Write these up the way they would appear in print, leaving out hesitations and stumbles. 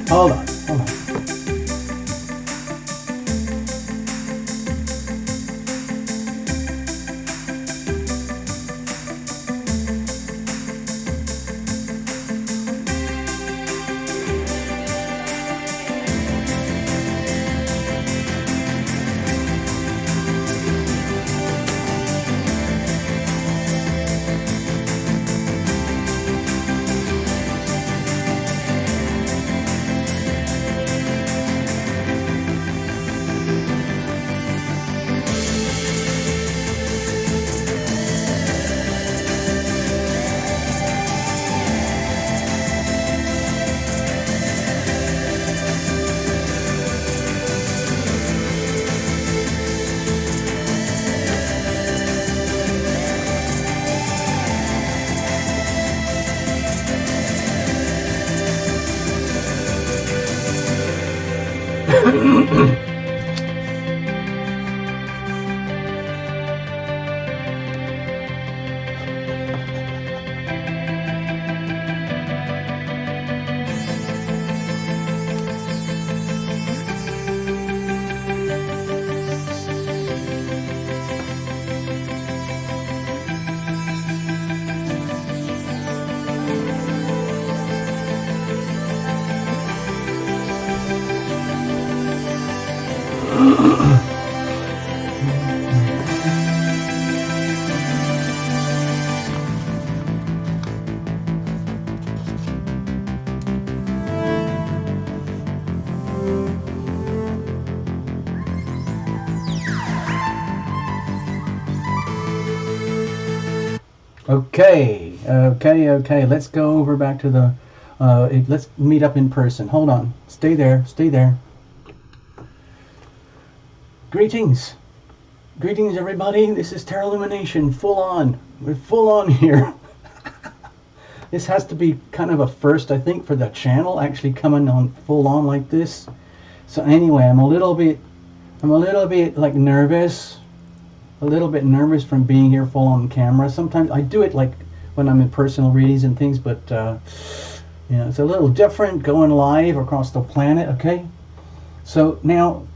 Hold on. Okay. Let's go over back to the. Let's meet up in person. Hold on. Stay there. Greetings, everybody. This is Terra Lumination. Full on. We're full on here. This has to be kind of a first, I think, for the channel actually coming on full on like this. So anyway, I'm a little bit like nervous. A little bit nervous from being here full on camera. Sometimes I do it like when I'm in personal readings and things, but you know, it's a little different going live across the planet. Okay, so now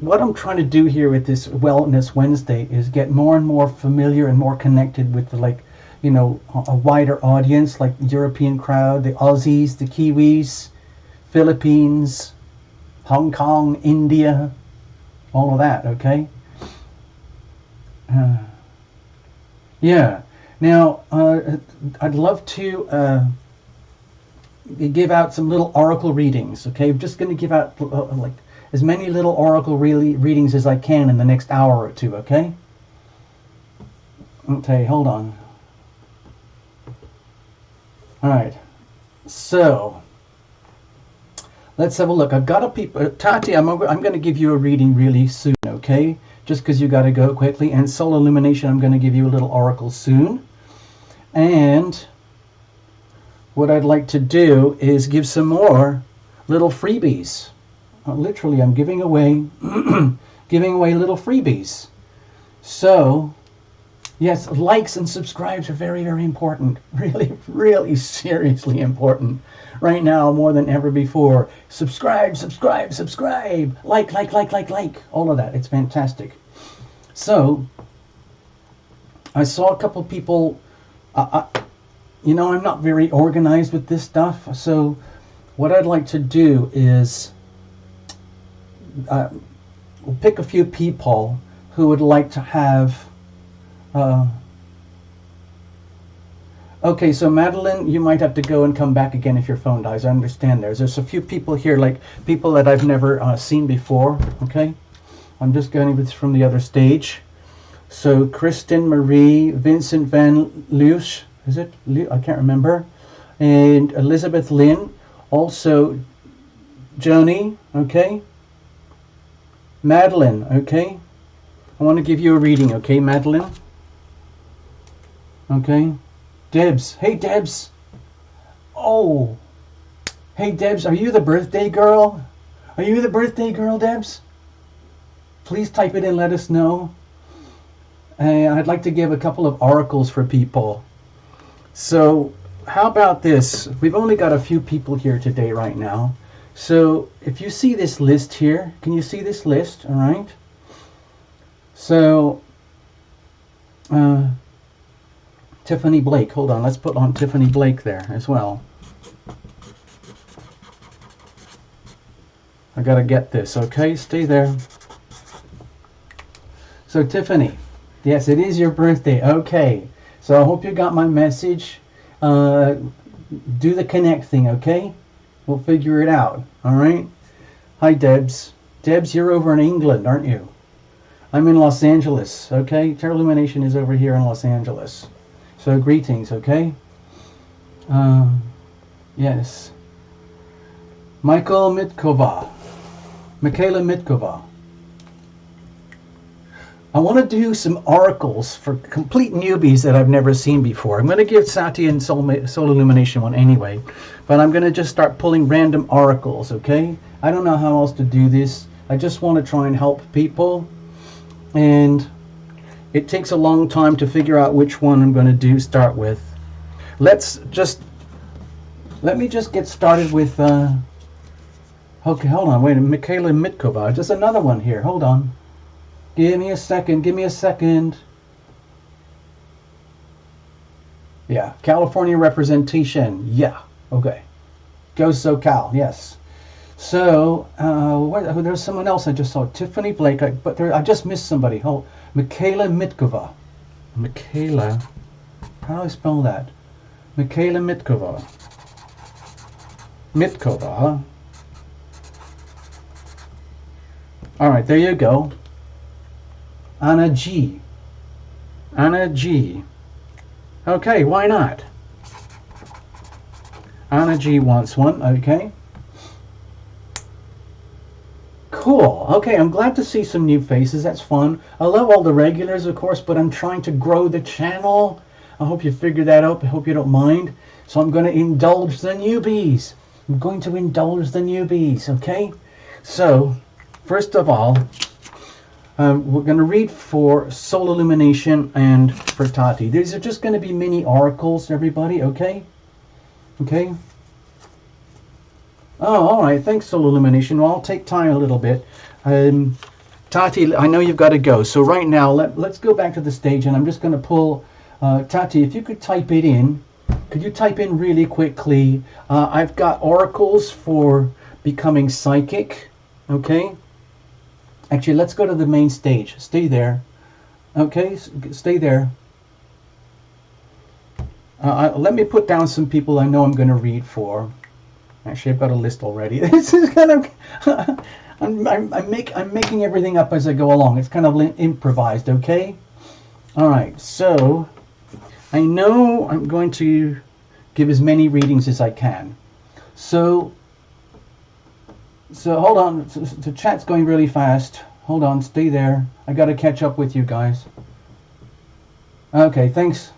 what I'm trying to do here with this Wellness Wednesday is get more and more familiar and more connected with the, like, you know, a wider audience, like the European crowd, the Aussies, the Kiwis, Philippines, Hong Kong, India, all of that. Okay. Yeah. Now, I'd love to give out some little oracle readings. Okay, I'm just going to give out like as many little oracle readings as I can in the next hour or two. Okay. Okay. Hold on. All right. So let's have a look. I've got a people. Tati, I'm going to give you a reading really soon. Okay. Just because you got to go quickly. And Solar Illumination, I'm going to give you a little oracle soon. And what I'd like to do is give some more little freebies. Literally, I'm giving away little freebies. So Yes, likes and subscribes are very, very important. Really, really seriously important. Right now, more than ever before. Subscribe, subscribe, subscribe. Like. All of that. It's fantastic. So, I saw a couple people. You know, I'm not very organized with this stuff. So, what I'd like to do is we'll pick a few people who would like to have. Okay, so Madeline, you might have to go and come back again if your phone dies. I understand there's a few people here, like people that I've never seen before. Okay, I'm just getting this from the other stage. So Kristen Marie, Vincent Van Leeuws, is it? I can't remember. And Elizabeth Lynn, also Joni, okay. Madeline, okay. I want to give you a reading, okay, Madeline? Okay. Debs. Hey, Debs. Oh. Hey, Debs, are you the birthday girl? Are you the birthday girl, Debs? Please type it in, let us know. I'd like to give a couple of oracles for people. So, how about this? We've only got a few people here today right now. So, if you see this list here, can you see this list? All right. So, Tiffany Blake. Hold on, let's put on Tiffany Blake there as well. I gotta get this, okay? Stay there. So Tiffany, yes, it is your birthday. Okay, so I hope you got my message. Do the connect thing, okay? We'll figure it out, all right? Hi, Debs. Debs, you're over in England, aren't you? I'm in Los Angeles, okay? Terra Illumination is over here in Los Angeles. So greetings, okay? Yes. Michaela Mitkova. I want to do some oracles for complete newbies that I've never seen before. I'm going to give Sati and Soul Illumination one anyway, but I'm going to just start pulling random oracles, okay? I don't know how else to do this. I just want to try and help people, and it takes a long time to figure out which one I'm going to start with. Let me just get started with, okay, hold on, wait, Michaela Mitkova, just another one here, hold on. Give me a second. Yeah, California representation, yeah, okay. Go SoCal, yes. So, there's someone else I just saw, Tiffany Blake, but I just missed somebody. Oh, Michaela Mitkova. Michaela, how do I spell that? Michaela Mitkova. Mitkova. All right, there you go. Anna G. Okay, why not? Anna G wants one, okay. Cool. Okay, I'm glad to see some new faces. That's fun. I love all the regulars, of course, but I'm trying to grow the channel. I hope you figured that out. I hope you don't mind. So I'm going to indulge the newbies. Okay? So, first of all, we're going to read for Soul Illumination and for Tati. These are just going to be mini oracles, everybody, okay? Okay? Oh, all right. Thanks, Soul Illumination. Well, I'll take time a little bit. Tati, I know you've got to go. So right now, let's go back to the stage, and I'm just going to pull... Tati, if you could type it in. Could you type in really quickly? I've got oracles for becoming psychic. Okay? Actually, let's go to the main stage. Stay there. Okay? Stay there. Let me put down some people I know I'm going to read for. Actually, I've got a list already. This is kind of... I'm making everything up as I go along. It's kind of improvised, okay? All right, so I know I'm going to give as many readings as I can. So hold on. The chat's going really fast. Hold on, stay there. I got to catch up with you guys. Okay, thanks.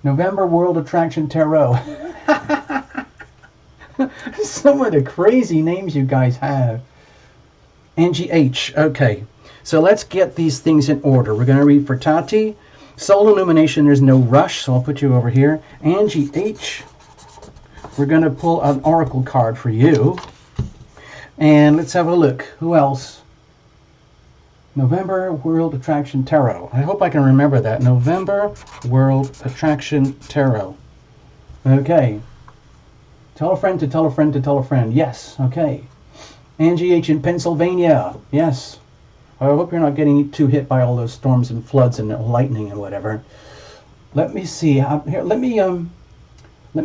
November World Attraction Tarot. Some of the crazy names you guys have. Angie H. Okay, so let's get these things in order. We're going to read for Tati. Soul Illumination, there's no rush, so I'll put you over here. Angie H, we're going to pull an oracle card for you. And let's have a look. Who else? November World Attraction Tarot. I hope I can remember that. November World Attraction Tarot. Okay. Tell a friend to tell a friend to tell a friend. Yes. Okay. Angie H in Pennsylvania. Yes. I hope you're not getting too hit by all those storms and floods and lightning and whatever. Let me see. Here, let me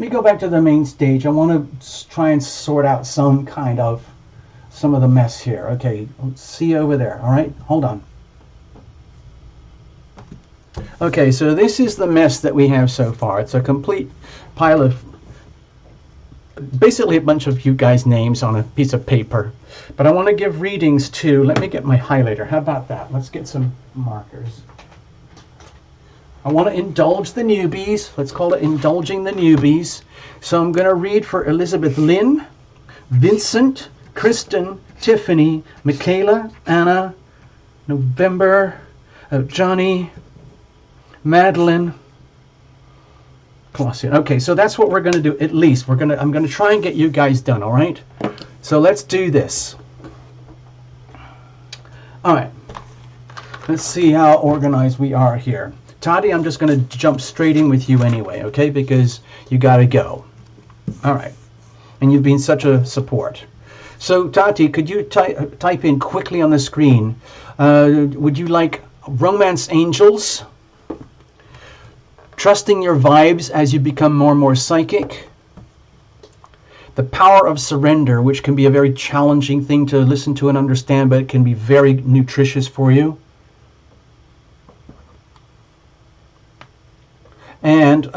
go back to the main stage. I want to try and sort out some of the mess here. Okay, let's see over there. All right, hold on. Okay, so this is the mess that we have so far. It's a complete pile of, basically a bunch of you guys' names on a piece of paper. But I want to give readings to, let me get my highlighter. How about that? Let's get some markers. I want to indulge the newbies. Let's call it indulging the newbies. So I'm going to read for Elizabeth Lynn, Vincent, Kristen, Tiffany, Michaela, Anna, November, Johnny, Madeline, Colossian. Okay, so that's what we're going to do. At least I'm going to try and get you guys done. All right. So let's do this. All right. Let's see how organized we are here. Tati, I'm just going to jump straight in with you anyway. Okay, because you got to go. All right. And you've been such a support. So, Tati, could you type in quickly on the screen, would you like Romance Angels, Trusting Your Vibes as you become more and more psychic, The Power of Surrender, which can be a very challenging thing to listen to and understand, but it can be very nutritious for you, and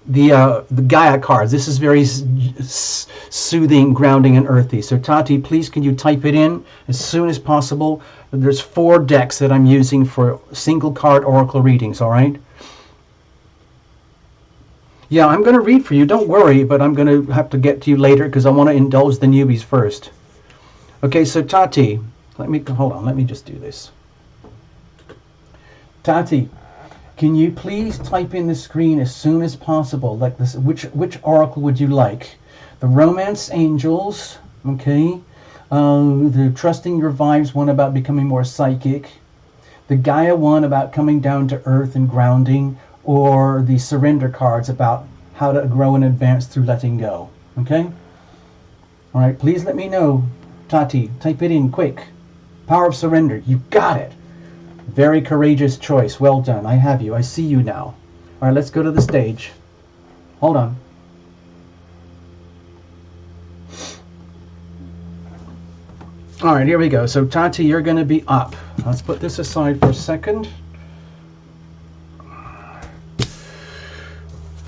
the Gaia cards. This is very soothing, grounding, and earthy. So Tati, please can you type it in as soon as possible? There's 4 decks that I'm using for single card oracle readings, all right? Yeah, I'm going to read for you, don't worry, but I'm going to have to get to you later because I want to indulge the newbies first. Okay, so Tati, hold on, let me just do this. Tati, can you please type in the screen as soon as possible, like this? Which oracle would you like? The Romance Angels, okay. The Trusting Your Vibes one about becoming more psychic. The Gaia one about coming down to earth and grounding, or the Surrender cards about how to grow and advance through letting go. Okay. All right. Please let me know, Tati. Type it in quick. Power of Surrender. You got it. Very courageous choice. Well done. I have you. I see you now. All right, let's go to the stage. Hold on. All right, here we go. So, Tati, you're going to be up. Let's put this aside for a second.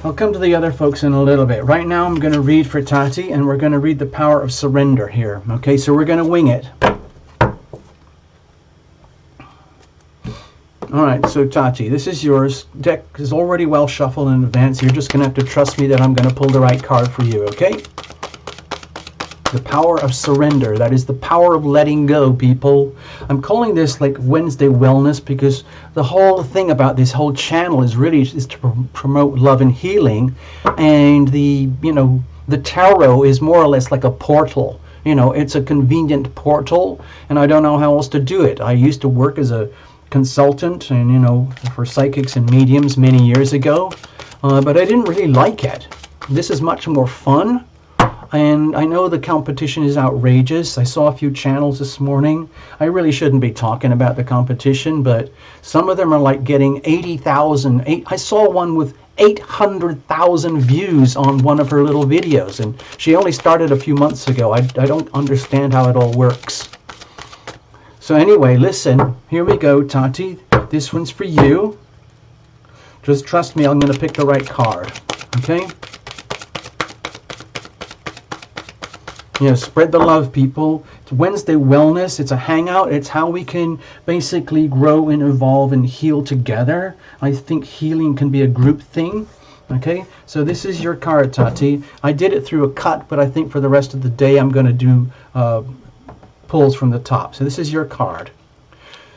I'll come to the other folks in a little bit. Right now, I'm going to read for Tati, and we're going to read the Power of Surrender here. Okay, so we're going to wing it. All right, so Tati, this is yours. Deck is already well shuffled in advance. You're just going to have to trust me that I'm going to pull the right card for you, okay? The Power of Surrender. That is the power of letting go, people. I'm calling this like Wednesday Wellness because the whole thing about this whole channel is really to promote love and healing. And the tarot is more or less like a portal. It's a convenient portal, and I don't know how else to do it. I used to work as a consultant and for psychics and mediums many years ago, but I didn't really like it. This is much more fun, and I know the competition is outrageous. I saw a few channels this morning. I really shouldn't be talking about the competition, but some of them are like getting 80,000. I saw one with 800,000 views on one of her little videos, and she only started a few months ago. I don't understand how it all works. So anyway, listen, here we go, Tati. This one's for you. Just trust me, I'm going to pick the right card, okay? Spread the love, people. It's Wednesday Wellness. It's a hangout. It's how we can basically grow and evolve and heal together. I think healing can be a group thing, okay? So this is your card, Tati. I did it through a cut, but I think for the rest of the day I'm going to do pulls from the top. So this is your card.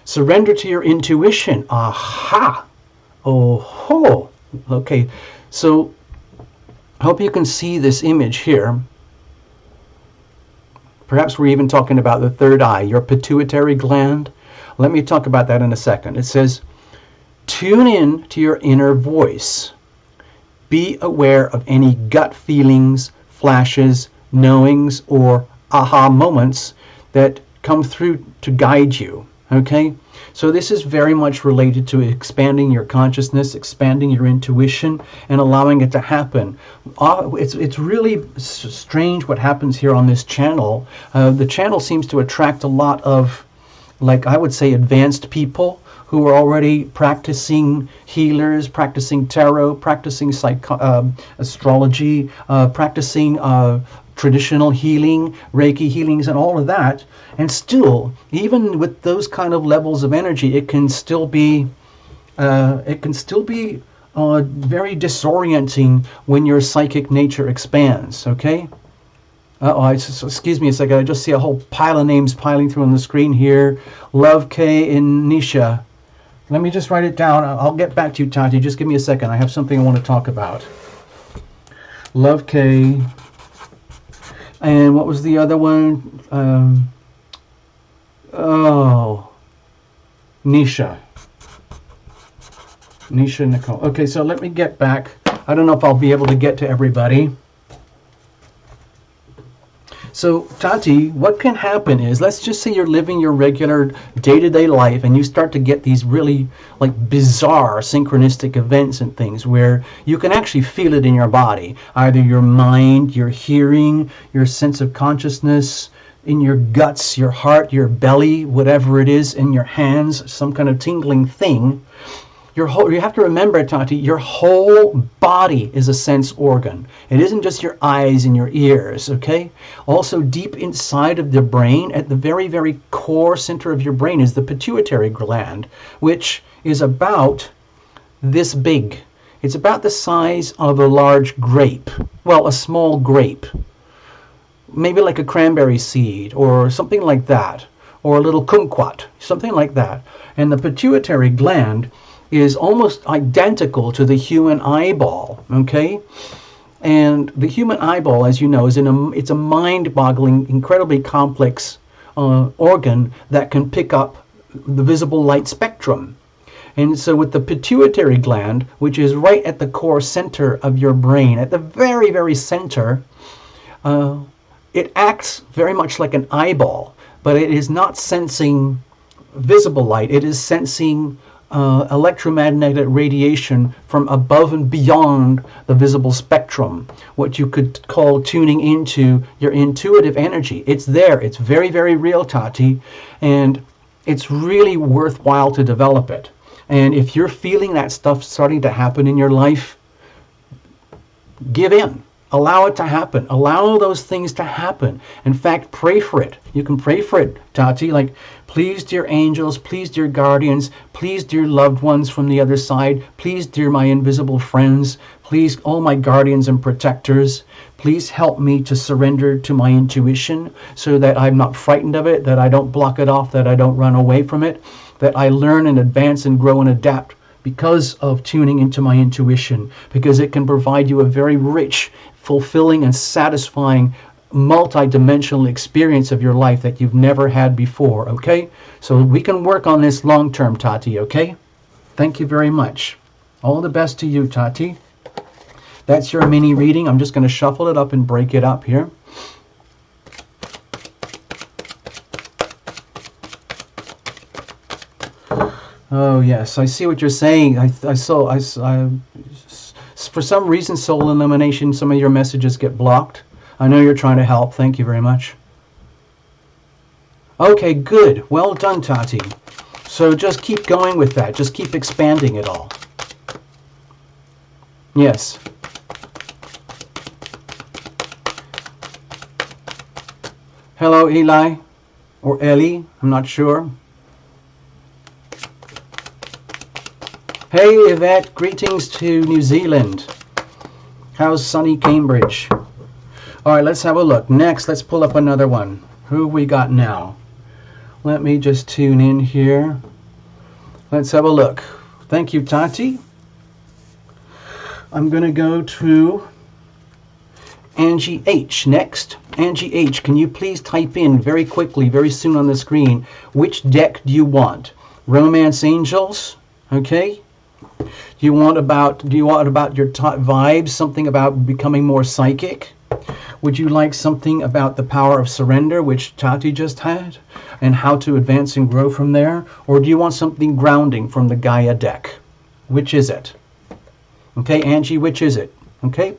Surrender to your intuition. Aha! Oh ho! Okay, so I hope you can see this image here. Perhaps we're even talking about the third eye, your pituitary gland. Let me talk about that in a second. It says, tune in to your inner voice. Be aware of any gut feelings, flashes, knowings, or aha moments that come through to guide you. Okay? So this is very much related to expanding your consciousness, expanding your intuition, and allowing it to happen. It's really strange what happens here on this channel. The channel seems to attract a lot of, like I would say, advanced people who are already practicing healers, practicing tarot, practicing astrology, practicing traditional healing, Reiki healings, and all of that. And still, even with those kind of levels of energy, it can still be very disorienting when your psychic nature expands. Okay. Excuse me a second. I just see a whole pile of names piling through on the screen here. Love K and Nisha. Let me just write it down. I'll get back to you, Tati. Just give me a second. I have something I want to talk about. Love K. And what was the other one? Nisha. Nisha Nicole. Okay, so let me get back. I don't know if I'll be able to get to everybody. So, Tati, what can happen is, let's just say you're living your regular day-to-day life and you start to get these really bizarre synchronistic events and things where you can actually feel it in your body. Either your mind, your hearing, your sense of consciousness, in your guts, your heart, your belly, whatever it is, in your hands, some kind of tingling thing. You have to remember, Tati, your whole body is a sense organ. It isn't just your eyes and your ears, okay? Also, deep inside of the brain, at the very, very core center of your brain, is the pituitary gland, which is about this big. It's about the size of a large grape. Well, a small grape. Maybe like a cranberry seed or something like that. Or a little kumquat, something like that. And the pituitary gland is almost identical to the human eyeball, okay? And the human eyeball, as you know, it's a mind-boggling, incredibly complex organ that can pick up the visible light spectrum. And so with the pituitary gland, which is right at the core center of your brain, at the very, very center, it acts very much like an eyeball, but it is not sensing visible light. It is sensing electromagnetic radiation from above and beyond the visible spectrum, what you could call tuning into your intuitive energy. It's there. It's very, very real, Tati, and it's really worthwhile to develop it. And if you're feeling that stuff starting to happen in your life, give in. Allow it to happen. Allow those things to happen. In fact, pray for it. You can pray for it, Tati. Like, please, dear angels, please, dear guardians, please, dear loved ones from the other side, please, dear my invisible friends, please, all my guardians and protectors, please help me to surrender to my intuition so that I'm not frightened of it, that I don't block it off, that I don't run away from it, that I learn and advance and grow and adapt because of tuning into my intuition, because it can provide you a very rich, fulfilling and satisfying multi-dimensional experience of your life that you've never had before, okay? So we can work on this long-term, Tati, okay? Thank you very much. All the best to you, Tati. That's your mini reading. I'm just going to shuffle it up and break it up here. Oh, yes, I see what you're saying. For some reason, Soul Illumination, some of your messages get blocked. I know you're trying to help. Thank you very much. Okay, good. Well done, Tati. So just keep going with that. Just keep expanding it all. Yes. Hello, Eli. Or Ellie. I'm not sure. Hey, Yvette. Greetings to New Zealand. How's sunny Cambridge? All right, let's have a look. Next, let's pull up another one. Who we got now? Let me just tune in here. Let's have a look. Thank you, Tati. I'm going to go to Angie H next. Angie H, can you please type in very quickly, very soon on the screen, which deck do you want? Romance Angels, okay? Do you want about your vibes, something about becoming more psychic? Would you like something about the power of surrender, which Tati just had, and how to advance and grow from there? Or do you want something grounding from the Gaia deck? Which is it? Okay, Angie, which is it? Okay?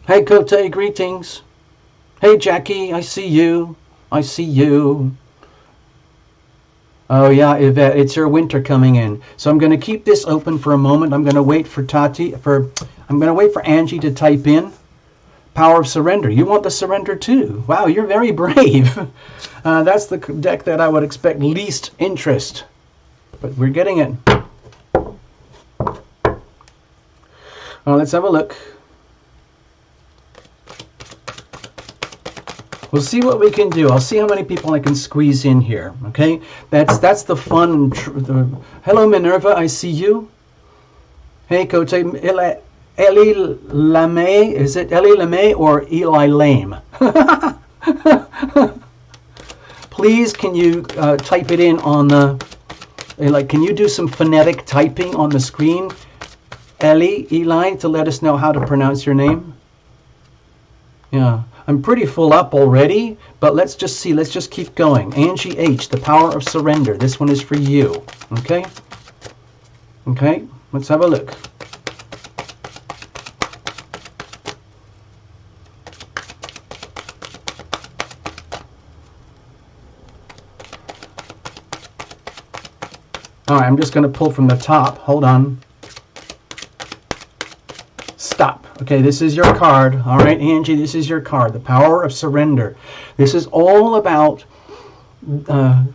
Hey, Kote, greetings. Hey, Jackie, I see you. I see you. Oh, yeah, Yvette, it's your winter coming in. So I'm going to keep this open for a moment. I'm going to wait for I'm going to wait for Angie to type in Power of Surrender. You want the surrender too. Wow, you're very brave. That's the deck that I would expect least interest. But we're getting it. Well, let's have a look. We'll see what we can do. I'll see how many people I can squeeze in here. Okay, that's the fun. Hello, Minerva. I see you. Hey, Kote. Eli Lame. Is it Eli Lame or Eli Lame? Please, can you type it in on the? Can you do some phonetic typing on the screen, Eli, to let us know how to pronounce your name? Yeah. I'm pretty full up already, but let's just see. Let's just keep going. Angie H, the power of surrender. This one is for you. Okay? Okay, let's have a look. All right, I'm just going to pull from the top. Hold on. Stop. Okay, this is your card. All right, Angie, this is your card. The power of surrender. This is all about the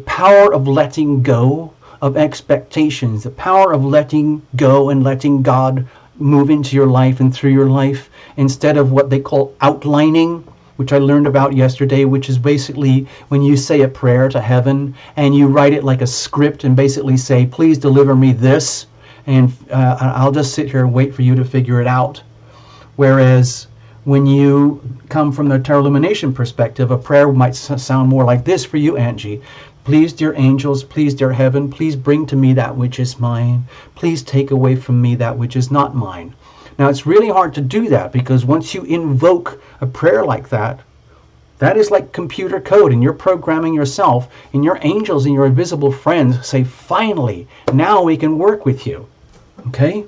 power of letting go of expectations, the power of letting go and letting God move into your life and through your life instead of what they call outlining, which I learned about yesterday, which is basically when you say a prayer to heaven and you write it like a script and basically say, please deliver me this. And I'll just sit here and wait for you to figure it out. Whereas when you come from the Tarot Lumination perspective, a prayer might sound more like this for you, Angie. Please, dear angels, please, dear heaven, please bring to me that which is mine. Please take away from me that which is not mine. Now, it's really hard to do that because once you invoke a prayer like that, that is like computer code, and you're programming yourself, and your angels and your invisible friends say, finally, now we can work with you. Okay?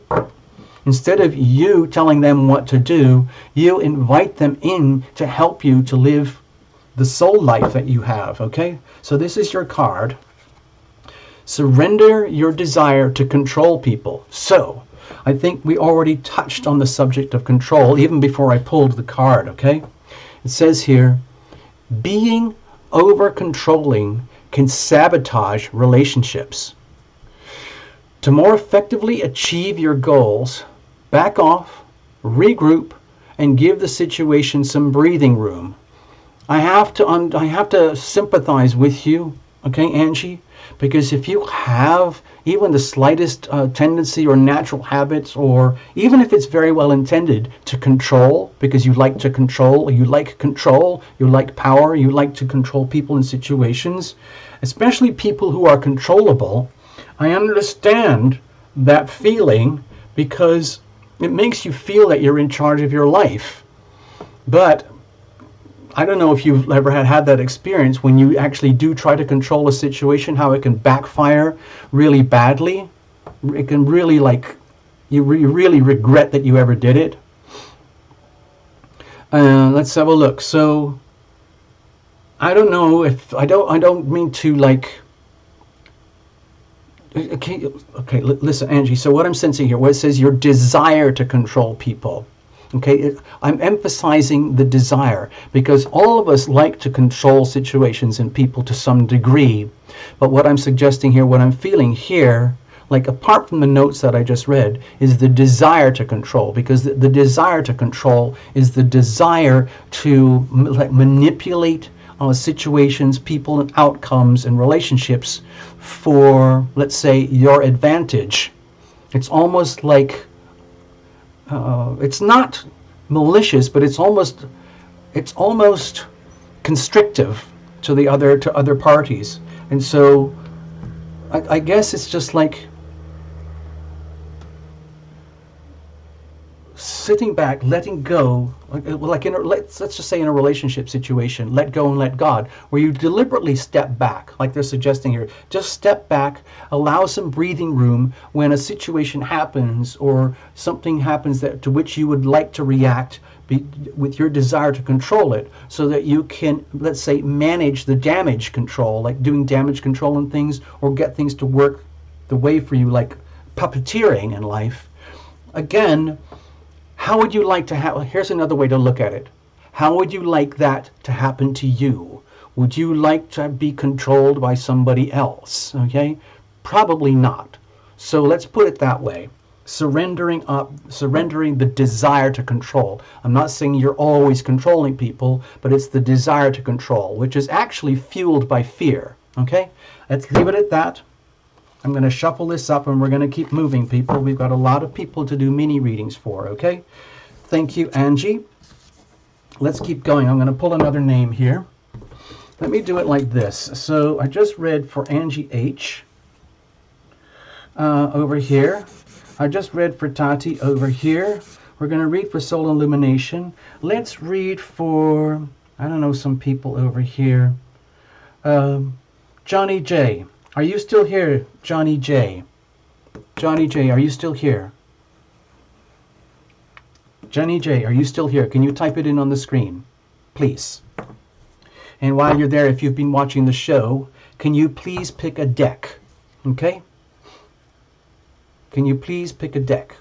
Instead of you telling them what to do, you invite them in to help you to live the soul life that you have. Okay? So this is your card. Surrender your desire to control people. So, I think we already touched on the subject of control even before I pulled the card. Okay? It says here, being over-controlling can sabotage relationships. To more effectively achieve your goals, back off, regroup, and give the situation some breathing room. I have to sympathize with you, okay, Angie? Because if you have even the slightest tendency or natural habits, or even if it's very well intended, to control, because you like to control, you like power, you like to control people in situations, especially people who are controllable, I understand that feeling because it makes you feel that you're in charge of your life. But I don't know if you've ever had that experience when you actually do try to control a situation, how it can backfire really badly. It can really, you really regret that you ever did it. Let's have a look. So I don't know if I don't mean to okay, listen, Angie. So what I'm sensing here, where it says your desire to control people. Okay, I'm emphasizing the desire because all of us like to control situations and people to some degree. But what I'm suggesting here, what I'm feeling here, apart from the notes that I just read, is the desire to control, because the desire to control is the desire to manipulate situations, people, and outcomes and relationships for, let's say, your advantage. It's almost like it's not malicious, but it's almost constrictive to other parties. And so I guess it's just like sitting back, letting go, like let's just say in a relationship situation, let go and let God, where you deliberately step back, like they're suggesting here. Just step back, allow some breathing room when a situation happens or something happens to which you would like to react with your desire to control it, so that you can, let's say, manage the damage control, like doing damage control and things, or get things to work the way for you, like puppeteering in life. Again, how would you like to have, here's another way to look at it. How would you like that to happen to you? Would you like to be controlled by somebody else? Okay? Probably not. So let's put it that way. Surrendering the desire to control. I'm not saying you're always controlling people, but it's the desire to control, which is actually fueled by fear. Okay? Let's leave it at that. I'm going to shuffle this up and we're going to keep moving, people. We've got a lot of people to do mini readings for, okay? Thank you, Angie. Let's keep going. I'm going to pull another name here. Let me do it like this. So I just read for Angie H. Over here. I just read for Tati over here. We're going to read for Soul Illumination. Let's read for, I don't know, some people over here. Johnny J. Are you still here, Johnny J? Johnny J, are you still here? Johnny J, are you still here? Can you type it in on the screen, please? And while you're there, if you've been watching the show, can you please pick a deck? Okay? Can you please pick a deck?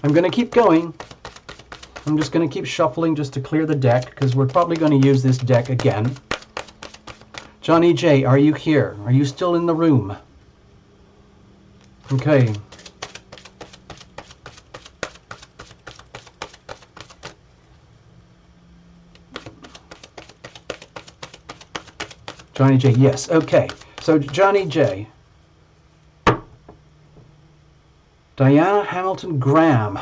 I'm going to keep going. I'm just going to keep shuffling just to clear the deck, because we're probably going to use this deck again. Johnny J, are you here? Are you still in the room? Okay. Johnny J, yes. Okay. So Johnny J. Diana Hamilton Graham.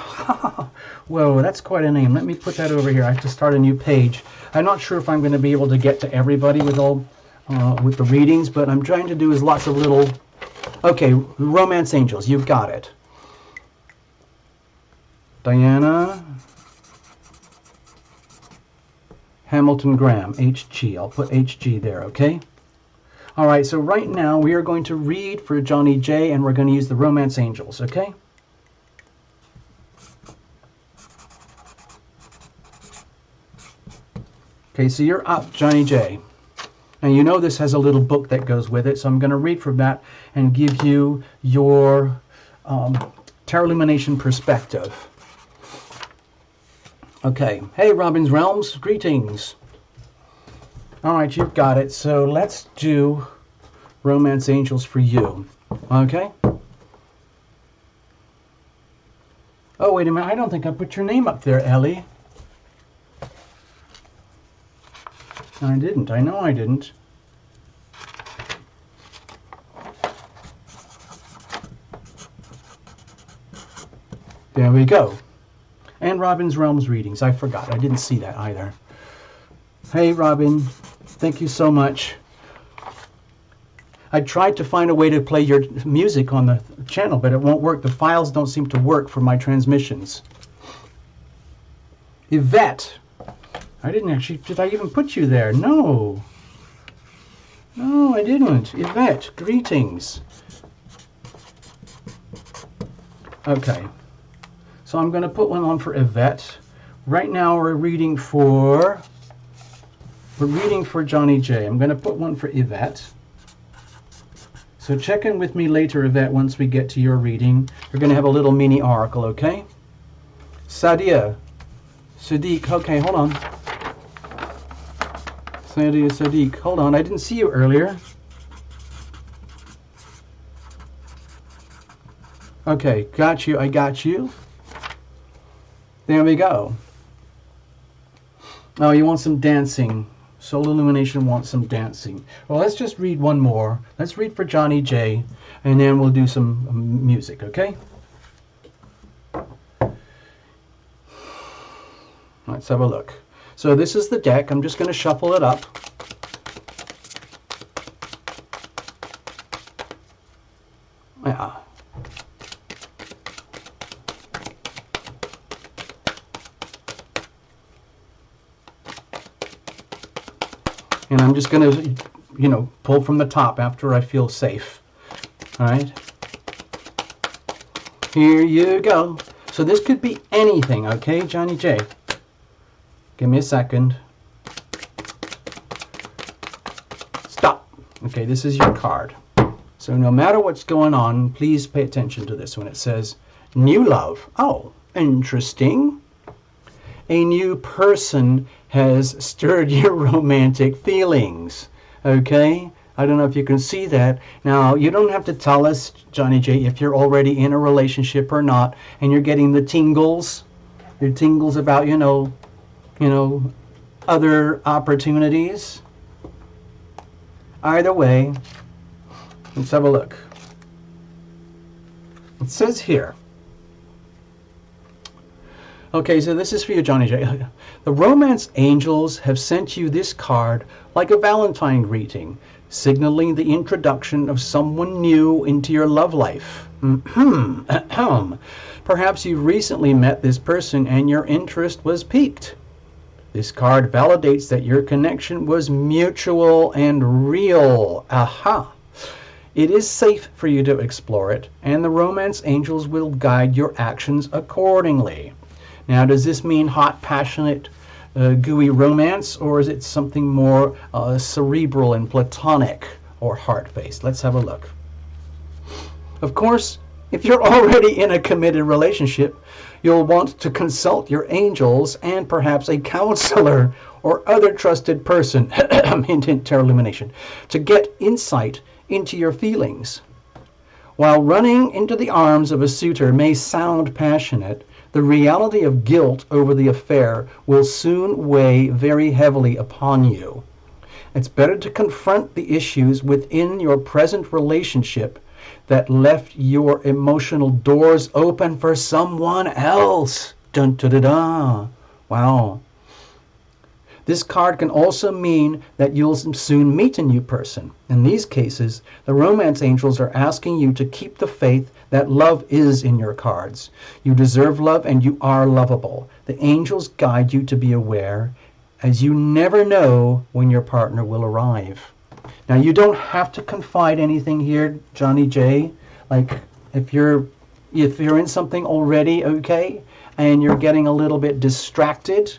Whoa, that's quite a name. Let me put that over here. I have to start a new page. I'm not sure if I'm going to be able to get to everybody with the readings, but I'm trying to do is lots of little. Okay, Romance Angels. You've got it. Diana Hamilton Graham. HG. I'll put HG there. Okay. All right. So right now we are going to read for Johnny J, and we're going to use the Romance Angels. Okay. Okay, so you're up, Johnny J. And you know this has a little book that goes with it, so I'm going to read from that and give you your Tarot Illumination perspective. Okay, hey Robin's Realms, greetings. All right, you've got it. So let's do Romance Angels for you. Okay? Oh, wait a minute. I don't think I put your name up there, Ellie. I didn't. I know I didn't. There we go. And Robin's Realms readings. I forgot. I didn't see that either. Hey, Robin. Thank you so much. I tried to find a way to play your music on the channel, but it won't work. The files don't seem to work for my transmissions. Yvette. I didn't actually, did I even put you there? No. No, I didn't. Yvette, greetings. Okay. So I'm going to put one on for Yvette. Right now we're reading for Johnny J. I'm going to put one for Yvette. So check in with me later, Yvette, once we get to your reading. We're going to have a little mini oracle, okay? Sadia. Sadiq. Okay, hold on. Sadia Sadiq. Hold on, I didn't see you earlier. Okay, got you. I got you. There we go. Oh, you want some dancing. Solar Illumination wants some dancing. Well, let's just read one more. Let's read for Johnny J, and then we'll do some music, okay? Let's have a look. So this is the deck. I'm just going to shuffle it up. Yeah. And I'm just going to, you know, pull from the top after I feel safe. All right. Here you go. So this could be anything, okay, Johnny J? Give me a second. Stop. Okay, this is your card. So no matter what's going on, please pay attention to this when it says new love. Oh, interesting. A new person has stirred your romantic feelings. Okay? I don't know if you can see that. Now, you don't have to tell us, Johnny J, if you're already in a relationship or not, and you're getting the tingles. Your tingles about, you know, other opportunities. Either way, let's have a look. It says here. Okay, so this is for you, Johnny J. The romance angels have sent you this card like a Valentine greeting, signaling the introduction of someone new into your love life. Perhaps you recently met this person and your interest was piqued. This card validates that your connection was mutual and real. Aha! It is safe for you to explore it, and the romance angels will guide your actions accordingly. Now, does this mean hot, passionate, gooey romance, or is it something more cerebral and platonic or heart-based? Let's have a look. Of course, if you're already in a committed relationship, you'll want to consult your angels and perhaps a counselor or other trusted person, hint, hint, tarot illumination, to get insight into your feelings. While running into the arms of a suitor may sound passionate, the reality of guilt over the affair will soon weigh very heavily upon you. It's better to confront the issues within your present relationship that left your emotional doors open for someone else. Dun, da, da, da. Wow. This card can also mean that you'll soon meet a new person. In these cases, the romance angels are asking you to keep the faith that love is in your cards. You deserve love and you are lovable. The angels guide you to be aware, as you never know when your partner will arrive. Now, you don't have to confide anything here, Johnny J. Like, if you're in something already, okay, and you're getting a little bit distracted,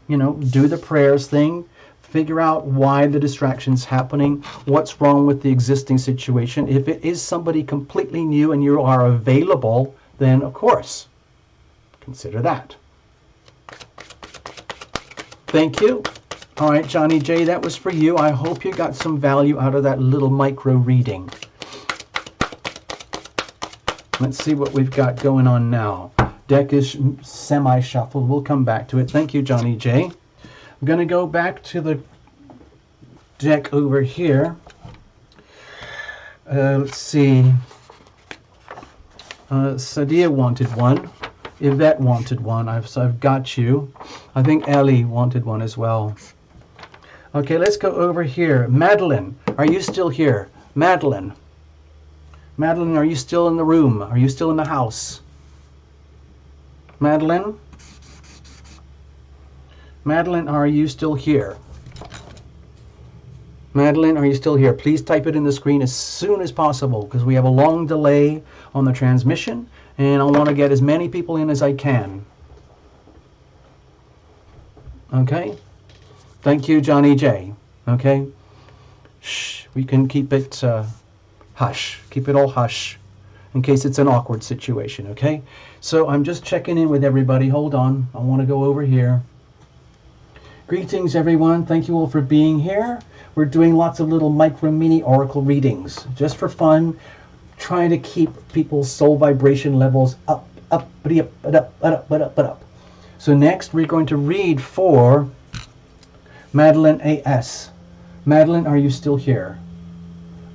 you know, do the prayers thing. Figure out why the distraction's happening, what's wrong with the existing situation. If it is somebody completely new and you are available, then of course, consider that. Thank you. All right, Johnny J, that was for you. I hope you got some value out of that little micro reading. Let's see what we've got going on now. Deck is semi-shuffled. We'll come back to it. Thank you, Johnny J. I'm going to go back to the deck over here. Let's see. Sadia wanted one. Yvette wanted one. I've got you. I think Ellie wanted one as well. Okay, let's go over here. Madeline, are you still here? Madeline. Madeline, are you still in the room? Are you still in the house? Madeline? Madeline, are you still here? Madeline, are you still here? Please type it in the screen as soon as possible because we have a long delay on the transmission and I want to get as many people in as I can. Okay? Thank you, Johnny J. Okay? Shh, we can keep it hush. Keep it all hush in case it's an awkward situation, okay? So I'm just checking in with everybody. Hold on. I want to go over here. Greetings, everyone. Thank you all for being here. We're doing lots of little micro mini oracle readings just for fun, trying to keep people's soul vibration levels up. So next we're going to read for Madeline A.S. Madeline, are you still here?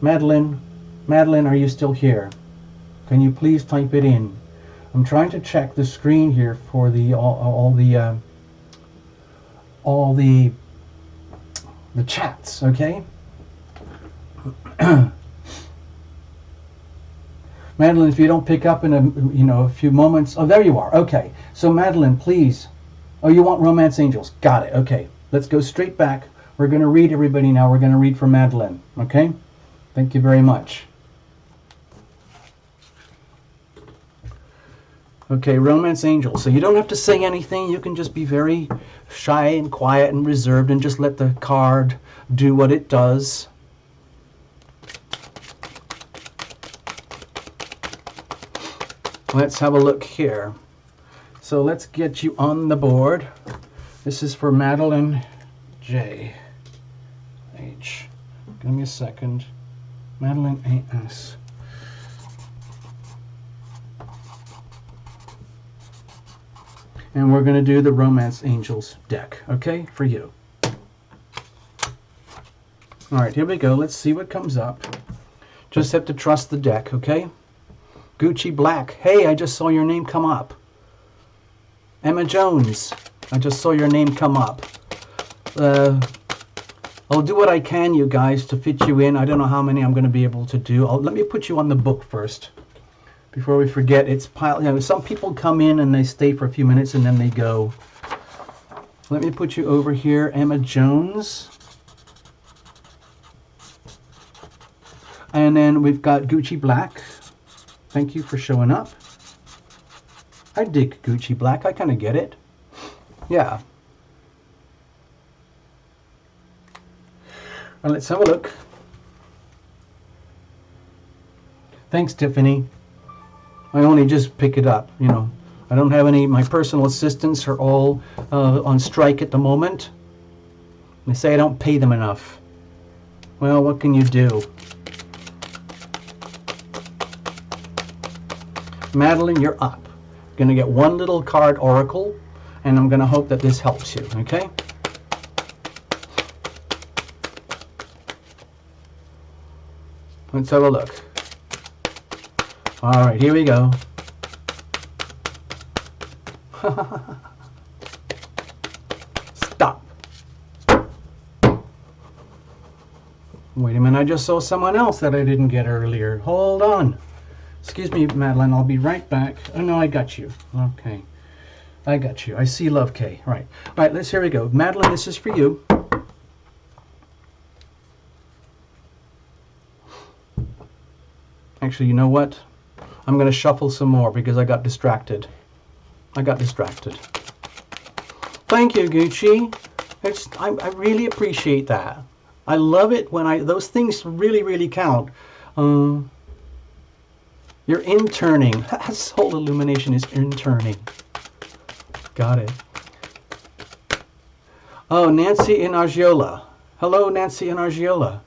Madeline, Madeline, are you still here? Can you please type it in? I'm trying to check the screen here for the all the chats, okay? Madeline, if you don't pick up in a few moments. Oh, there you are. Okay. So Madeline, please. Oh, you want Romance Angels? Got it. Okay. Let's go straight back. We're going to read everybody now. We're going to read for Madeline. Okay? Thank you very much. Okay, Romance Angels. So you don't have to say anything. You can just be very shy and quiet and reserved and just let the card do what it does. Let's have a look here. So let's get you on the board. This is for Madeline J. H. Give me a second. Madeline A.S. And we're going to do the Romance Angels deck, okay, for you. All right, here we go. Let's see what comes up. Just have to trust the deck, okay? Gucci Black. Hey, I just saw your name come up. Emma Jones. I just saw your name come up. I'll do what I can, you guys, to fit you in. I don't know how many I'm going to be able to do. Let me put you on the book first. Before we forget, it's piled. Some people come in and they stay for a few minutes and then they go. Let me put you over here, Emma Jones. And then we've got Gucci Black. Thank you for showing up. I dig Gucci Black. I kind of get it. Yeah. Well, let's have a look. Thanks, Tiffany. I only just pick it up, you know. I don't have any, my personal assistants are all on strike at the moment. They say I don't pay them enough. Well, what can you do? Madeline, you're up. Going to get one little card oracle, and I'm going to hope that this helps you, okay? Let's have a look. All right, here we go. Stop. Wait a minute, I just saw someone else that I didn't get earlier. Hold on. Excuse me, Madeline, I'll be right back. Oh, no, I got you. Okay. I got you. I see Love K. Right. All right, here we go. Madeline, this is for you. Actually, you know what? I'm going to shuffle some more because I got distracted. Thank you, Gucci. I really appreciate that. I love it when those things really, really count. You're interning. Soul Illumination is interning. Got it. Oh, Nancy in Argiola. Hello, Nancy in Argiola.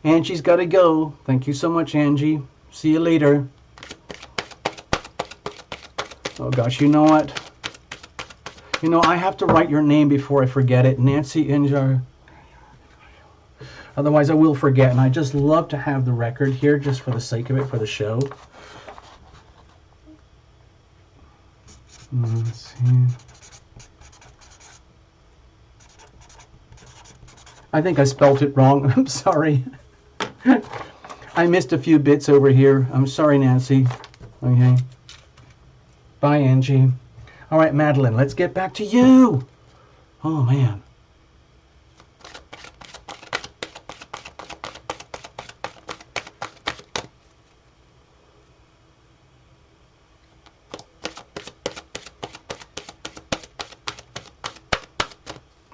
Angie's got to go. Thank you so much, Angie. See you later. Oh, gosh, you know what? You know, I have to write your name before I forget it. Nancy in Argiola. Otherwise, I will forget. And I just love to have the record here just for the sake of it, for the show. Let's see. I think I spelt it wrong. I'm sorry. I missed a few bits over here. I'm sorry, Nancy. Okay. Bye, Angie. All right, Madeline, let's get back to you. Oh, man.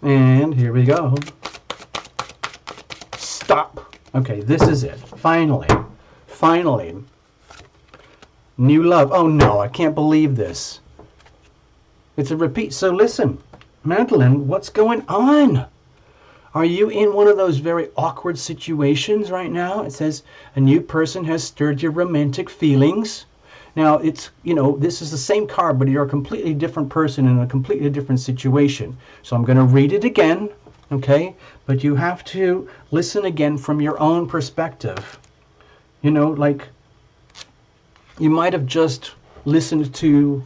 And here we go. Stop. Okay, this is it. Finally. Finally. New love. Oh no, I can't believe this. It's a repeat. So listen, Madeline, what's going on? Are you in one of those very awkward situations right now? It says a new person has stirred your romantic feelings. Now, it's, you know, this is the same card, but you're a completely different person in a completely different situation. So I'm going to read it again. Okay? But you have to listen again from your own perspective. You know, like, you might have just listened to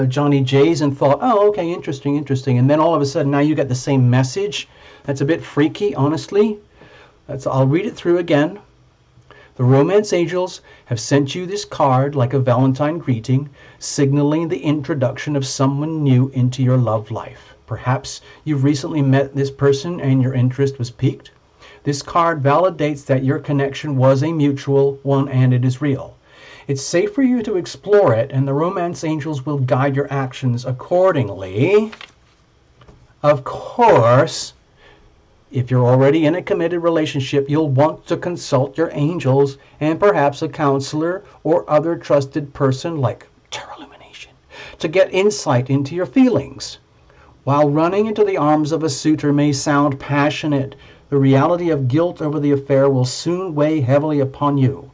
Johnny J's and thought, oh, okay, interesting, interesting. And then all of a sudden, now you get the same message. That's a bit freaky, honestly. I'll read it through again. The romance angels have sent you this card like a Valentine greeting, signaling the introduction of someone new into your love life. Perhaps you've recently met this person and your interest was piqued. This card validates that your connection was a mutual one and it is real. It's safe for you to explore it, and the romance angels will guide your actions accordingly. Of course, if you're already in a committed relationship, you'll want to consult your angels and perhaps a counselor or other trusted person like Tarot Lumination to get insight into your feelings. While running into the arms of a suitor may sound passionate, the reality of guilt over the affair will soon weigh heavily upon you.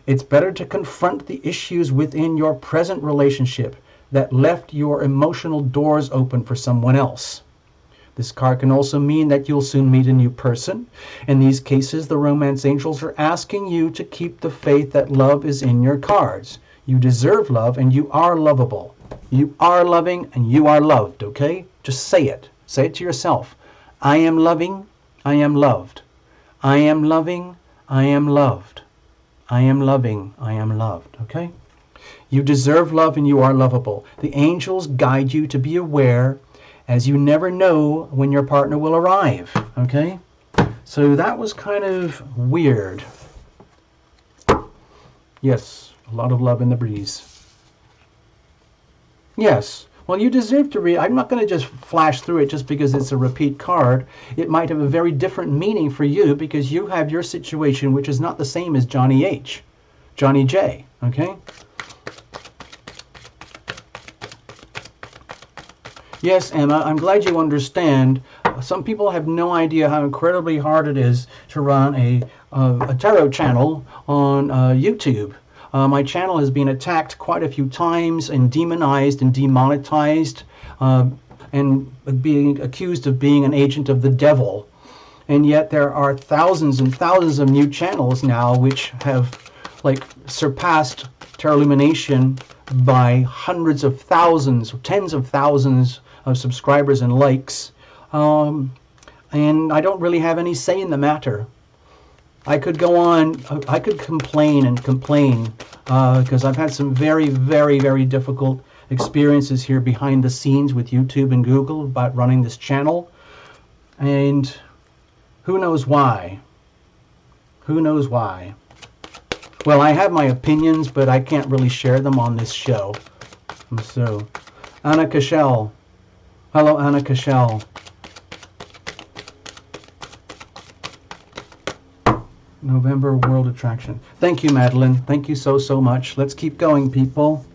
It's better to confront the issues within your present relationship that left your emotional doors open for someone else. This card can also mean that you'll soon meet a new person. In these cases, the romance angels are asking you to keep the faith that love is in your cards. You deserve love and you are lovable. You are loving and you are loved, okay? Just say it. Say it to yourself. I am loving, I am loved. I am loving, I am loved. I am loving, I am loved, okay? You deserve love and you are lovable. The angels guide you to be aware, as you never know when your partner will arrive, okay? So that was kind of weird. Yes, a lot of love in the breeze. Yes, well, you deserve to read. I'm not going to just flash through it just because it's a repeat card. It might have a very different meaning for you because you have your situation, which is not the same as Johnny J, okay? Yes, Emma, I'm glad you understand. Some people have no idea how incredibly hard it is to run a tarot channel on YouTube. My channel has been attacked quite a few times and demonized and demonetized and being accused of being an agent of the devil. And yet there are thousands and thousands of new channels now which have like surpassed Tarot Lumination by hundreds of thousands, tens of thousands of subscribers and likes. And I don't really have any say in the matter. I could go on, I could complain and complain because I've had some very, very, very difficult experiences here behind the scenes with YouTube and Google about running this channel. And who knows why? Who knows why? Well, I have my opinions, but I can't really share them on this show. So, Anna Cashel. Hello, Anna Cashel. November World Attraction. Thank you, Madeline. Thank you so, so much. Let's keep going, people.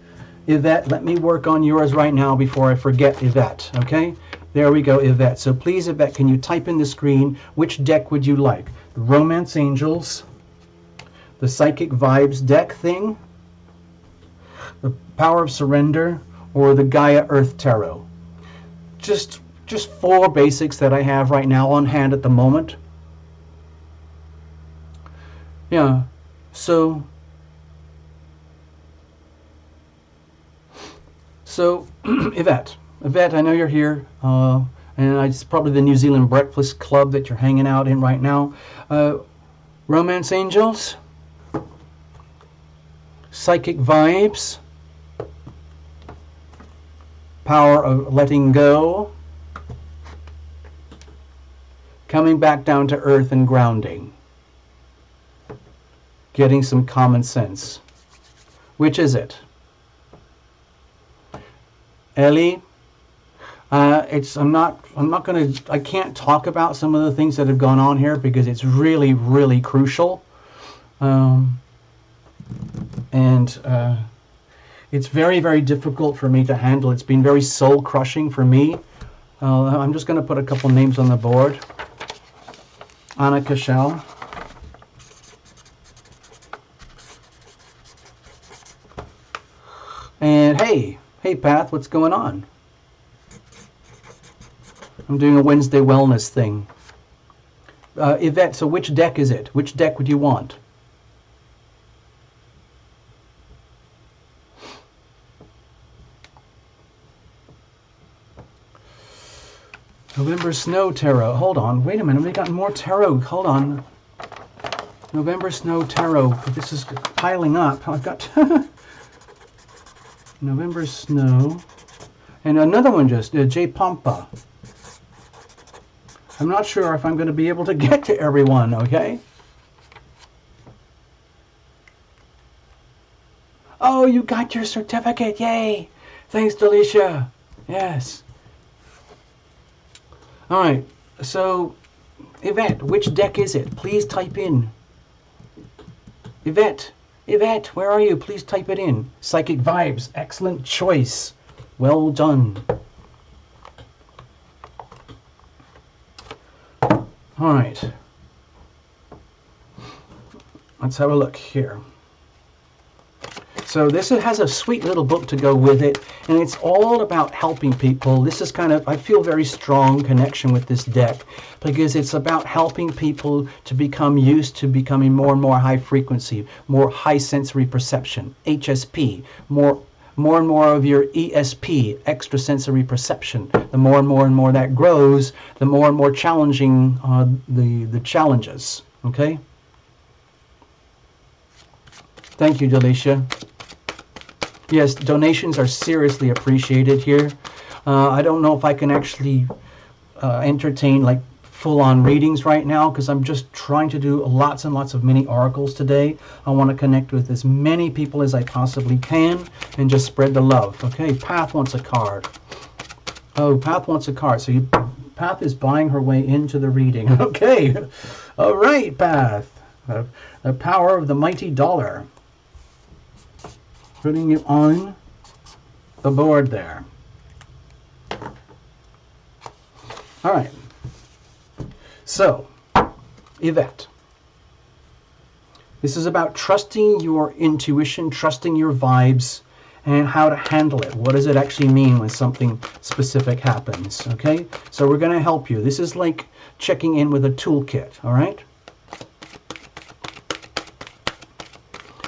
Yvette, let me work on yours right now before I forget Yvette, okay? There we go, Yvette. So please, Yvette, can you type in the screen, which deck would you like? The Romance Angels, the Psychic Vibes deck thing, the Power of Surrender, or the Gaia Earth Tarot? Just 4 basics that I have right now on hand at the moment. Yeah, so Yvette, I know you're here, and it's probably the New Zealand Breakfast Club that you're hanging out in right now. Romance Angels, Psychic Vibes, Power of Letting Go, Coming Back Down to Earth and Grounding. Getting some common sense. Which is it? Ellie, I can't talk about some of the things that have gone on here because it's really, really crucial. It's very, very difficult for me to handle. It's been very soul crushing for me. I'm just going to put a couple names on the board. Anna Cashel. And hey Pat, what's going on? I'm doing a Wednesday wellness thing. Yvette, so which deck is it? Which deck would you want? November Snow Tarot. Hold on. Wait a minute. We got more tarot. Hold on. November Snow Tarot. This is piling up. I've got November Snow. And another one just, J. Pampa. I'm not sure if I'm going to be able to get to everyone, okay? Oh, you got your certificate. Yay. Thanks, Delicia. Yes. All right. So, Yvette, which deck is it? Please type in. Yvette, where are you? Please type it in. Psychic Vibes. Excellent choice. Well done. All right. Let's have a look here. So this has a sweet little book to go with it, and it's all about helping people. This is kind of, I feel very strong connection with this deck because it's about helping people to become used to becoming more and more high frequency, more high sensory perception, HSP, more and more of your ESP, extrasensory perception. The more and more that grows, the more and more challenging the challenges. Okay? Thank you, Delicia. Yes, donations are seriously appreciated here. I don't know if I can actually entertain like full-on readings right now because I'm just trying to do lots and lots of mini oracles today. I want to connect with as many people as I possibly can and just spread the love. Okay, Path wants a card. Oh, Path wants a card. So Path is buying her way into the reading. Okay, all right, Path. The power of the mighty dollar. Putting it on the board there. All right. So, Yvette, this is about trusting your intuition, trusting your vibes, and how to handle it. What does it actually mean when something specific happens? Okay? So we're going to help you. This is like checking in with a toolkit, all right?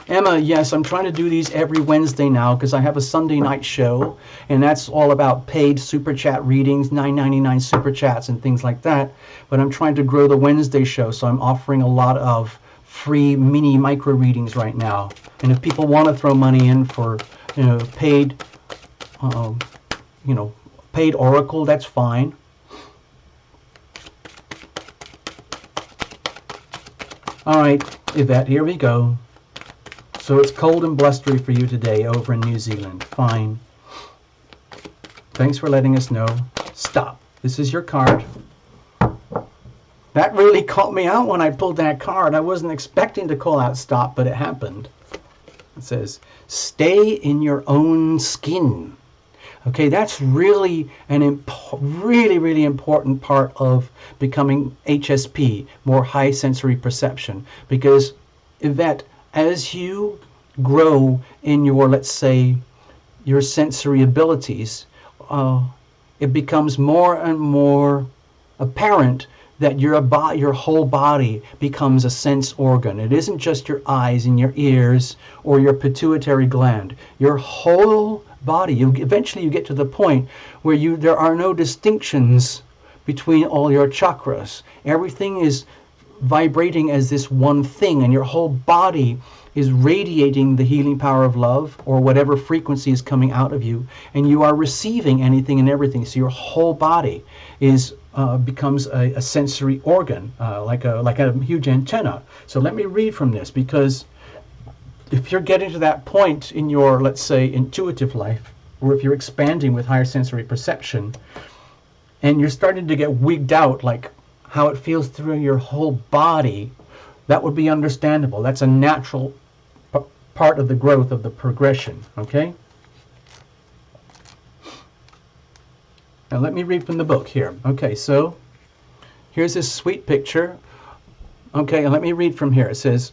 Emma, yes, I'm trying to do these every Wednesday now because I have a Sunday night show, and that's all about paid super chat readings, $9.99 super chats and things like that. But I'm trying to grow the Wednesday show, so I'm offering a lot of free mini micro readings right now. And if people want to throw money in for, paid, paid oracle, that's fine. All right, Yvette, here we go. So it's cold and blustery for you today over in New Zealand. Fine. Thanks for letting us know. Stop. This is your card. That really caught me out when I pulled that card. I wasn't expecting to call out stop, but it happened. It says, stay in your own skin. Okay, that's really really important part of becoming HSP, more high sensory perception. Because, Yvette, as you grow in your, let's say, your sensory abilities, it becomes more and more apparent that your whole body becomes a sense organ. It isn't just your eyes and your ears or your pituitary gland. Your whole body. Eventually you get to the point where there are no distinctions between all your chakras. Everything is vibrating as this one thing, and your whole body is radiating the healing power of love or whatever frequency is coming out of you, and you are receiving anything and everything. So your whole body becomes a sensory organ, like a huge antenna. So let me read from this, because if you're getting to that point in your, let's say, intuitive life, or if you're expanding with higher sensory perception, and you're starting to get wigged out, like how it feels through your whole body, that would be understandable. That's a natural part of the growth of the progression, okay? Now let me read from the book here. Okay, so here's this sweet picture. Okay, and let me read from here. It says,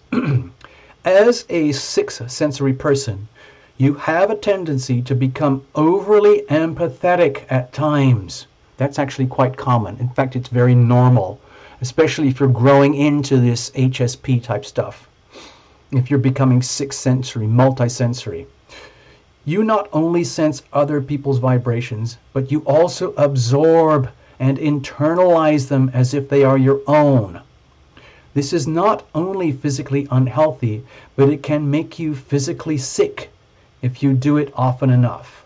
as a sixth sensory person, you have a tendency to become overly empathetic at times. That's actually quite common. In fact, it's very normal. especially if you're growing into this HSP type stuff. If you're becoming sixth sensory, multisensory. You not only sense other people's vibrations, but you also absorb and internalize them as if they are your own. This is not only physically unhealthy, but it can make you physically sick if you do it often enough.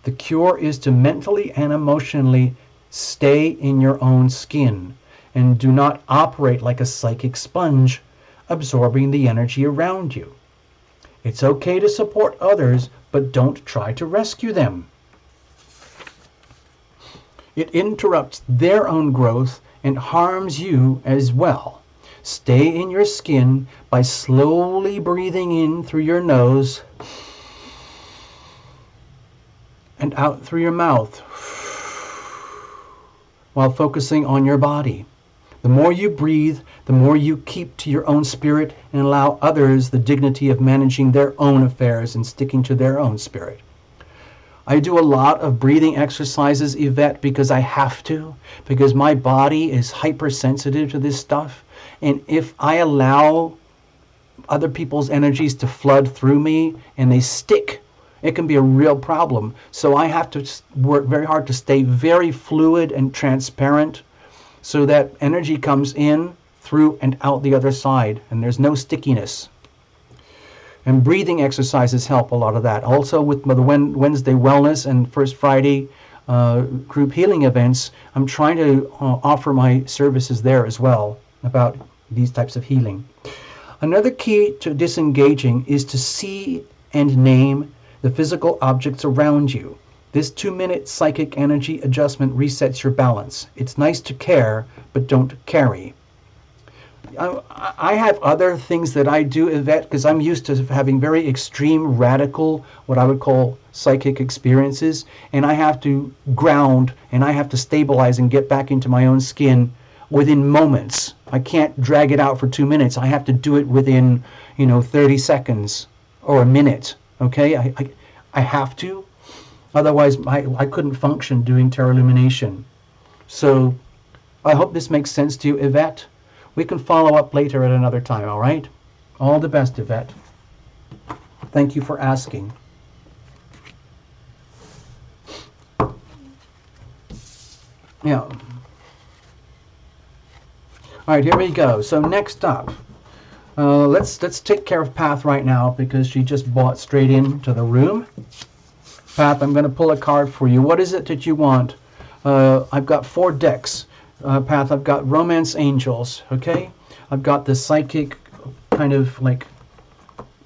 The cure is to mentally and emotionally stay in your own skin and do not operate like a psychic sponge, absorbing the energy around you. It's okay to support others, but don't try to rescue them. It interrupts their own growth and harms you as well. Stay in your skin by slowly breathing in through your nose and out through your mouth while focusing on your body. The more you breathe, the more you keep to your own spirit and allow others the dignity of managing their own affairs and sticking to their own spirit. I do a lot of breathing exercises, Yvette, because I have to, because my body is hypersensitive to this stuff. And if I allow other people's energies to flood through me and they stick, it can be a real problem. So I have to work very hard to stay very fluid and transparent so that energy comes in, through, and out the other side, and there's no stickiness. And breathing exercises help a lot of that. Also with the Wednesday Wellness and First Friday group healing events, I'm trying to offer my services there as well about these types of healing. Another key to disengaging is to see and name the physical objects around you. This 2-minute psychic energy adjustment resets your balance. It's nice to care, but don't carry. I have other things that I do, Yvette, because I'm used to having very extreme, radical, what I would call psychic experiences, and I have to ground, and I have to stabilize and get back into my own skin within moments. I can't drag it out for 2 minutes. I have to do it within, 30 seconds or a minute. Okay, I have to. Otherwise, I couldn't function doing Terra Illumination. So I hope this makes sense to you, Yvette. We can follow up later at another time, all right? All the best, Yvette. Thank you for asking. Yeah. All right, here we go. So next up, let's take care of Path right now because she just bought straight into the room. Path, I'm going to pull a card for you. What is it that you want? I've got 4 decks. Path, I've got Romance Angels, okay? I've got the psychic kind of like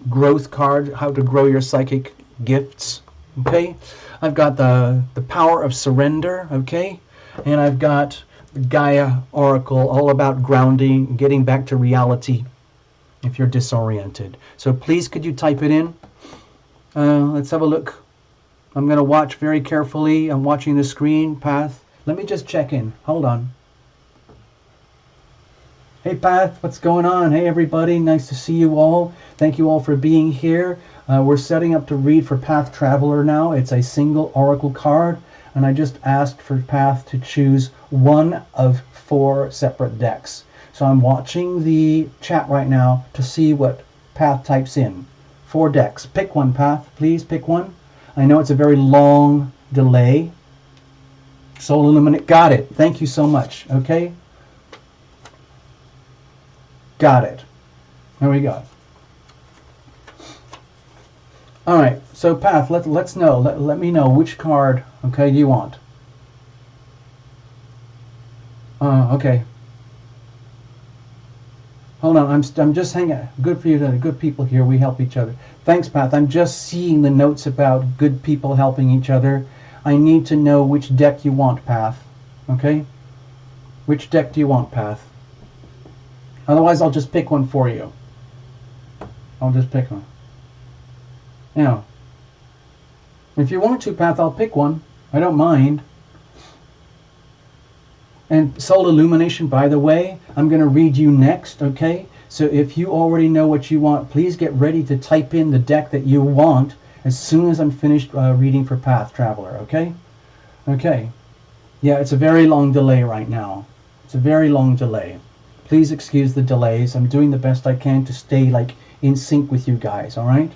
growth card, how to grow your psychic gifts, okay? I've got the power of surrender, okay? And I've got Gaia Oracle, all about grounding, getting back to reality if you're disoriented. So please, could you type it in? Let's have a look. I'm going to watch very carefully. I'm watching the screen, Path. Let me just check in. Hold on. Hey, Path, what's going on? Hey, everybody. Nice to see you all. Thank you all for being here. We're setting up to read for Path Traveler now. It's a single oracle card, and I just asked for Path to choose one of 4 separate decks. So I'm watching the chat right now to see what Path types in. 4 decks. Pick one, Path. Please pick one. I know it's a very long delay. Soul Illuminate. Got it. Thank you so much. Okay. Got it. There we go. All right. So Path, let's know. Let me know which card, okay, you want. Okay. Hold on. I'm just hanging. Good for you. Good people here. We help each other. Thanks, Path. I'm just seeing the notes about good people helping each other. I need to know which deck you want, Path. Okay? Which deck do you want, Path? Otherwise, I'll just pick one for you. I'll just pick one. Now, if you want to, Path, I'll pick one. I don't mind. And Soul Illumination, by the way, I'm going to read you next, okay? So if you already know what you want, please get ready to type in the deck that you want as soon as I'm finished reading for Path Traveler, okay? Okay. Yeah, it's a very long delay right now. It's a very long delay. Please excuse the delays. I'm doing the best I can to stay like in sync with you guys, all right?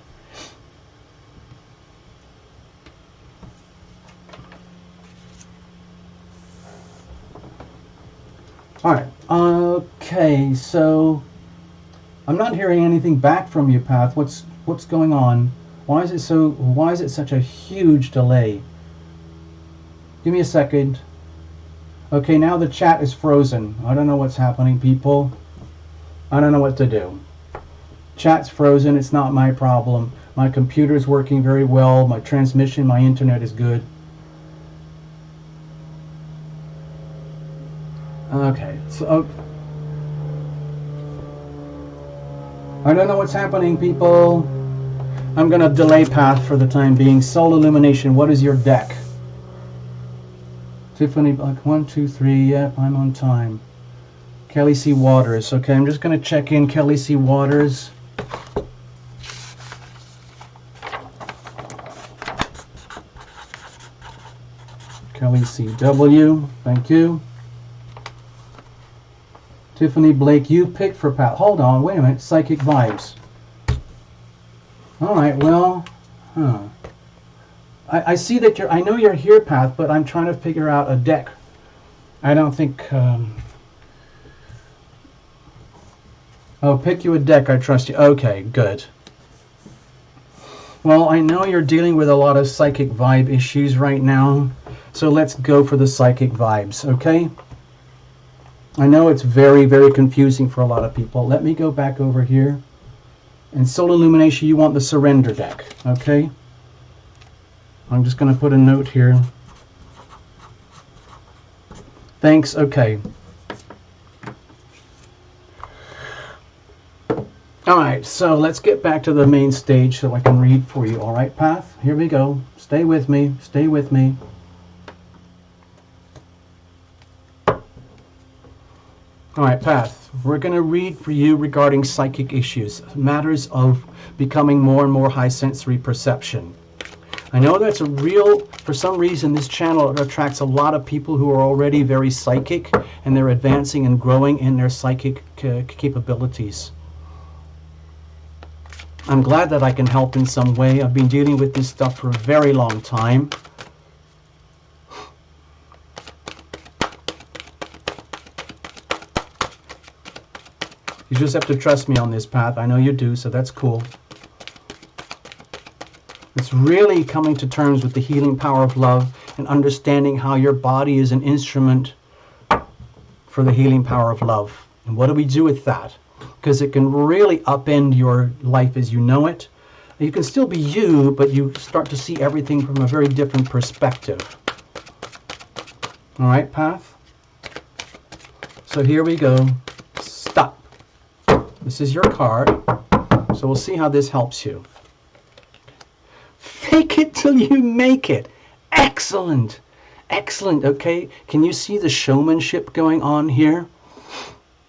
All right. Okay, so I'm not hearing anything back from you, Path. What's going on? Why is it such a huge delay? Give me a second. Okay, now the chat is frozen. I don't know what's happening, people. I don't know what to do. Chat's frozen. It's not my problem. My computer's working very well. My transmission, my internet is good. Okay, so I don't know what's happening, people. I'm gonna delay Path for the time being. Soul Illumination, what is your deck? Tiffany, like 1, 2, 3. Yep, I'm on time. Kelly C. Waters. Okay, I'm just gonna check in Kelly C. Waters. Kelly C. W. Thank you. Tiffany Blake, you picked for Pat. Hold on, wait a minute. Psychic vibes. All right, well, I see that I know you're here, Pat, but I'm trying to figure out a deck. I don't think. Oh, pick you a deck. I trust you. Okay, good. Well, I know you're dealing with a lot of psychic vibe issues right now, so let's go for the psychic vibes, okay? I know it's very, very confusing for a lot of people. Let me go back over here. And Soul Illumination, you want the surrender deck, okay? I'm just going to put a note here. Thanks, okay. Alright, so let's get back to the main stage so I can read for you. Alright, Path, here we go. Stay with me, stay with me. Alright, Path, we're going to read for you regarding psychic issues, matters of becoming more and more high sensory perception. I know that's for some reason this channel attracts a lot of people who are already very psychic and they're advancing and growing in their psychic capabilities. I'm glad that I can help in some way. I've been dealing with this stuff for a very long time. You just have to trust me on this, Path. I know you do, so that's cool. It's really coming to terms with the healing power of love and understanding how your body is an instrument for the healing power of love. And what do we do with that? Because it can really upend your life as you know it. You can still be you, but you start to see everything from a very different perspective. All right, Path? So here we go. Stop. This is your card, so we'll see how this helps you. Fake it till you make it. Excellent. Excellent, okay? Can you see the showmanship going on here?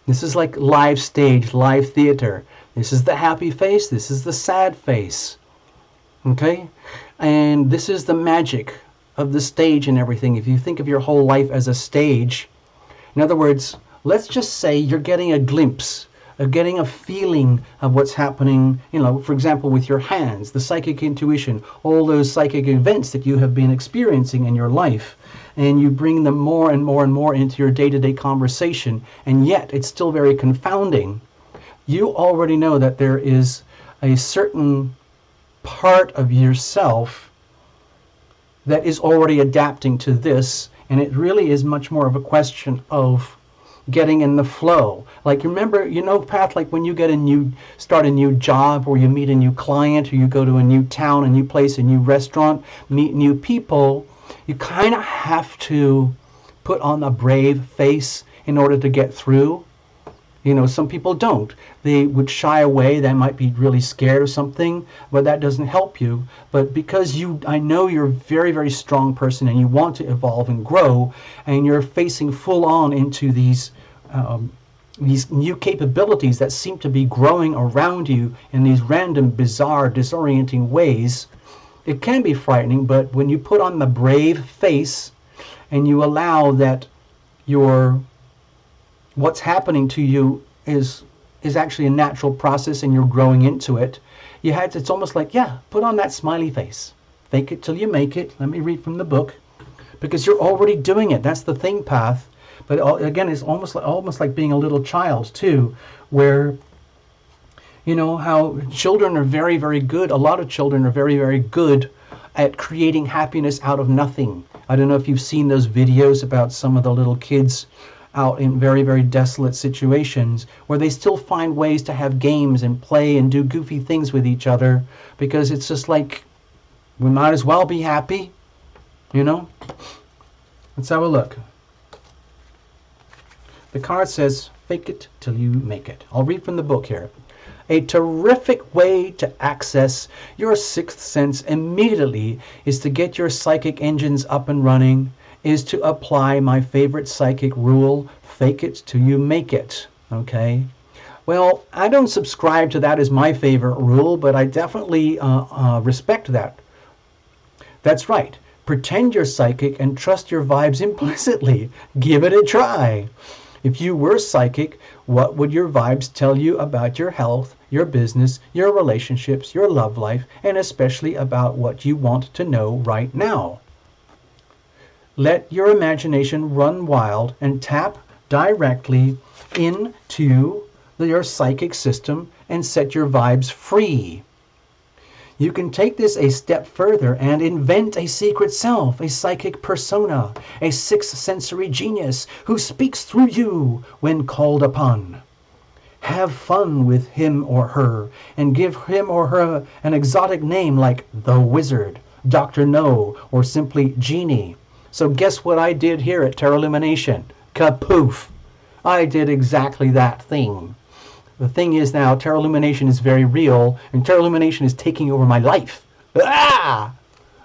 This is like live stage, live theater. This is the happy face, this is the sad face. Okay? And this is the magic of the stage and everything. If you think of your whole life as a stage, in other words, let's just say you're getting a glimpse of getting a feeling of what's happening, you know, for example, with your hands, the psychic intuition, all those psychic events that you have been experiencing in your life, and you bring them more and more and more into your day-to-day conversation, and yet it's still very confounding. You already know that there is a certain part of yourself that is already adapting to this, and it really is much more of a question of getting in the flow. Like, remember, you know, Pat, like when you start a new job, or you meet a new client, or you go to a new town, a new place, a new restaurant, meet new people, you kind of have to put on a brave face in order to get through. You know, some people don't. They would shy away. They might be really scared of something, but that doesn't help you. But because I know you're a very, very strong person and you want to evolve and grow, and you're facing full on into these new capabilities that seem to be growing around you in these random, bizarre, disorienting ways, it can be frightening. But when you put on the brave face and you allow that your what's happening to you is actually a natural process and you're growing into it. It's almost like, yeah, put on that smiley face. Fake it till you make it. Let me read from the book. Because you're already doing it. That's the thing, Path. But again, it's almost like being a little child too, where you know how children are very, very good. A lot of children are very, very good at creating happiness out of nothing. I don't know if you've seen those videos about some of the little kids out in very, very desolate situations where they still find ways to have games and play and do goofy things with each other, because it's just like, we might as well be happy, you know? Let's have a look. The card says, fake it till you make it. I'll read from the book here. A terrific way to access your sixth sense immediately is to get your psychic engines up and running, is to apply my favorite psychic rule, fake it till you make it. Okay? Well, I don't subscribe to that as my favorite rule, but I definitely respect that. That's right. Pretend you're psychic and trust your vibes implicitly. Give it a try. If you were psychic, what would your vibes tell you about your health, your business, your relationships, your love life, and especially about what you want to know right now? Let your imagination run wild and tap directly into your psychic system and set your vibes free. You can take this a step further and invent a secret self, a psychic persona, a sixth sensory genius who speaks through you when called upon. Have fun with him or her and give him or her an exotic name like the Wizard, Dr. No, or simply Genie. So guess what I did here at Tarot Lumination? Kapoof! I did exactly that thing. The thing is now, Tarot Lumination is very real, and Tarot Lumination is taking over my life. Ah!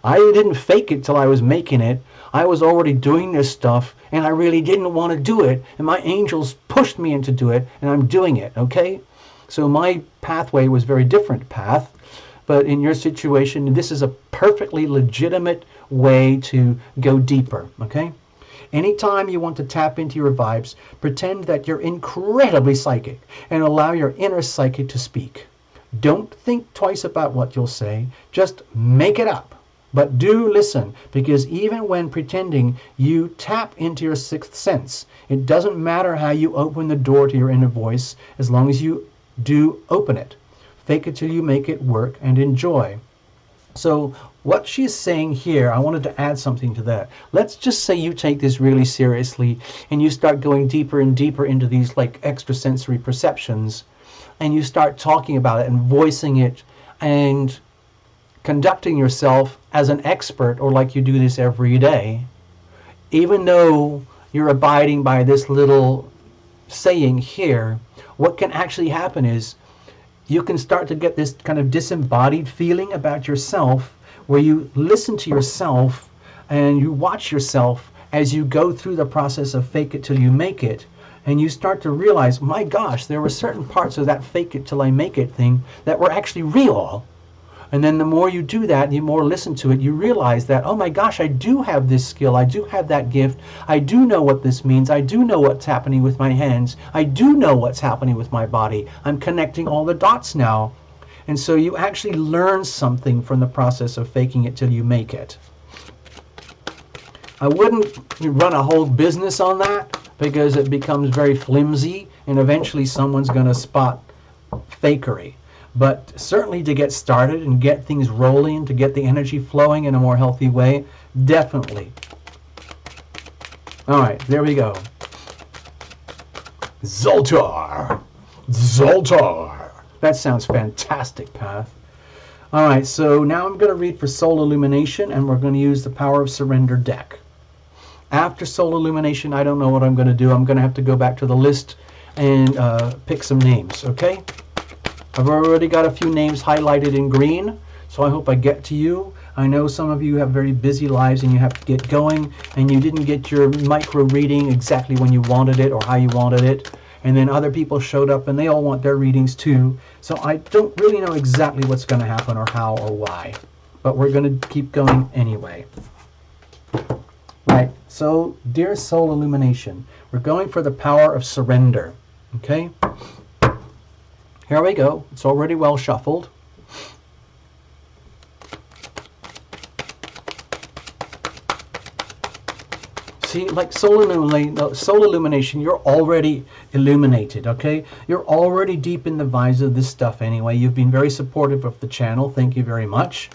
I didn't fake it till I was making it. I was already doing this stuff, and I really didn't want to do it, and my angels pushed me into do it, and I'm doing it, okay? So my pathway was very different path, but in your situation, this is a perfectly legitimate way to go deeper, okay? Anytime you want to tap into your vibes, pretend that you're incredibly psychic and allow your inner psychic to speak. Don't think twice about what you'll say, just make it up. But do listen, because even when pretending, you tap into your sixth sense. It doesn't matter how you open the door to your inner voice, as long as you do open it. Fake it till you make it work and enjoy. So what she's saying here, I wanted to add something to that. Let's just say you take this really seriously and you start going deeper and deeper into these like extrasensory perceptions, and you start talking about it and voicing it and conducting yourself as an expert, or like you do this every day. Even though you're abiding by this little saying here, what can actually happen is you can start to get this kind of disembodied feeling about yourself, where you listen to yourself and you watch yourself as you go through the process of fake it till you make it, and you start to realize, my gosh, there were certain parts of that fake it till I make it thing that were actually real. And then the more you do that, the more listen to it, you realize that, oh my gosh, I do have this skill, I do have that gift, I do know what this means, I do know what's happening with my hands, I do know what's happening with my body. I'm connecting all the dots now. And so you actually learn something from the process of faking it till you make it. I wouldn't run a whole business on that, because it becomes very flimsy and eventually someone's going to spot fakery. But certainly to get started and get things rolling, to get the energy flowing in a more healthy way, definitely. All right, there we go. Zoltar. Zoltar. That sounds fantastic, Path. All right, so now I'm going to read for Soul Illumination, and we're going to use the Power of Surrender deck. After Soul Illumination, I don't know what I'm going to do. I'm going to have to go back to the list and pick some names, okay? I've already got a few names highlighted in green, so I hope I get to you. I know some of you have very busy lives and you have to get going, and you didn't get your micro reading exactly when you wanted it or how you wanted it. And then other people showed up and they all want their readings too. So I don't really know exactly what's going to happen or how or why. But we're going to keep going anyway. Right, So, dear soul illumination, we're going for the power of surrender. Okay? Here we go. It's already well shuffled. See, like soul illumination, you're already illuminated, okay? You're already deep in the vibes of this stuff anyway. You've been very supportive of the channel. Thank you very much.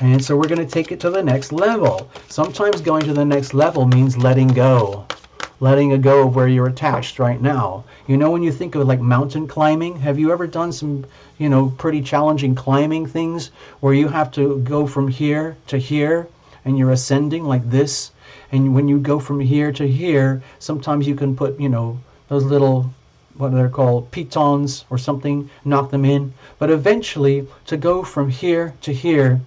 And so we're going to take it to the next level. Sometimes going to the next level means letting go. Letting go of where you're attached right now. You know, when you think of like mountain climbing, have you ever done some, you know, pretty challenging climbing things where you have to go from here to here and you're ascending like this? And when you go from here to here, sometimes you can put, you know, those little, what they're called, pitons or something, knock them in. But eventually, to go from here to here,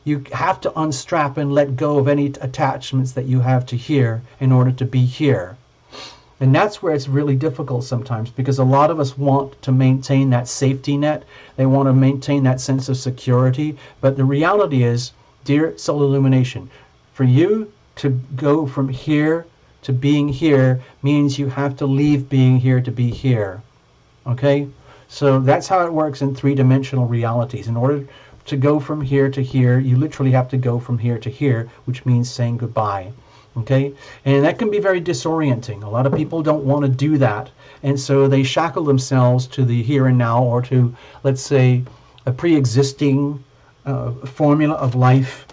you have to unstrap and let go of any attachments that you have to here in order to be here. And that's where it's really difficult sometimes, because a lot of us want to maintain that safety net. They want to maintain that sense of security. But the reality is, dear soul illumination, for you to go from here to being here means you have to leave being here to be here. Okay? So that's how it works in three-dimensional realities. In order to go from here to here, you literally have to go from here to here, which means saying goodbye. Okay? And that can be very disorienting. A lot of people don't want to do that. And so they shackle themselves to the here and now, or to, let's say, a pre-existing formula of life.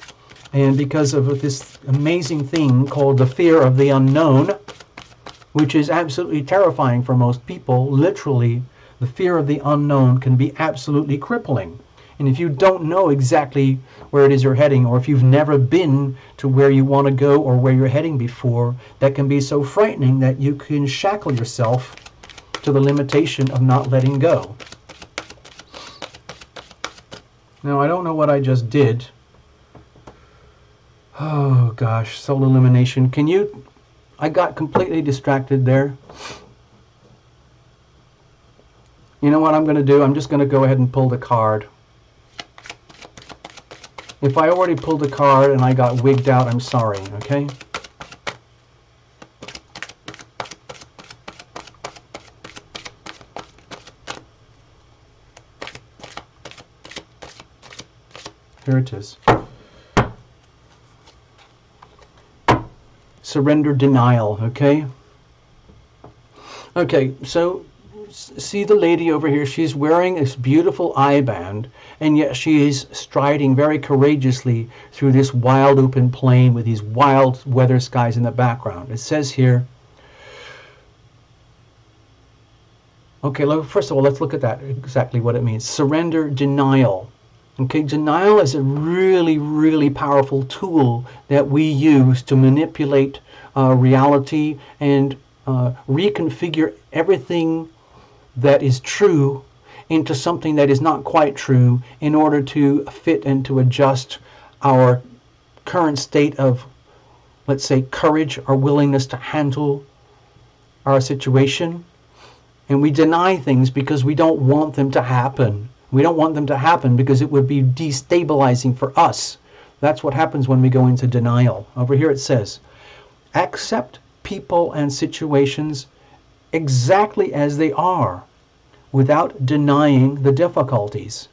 And because of this amazing thing called the fear of the unknown, which is absolutely terrifying for most people, literally, the fear of the unknown can be absolutely crippling. And if you don't know exactly where it is you're heading, or if you've never been to where you want to go or where you're heading before, that can be so frightening that you can shackle yourself to the limitation of not letting go. Now, I don't know what I just did. Oh gosh, soul illumination. Can you... I got completely distracted there. You know what I'm going to do? I'm just going to go ahead and pull the card. If I already pulled the card and I got wigged out, I'm sorry, okay? Here it is. Surrender denial, okay? Okay, so see the lady over here, she's wearing this beautiful eye-band, and yet she is striding very courageously through this wild open plain with these wild weather skies in the background. It says here, okay, first of all, let's look at that, exactly what it means. Surrender denial. Okay, denial is a really, really powerful tool that we use to manipulate reality and reconfigure everything that is true into something that is not quite true in order to fit and to adjust our current state of, let's say, courage or willingness to handle our situation. And we deny things because we don't want them to happen. We don't want them to happen because it would be destabilizing for us. That's what happens when we go into denial. Over here it says, accept people and situations exactly as they are without denying the difficulties.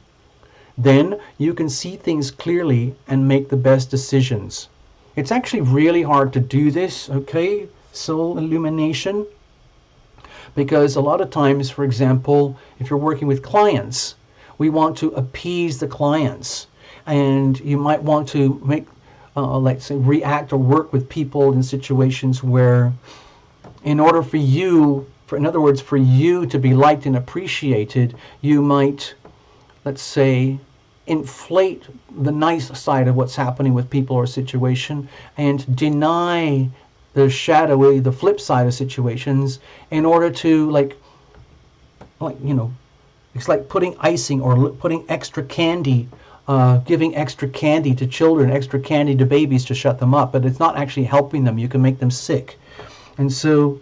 Then you can see things clearly and make the best decisions. It's actually really hard to do this, okay, soul illumination, because a lot of times, for example, if you're working with clients, we want to appease the clients, and you might want to make, let's say, react or work with people in situations where, in order for you, in other words, for you to be liked and appreciated, you might, let's say, inflate the nice side of what's happening with people or situation and deny the shadowy, the flip side of situations in order to, like, you know, it's like putting icing or putting extra candy, giving extra candy to children, extra candy to babies to shut them up, but it's not actually helping them. You can make them sick. And so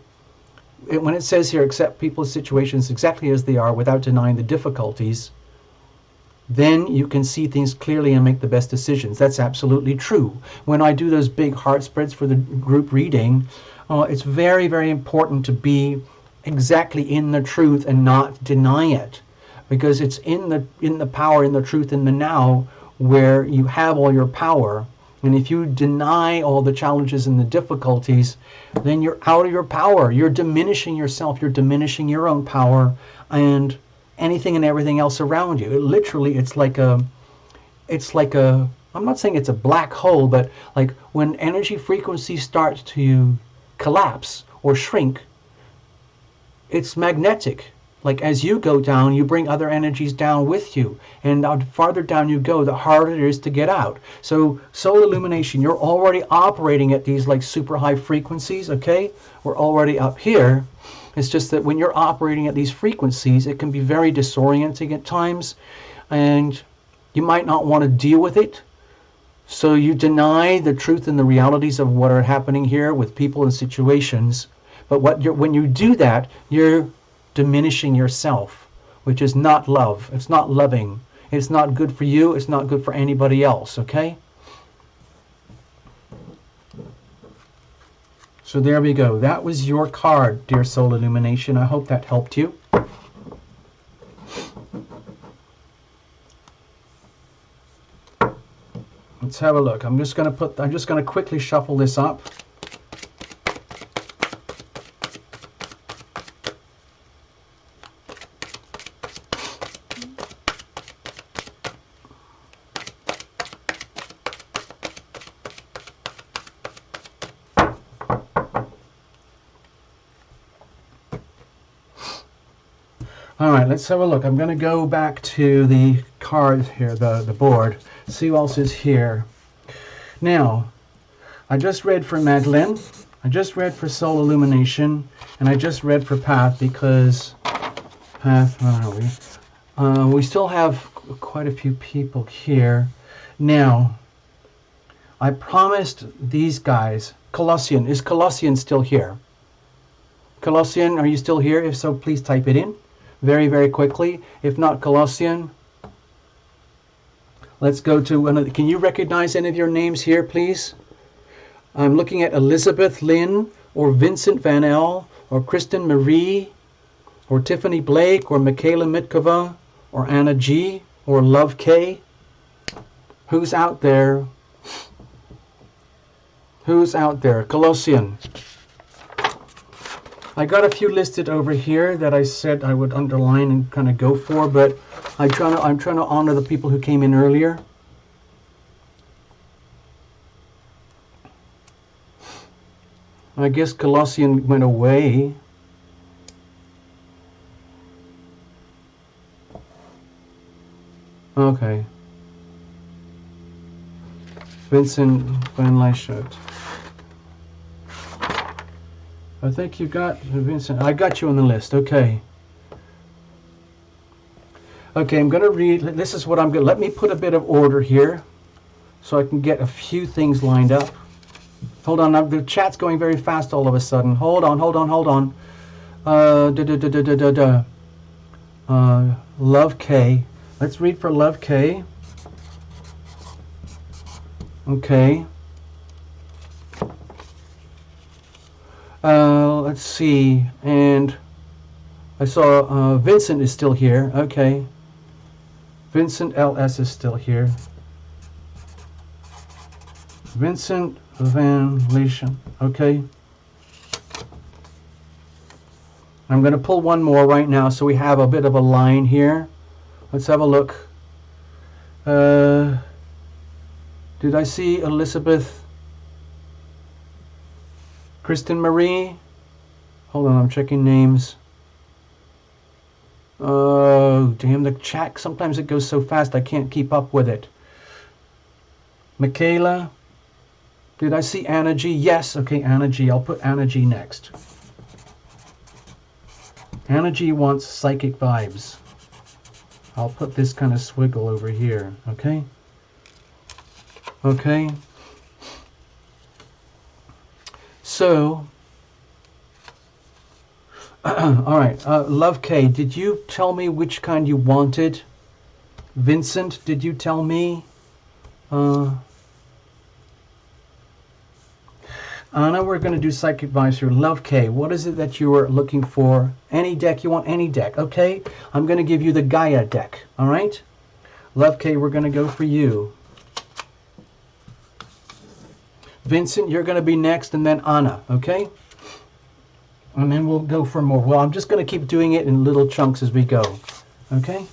when it says here, accept people's situations exactly as they are without denying the difficulties, then you can see things clearly and make the best decisions. That's absolutely true. When I do those big heart spreads for the group reading, it's very, very important to be exactly in the truth and not deny it, because it's in the power, in the truth, in the now, where you have all your power. And if you deny all the challenges and the difficulties, then you're out of your power. You're diminishing yourself. You're diminishing your own power and anything and everything else around you. It's like a, I'm not saying it's a black hole, but like when energy frequency starts to collapse or shrink, it's magnetic. Like as you go down, you bring other energies down with you. And the farther down you go, the harder it is to get out. So solar illumination, you're already operating at these like super high frequencies, okay? We're already up here. It's just that when you're operating at these frequencies, it can be very disorienting at times. And you might not want to deal with it. So you deny the truth and the realities of what are happening here with people and situations. But when you do that, you're diminishing yourself, which is not love. It's not loving. It's not good for you. It's not good for anybody else, okay? So there we go. That was your card, dear Soul Illumination. I hope that helped you. Let's have a look. I'm just going to quickly shuffle this up. All right, let's have a look. I'm going to go back to the card here, the board, see who else is here. Now, I just read for Madeline, I just read for Soul Illumination, and I just read for Path because Path, where are we? We still have quite a few people here. Now, I promised these guys, Colossian, is Colossian still here? Colossian, are you still here? If so, please type it in. Very, very quickly. If not Colossian, let's go to another. Can you recognize any of your names here, please? I'm looking at Elizabeth Lynn, or Vincent Van L, or Kristen Marie, or Tiffany Blake, or Michaela Mitkova, or Anna G, or Love K. Who's out there? Who's out there? Colossian. I got a few listed over here that I said I would underline and kind of go for, but I'm trying to honor the people who came in earlier. I guess Colossian went away. Okay. Vincent Van Lyschot. I think you got Vincent. I got you on the list. Okay. Okay, I'm going to read. This is what I'm going to. Let me put a bit of order here so I can get a few things lined up. Hold on. Now, the chat's going very fast all of a sudden. Hold on. Love K. Let's read for Love K. Okay. Let's see, and I saw Vincent is still here. Okay. Vincent LS is still here. Vincent Van Lyschot. Okay. I'm going to pull one more right now so we have a bit of a line here. Let's have a look. Did I see Elizabeth? Kristen Marie? Hold on, I'm checking names. Oh, damn, the chat, sometimes it goes so fast I can't keep up with it. Michaela? Did I see Anna G? Yes, okay, Anna G. I'll put Anna G next. Anna G wants psychic vibes. I'll put this kind of swiggle over here, okay? Okay. So, all right, Love K, did you tell me which kind you wanted? Vincent, did you tell me? Anna, we're going to do Psychic Advisor. Love K, what is it that you are looking for? Any deck, you want any deck, okay? I'm going to give you the Gaia deck, all right? Love K, we're going to go for you. Vincent, you're going to be next, and then Anna, okay? And then we'll go for more. Well, I'm just going to keep doing it in little chunks as we go, okay?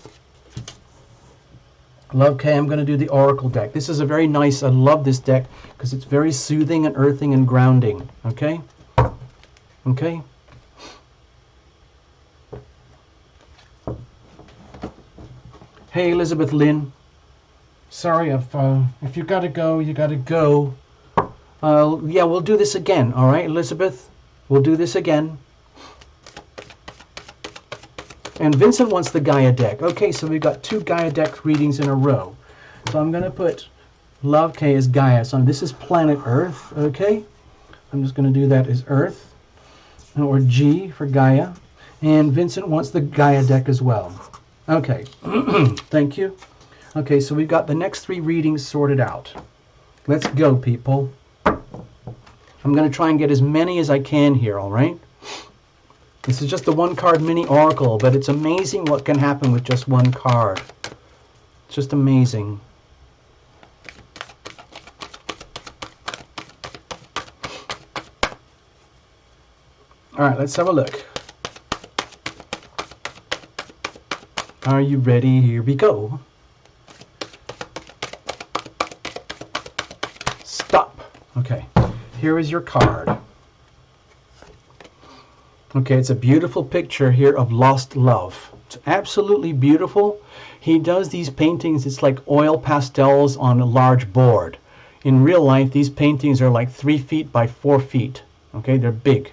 Love K, I'm going to do the Oracle deck. This is a very nice, I love this deck because it's very soothing and earthing and grounding. Okay? Okay? Hey, Elizabeth Lynn. Sorry, if you got to go, you got to go. Yeah, we'll do this again. All right, Elizabeth? We'll do this again. And Vincent wants the Gaia deck. Okay, so we've got 2 Gaia deck readings in a row. So I'm going to put Love K as Gaia. So this is planet Earth, okay? I'm just going to do that as Earth, or G for Gaia. And Vincent wants the Gaia deck as well. Okay, thank you. Okay, so we've got the next 3 readings sorted out. Let's go, people. I'm going to try and get as many as I can here, all right? This is just a 1-card mini oracle, but it's amazing what can happen with just 1 card. It's just amazing. All right, let's have a look. Are you ready? Here we go. Stop. Okay, here is your card. Okay, it's a beautiful picture here of lost love. It's absolutely beautiful. He does these paintings, it's like oil pastels on a large board. In real life, these paintings are like 3 feet by 4 feet. Okay, they're big.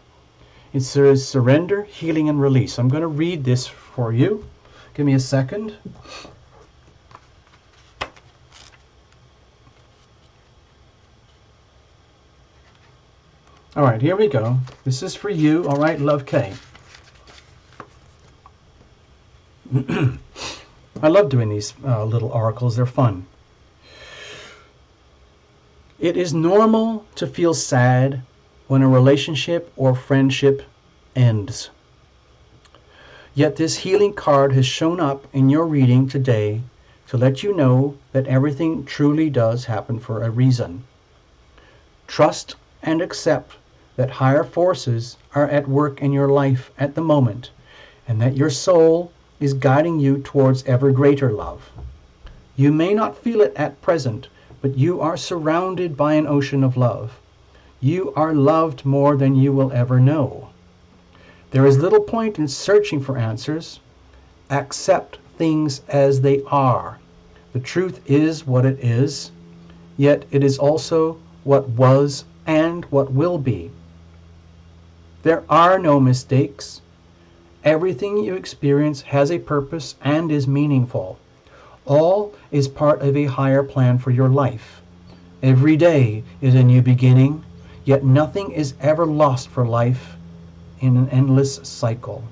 It says surrender, healing, and release. I'm going to read this for you. Give me a second. All right, here we go. This is for you, all right, Love K. I love doing these little oracles. They're fun. It is normal to feel sad when a relationship or friendship ends. Yet this healing card has shown up in your reading today to let you know that everything truly does happen for a reason. Trust and accept that higher forces are at work in your life at the moment, and that your soul is guiding you towards ever greater love. You may not feel it at present, but you are surrounded by an ocean of love. You are loved more than you will ever know. There is little point in searching for answers. Accept things as they are. The truth is what it is, yet it is also what was and what will be. There are no mistakes. Everything you experience has a purpose and is meaningful. All is part of a higher plan for your life. Every day is a new beginning, yet nothing is ever lost for life in an endless cycle.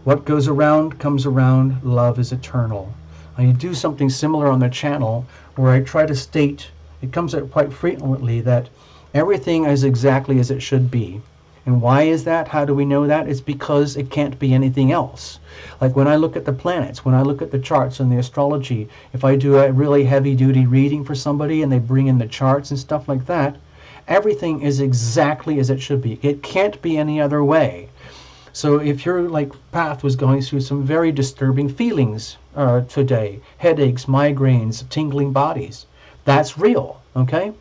What goes around comes around. Love is eternal. I do something similar on the channel where I try to state, it comes up quite frequently, that everything is exactly as it should be. And why is that? How do we know that? It's because it can't be anything else. Like when I look at the planets, when I look at the charts and the astrology, if I do a really heavy-duty reading for somebody and they bring in the charts and stuff like that, everything is exactly as it should be. It can't be any other way. So if your path was going through some very disturbing feelings today, headaches, migraines, tingling bodies, that's real, okay?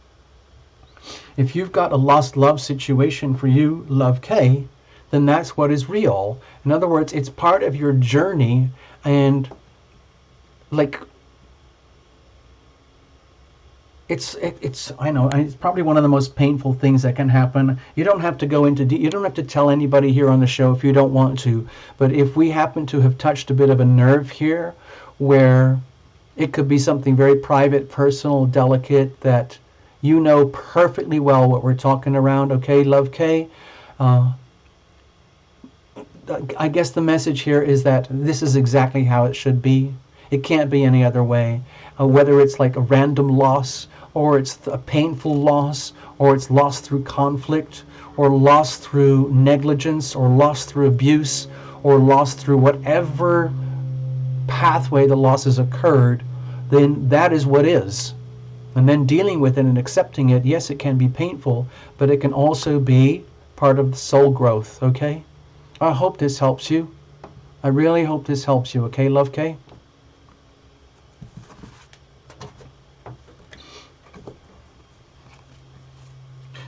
If you've got a lost love situation for you, Love K, then that's what is real. In other words, it's part of your journey, and I know it's probably one of the most painful things that can happen. You don't have to go into you don't have to tell anybody here on the show if you don't want to, but if we happen to have touched a bit of a nerve here where it could be something very private, personal, delicate, that you know perfectly well what we're talking around, okay, Love K? I guess the message here is that this is exactly how it should be. It can't be any other way. Whether it's like a random loss, or it's a painful loss, or it's loss through conflict, or loss through negligence, or loss through abuse, or loss through whatever pathway the loss has occurred, then that is what is. And then dealing with it and accepting it, yes, it can be painful, but it can also be part of the soul growth, okay? I hope this helps you. I really hope this helps you, okay, Love K?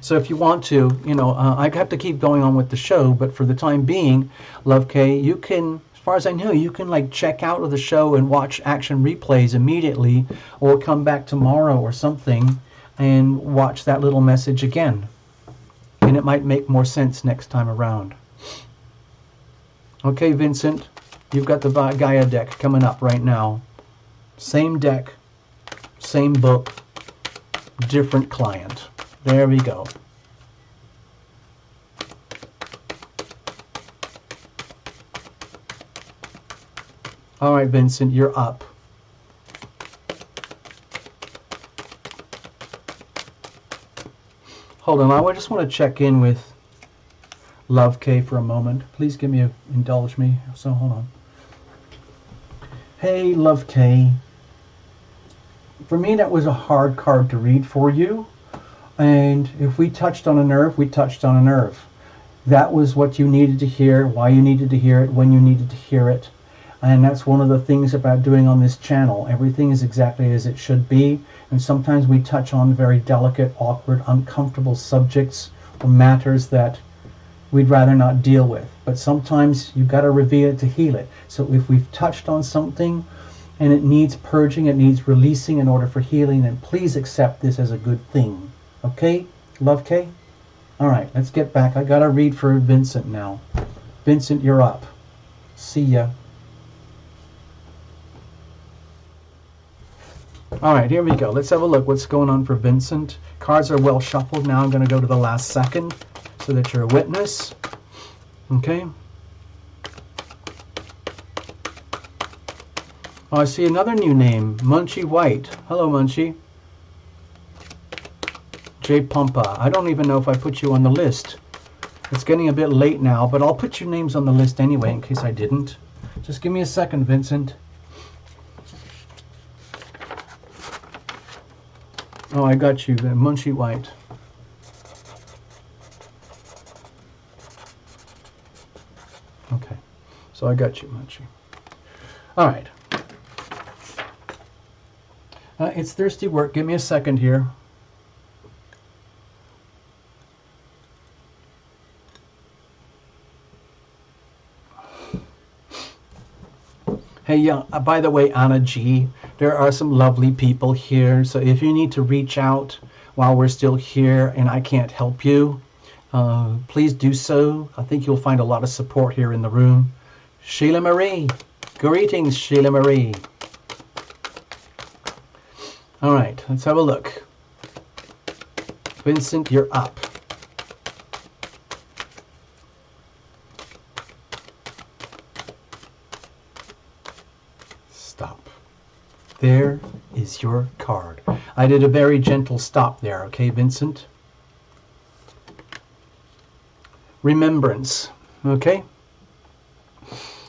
So if you want to, I have to keep going on with the show, but for the time being, Love K, you can, as far as I know, you can like check out of the show and watch action replays immediately, or come back tomorrow or something and watch that little message again. And it might make more sense next time around. Okay, Vincent, you've got the Gaia deck coming up right now. Same deck, same book, different client. There we go. All right, Vincent, you're up. Hold on, I just want to check in with Love K for a moment. Please indulge me. So hold on. Hey, Love K. For me, that was a hard card to read for you. And if we touched on a nerve, we touched on a nerve. That was what you needed to hear, why you needed to hear it, when you needed to hear it. And that's one of the things about doing on this channel. Everything is exactly as it should be. And sometimes we touch on very delicate, awkward, uncomfortable subjects or matters that we'd rather not deal with. But sometimes you've got to reveal it to heal it. So if we've touched on something and it needs purging, it needs releasing in order for healing, then please accept this as a good thing. Okay, Love K? All right, let's get back. I got to read for Vincent now. Vincent, you're up. See ya. All right, here we go. Let's have a look what's going on for Vincent. Cards are well shuffled. Now I'm going to go to the last second so that you're a witness. Okay. Oh, I see another new name, Munchie White. Hello, Munchie. J. Pumpa. I don't even know if I put you on the list. It's getting a bit late now, but I'll put your names on the list anyway in case I didn't. Just give me a second, Vincent. Oh, I got you, Munchie White. Okay, so I got you, Munchie. All right. It's thirsty work. Give me a second here. Hey, yeah, by the way, Anna G, there are some lovely people here. So if you need to reach out while we're still here and I can't help you, please do so. I think you'll find a lot of support here in the room. Sheila Marie. Greetings, Sheila Marie. All right, let's have a look. Vincent, you're up. Stop. There is your card. I did a very gentle stop there, okay, Vincent? Remembrance, okay?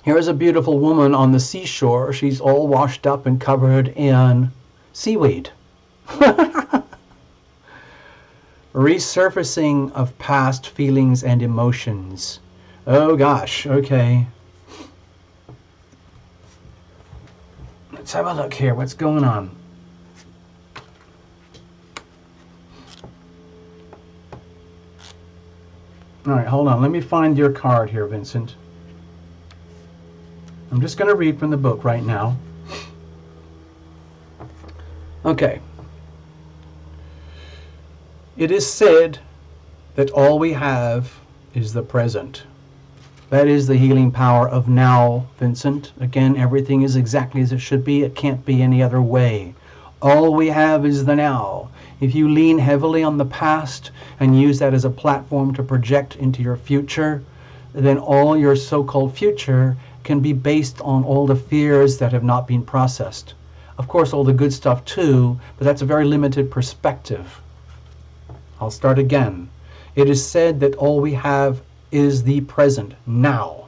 Here's a beautiful woman on the seashore. She's all washed up and covered in seaweed. Resurfacing of past feelings and emotions. Oh gosh, okay. Let's have a look here. What's going on? All right, hold on. Let me find your card here, Vincent. I'm just going to read from the book right now. Okay. It is said that all we have is the present. That is the healing power of now, Vincent. Again, everything is exactly as it should be. It can't be any other way. All we have is the now. If you lean heavily on the past and use that as a platform to project into your future, then all your so-called future can be based on all the fears that have not been processed. Of course, all the good stuff too, but that's a very limited perspective. I'll start again. It is said that all we have is the present, now.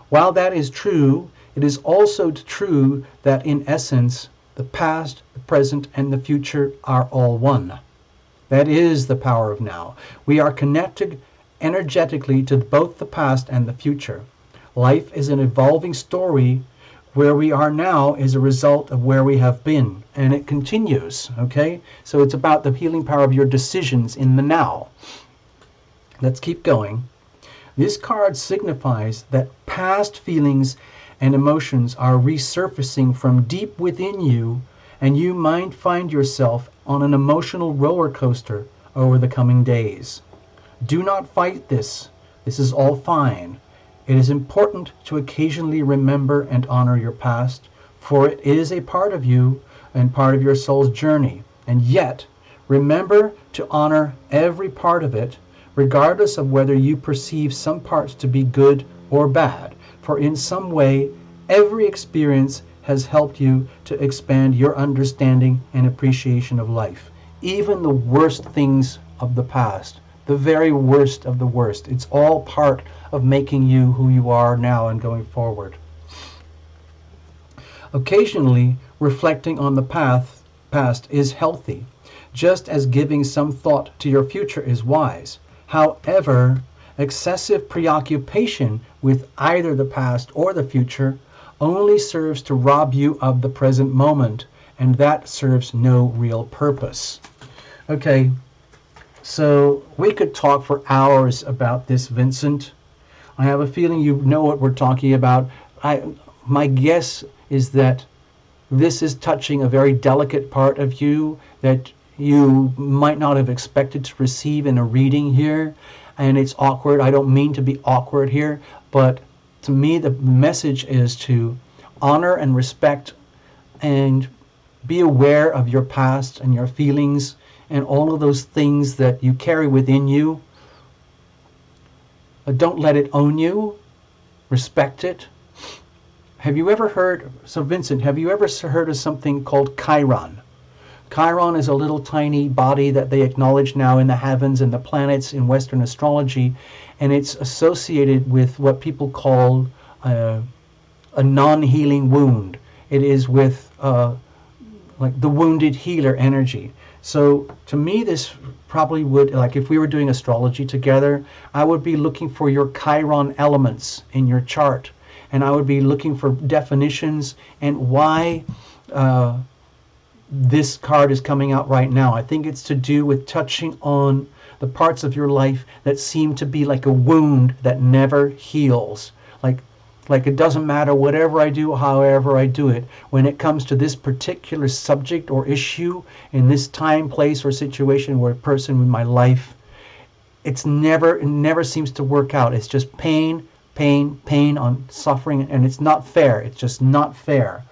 While that is true, it is also true that in essence, the past, the present, and the future are all one. That is the power of now. We are connected energetically to both the past and the future. Life is an evolving story. Where we are now is a result of where we have been, and it continues, okay? So it's about the healing power of your decisions in the now. Let's keep going. This card signifies that past feelings and emotions are resurfacing from deep within you, and you might find yourself on an emotional roller coaster over the coming days. Do not fight this. This is all fine. It is important to occasionally remember and honor your past, for it is a part of you and part of your soul's journey. And yet, remember to honor every part of it, regardless of whether you perceive some parts to be good or bad, for in some way, every experience has helped you to expand your understanding and appreciation of life. Even the worst things of the past, the very worst of the worst, it's all part of making you who you are now and going forward. Occasionally, reflecting on the past is healthy, just as giving some thought to your future is wise. However, excessive preoccupation with either the past or the future only serves to rob you of the present moment, and that serves no real purpose. Okay, so we could talk for hours about this, Vincent. I have a feeling you know what we're talking about. My guess is that this is touching a very delicate part of you that you might not have expected to receive in a reading here, and it's awkward. I don't mean to be awkward here, but to me the message is to honor and respect and be aware of your past and your feelings and all of those things that you carry within you. Don't let it own you. Respect it. Have you ever heard, so Vincent, have you ever heard of something called Chiron? Chiron is a little tiny body that they acknowledge now in the heavens and the planets in Western astrology, and it's associated with what people call a non-healing wound. It is with like the wounded healer energy. So to me, this probably would, like if we were doing astrology together, I would be looking for your Chiron elements in your chart, and I would be looking for definitions and why this card is coming out right now. I think it's to do with touching on the parts of your life that seem to be like a wound that never heals. Like it doesn't matter whatever I do, however I do it. When it comes to this particular subject or issue in this time, place, or situation where a person in my life, it never seems to work out. It's just pain on suffering, and it's not fair. It's just not fair.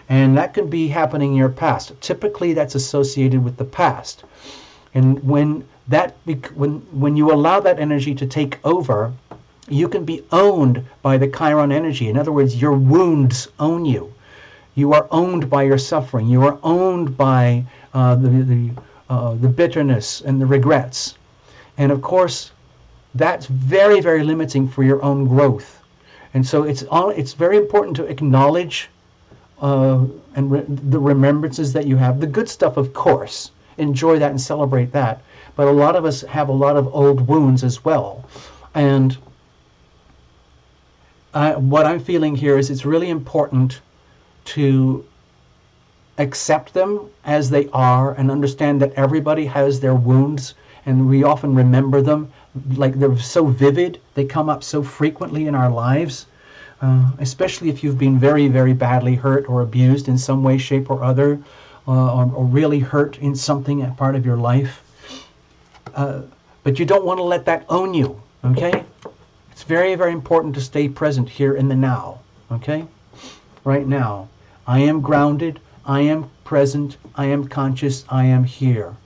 And that could be happening in your past. Typically that's associated with the past. And when you allow that energy to take over, you can be owned by the Chiron energy. In other words, your wounds own you. You are owned by your suffering. You are owned by the bitterness and the regrets. And of course, that's very, very limiting for your own growth. And so it's very important to acknowledge the remembrances that you have. The good stuff, of course. Enjoy that and celebrate that. But a lot of us have a lot of old wounds as well. And what I'm feeling here is it's really important to accept them as they are and understand that everybody has their wounds, and we often remember them like they're so vivid. They come up so frequently in our lives, especially if you've been very, very badly hurt or abused in some way, shape, or other, or really hurt in something, a part of your life. But you don't want to let that own you, okay? It's very, very important to stay present here in the now, okay? Right now. I am grounded, I am present, I am conscious, I am here,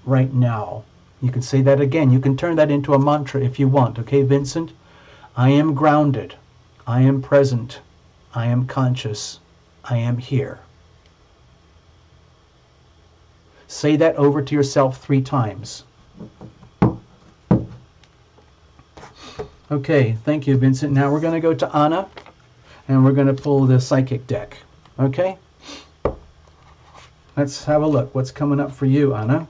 right now. You can say that again. You can turn that into a mantra if you want, okay, Vincent? I am grounded, I am present. I am conscious. I am here. Say that over to yourself 3 times. Okay, thank you, Vincent. Now we're going to go to Anna, and we're going to pull the psychic deck. Okay? Let's have a look. What's coming up for you, Anna?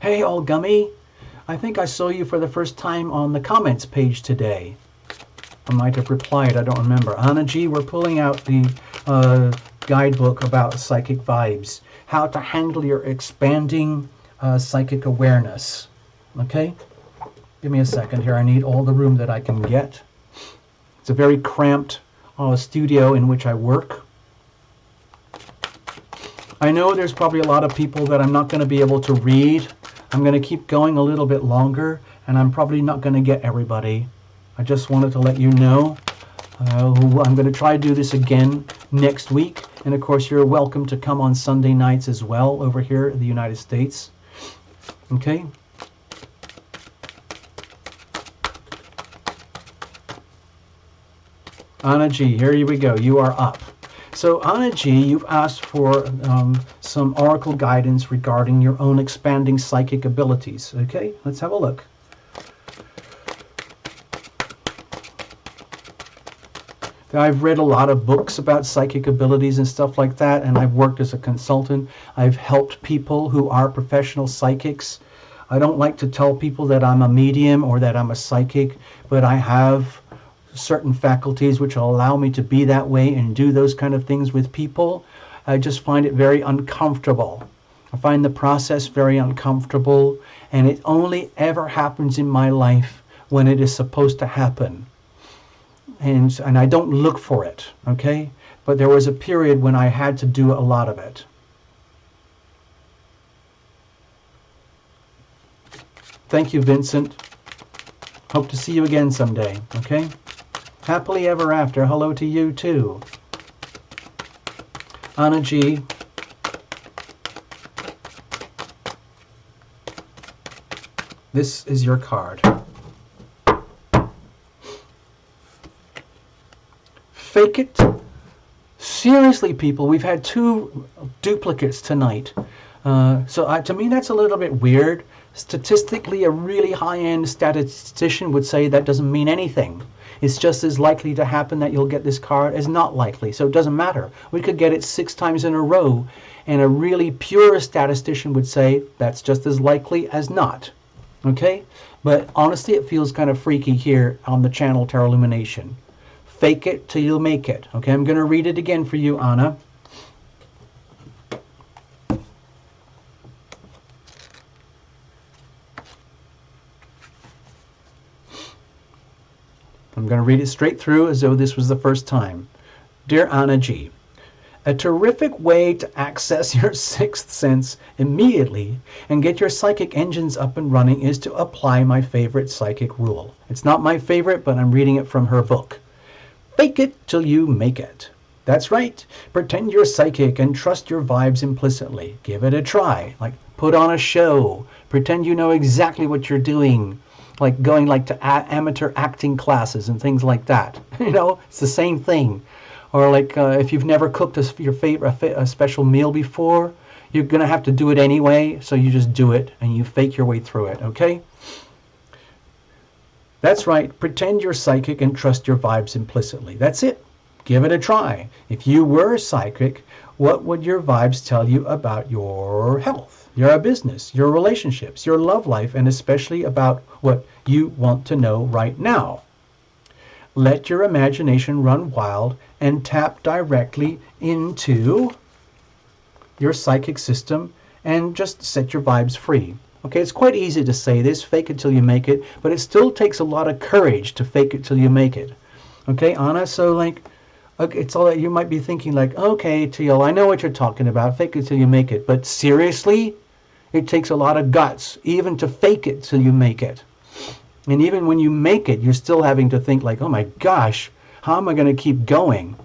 Hey, all gummy. I think I saw you for the first time on the comments page today. I might have replied, I don't remember. Anna G, we're pulling out the guidebook about psychic vibes. How to handle your expanding psychic awareness. Okay? Give me a second here. I need all the room that I can get. It's a very cramped studio in which I work. I know there's probably a lot of people that I'm not going to be able to read. I'm going to keep going a little bit longer, and I'm probably not going to get everybody. I just wanted to let you know. I'm going to try to do this again next week. And of course, you're welcome to come on Sunday nights as well over here in the United States. Okay? Anna G, here we go. You are up. So Anna G, you've asked for some oracle guidance regarding your own expanding psychic abilities. Okay, let's have a look. I've read a lot of books about psychic abilities and stuff like that, and I've worked as a consultant. I've helped people who are professional psychics. I don't like to tell people that I'm a medium or that I'm a psychic, but I have certain faculties which will allow me to be that way and do those kind of things with people. I just find it very uncomfortable. I find the process very uncomfortable, and it only ever happens in my life when it is supposed to happen. And I don't look for it, okay? But there was a period when I had to do a lot of it. Thank you, Vincent. Hope to see you again someday, okay? Happily ever after. Hello to you, too. Anna G. This is your card. Fake it. Seriously, people, we've had 2 duplicates tonight. To me, that's a little bit weird. Statistically, a really high-end statistician would say that doesn't mean anything. It's just as likely to happen that you'll get this card as not likely. So it doesn't matter. We could get it 6 times in a row, and a really pure statistician would say that's just as likely as not. Okay? But honestly, it feels kind of freaky here on the channel Tarot Illumination. Fake it till you make it. Okay, I'm going to read it again for you, Anna. I'm going to read it straight through as though this was the first time. Dear Anna G, a terrific way to access your 6th sense immediately and get your psychic engines up and running is to apply my favorite psychic rule. It's not my favorite, but I'm reading it from her book. Fake it till you make it. That's right. Pretend you're psychic and trust your vibes implicitly. Give it a try. Like, put on a show. Pretend you know exactly what you're doing. Like going to amateur acting classes and things like that. You know, it's the same thing. Or like if you've never cooked your favorite a special meal before, you're going to have to do it anyway, so you just do it and you fake your way through it, okay? That's right. Pretend you're psychic and trust your vibes implicitly. That's it. Give it a try. If you were psychic, what would your vibes tell you about your health, your business, your relationships, your love life, and especially about what you want to know right now? Let your imagination run wild and tap directly into your psychic system and just set your vibes free. Okay, it's quite easy to say this, fake it till you make it, but it still takes a lot of courage to fake it till you make it. Okay, Anna, so like, okay, it's all that you might be thinking like, okay, Teal, I know what you're talking about, fake it till you make it, but seriously, it takes a lot of guts even to fake it till you make it. And even when you make it, you're still having to think like, oh my gosh, how am I going to keep going?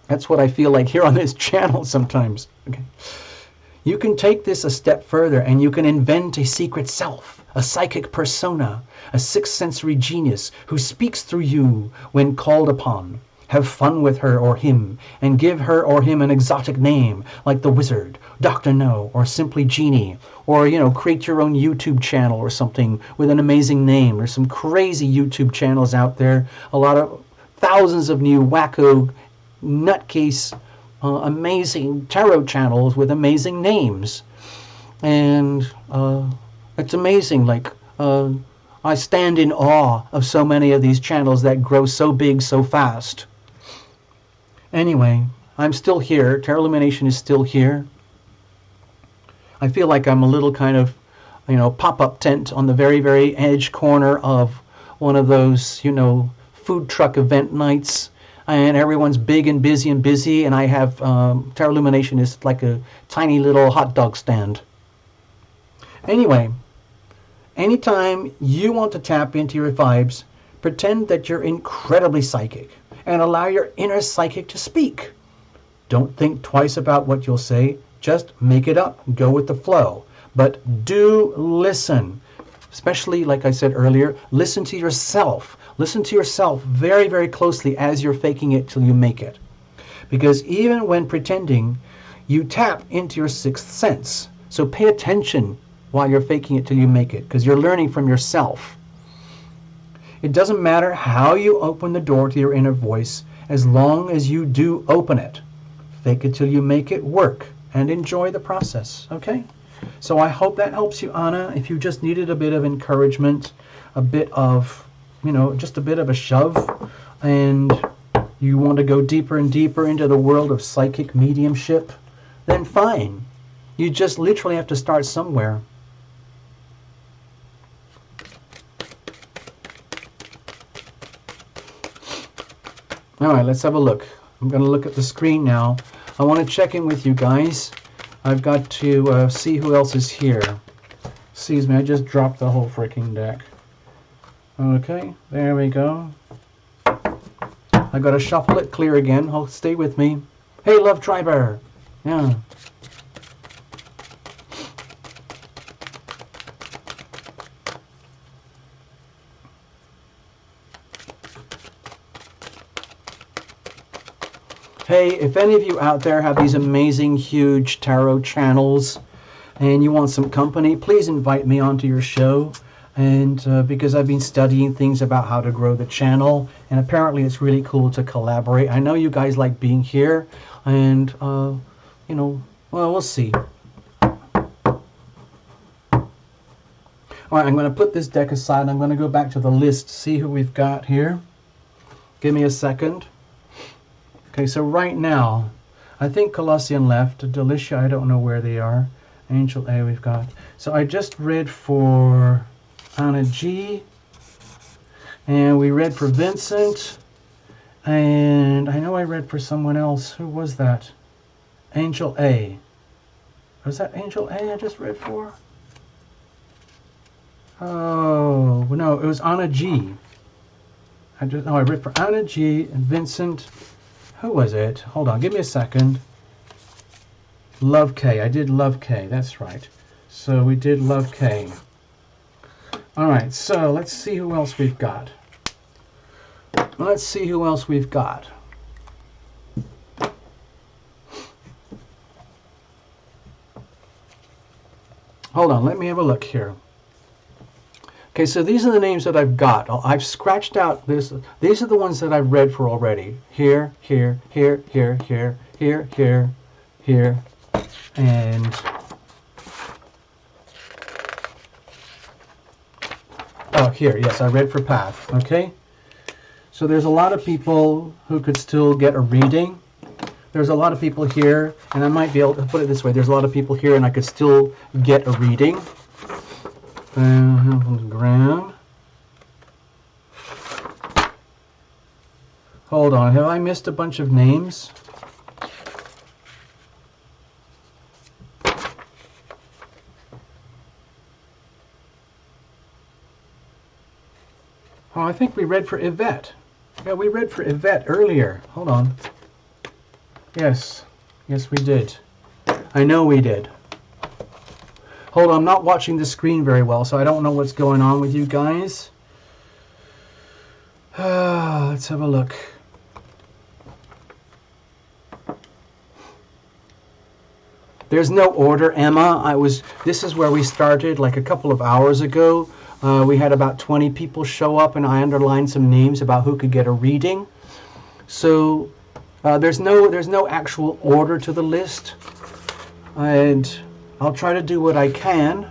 That's what I feel like here on this channel sometimes. Okay. You can take this a step further and you can invent a secret self, a psychic persona, a sixth sensory genius who speaks through you when called upon. Have fun with her or him and give her or him an exotic name like the Wizard, Dr. No, or simply Genie. Or, create your own YouTube channel or something with an amazing name. There's some crazy YouTube channels out there. A lot of thousands of new wacko, nutcase, amazing tarot channels with amazing names. And it's amazing. Like, I stand in awe of so many of these channels that grow so big so fast. Anyway, I'm still here. Tarot Illumination is still here. I feel like I'm a little kind of, pop-up tent on the very, very edge corner of one of those, food truck event nights. And everyone's big and busy, and I have, Tarot Illumination is like a tiny little hot dog stand. Anyway, anytime you want to tap into your vibes, pretend that you're incredibly psychic and allow your inner psychic to speak. Don't think twice about what you'll say. Just make it up. Go with the flow. But do listen. Especially, like I said earlier, listen to yourself. Listen to yourself very, very closely as you're faking it till you make it. Because even when pretending, you tap into your sixth sense. So pay attention while you're faking it till you make it, because you're learning from yourself. It doesn't matter how you open the door to your inner voice, as long as you do open it. Fake it till you make it work, and enjoy the process, okay? So I hope that helps you, Anna. If you just needed a bit of encouragement, a bit of, just a bit of a shove, and you want to go deeper and deeper into the world of psychic mediumship, then fine. You just literally have to start somewhere. All right, let's have a look. I'm going to look at the screen now. I want to check in with you guys. I've got to see who else is here. Excuse me, I just dropped the whole freaking deck. Okay, there we go. I got to shuffle it clear again. Stay with me. Hey, Love Triber. Yeah. Hey, if any of you out there have these amazing, huge tarot channels and you want some company, please invite me onto your show. And because I've been studying things about how to grow the channel, and apparently it's really cool to collaborate. I know you guys like being here, and, well, we'll see. All right, I'm going to put this deck aside. I'm going to go back to the list, see who we've got here. Give me a second. Okay, so right now, I think Colossian left. Delicia, I don't know where they are. Angel A we've got. So I just read for Anna G. And we read for Vincent. And I know I read for someone else. Who was that? Angel A. Was that Angel A I just read for? Oh, no, it was Anna G. I read for Anna G and Vincent. Who was it? Hold on, give me a second. Love K. I did Love K. That's right. So we did Love K. All right, so let's see who else we've got. Let's see who else we've got. Hold on, let me have a look here. Okay, so these are the names that I've got. I've scratched out this. These are the ones that I've read for already. Here, here, here, here, here, here, here, here, and oh, here. Yes, I read for Path. Okay. So there's a lot of people who could still get a reading. There's a lot of people here, and I might be able to put it this way. There's a lot of people here, and I could still get a reading. Graham. Hold on, have I missed a bunch of names? Oh, I think we read for Yvette. Yeah, we read for Yvette earlier. Hold on. Yes. Yes, we did. I know we did. Hold on, I'm not watching the screen very well, so I don't know what's going on with you guys. Let's have a look. There's no order, Emma. This is where we started like a couple of hours ago. We had about 20 people show up, and I underlined some names about who could get a reading. So there's no actual order to the list, and I'll try to do what I can.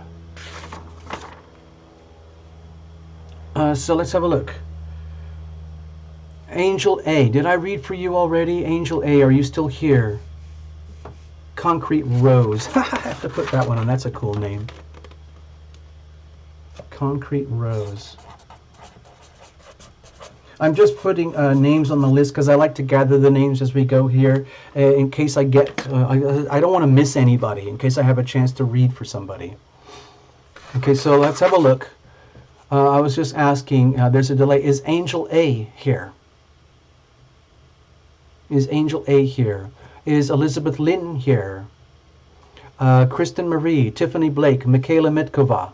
So let's have a look. Angel A, did I read for you already? Angel A, are you still here? Concrete Rose. I have to put that one on. That's a cool name. Concrete Rose. I'm just putting names on the list because I like to gather the names as we go here in case I get... I don't want to miss anybody, in case I have a chance to read for somebody. Okay, so let's have a look. I was just asking, there's a delay. Is Angel A here? Is Angel A here? Is Elizabeth Lynn here? Kristen Marie, Tiffany Blake, Michaela Mitkova,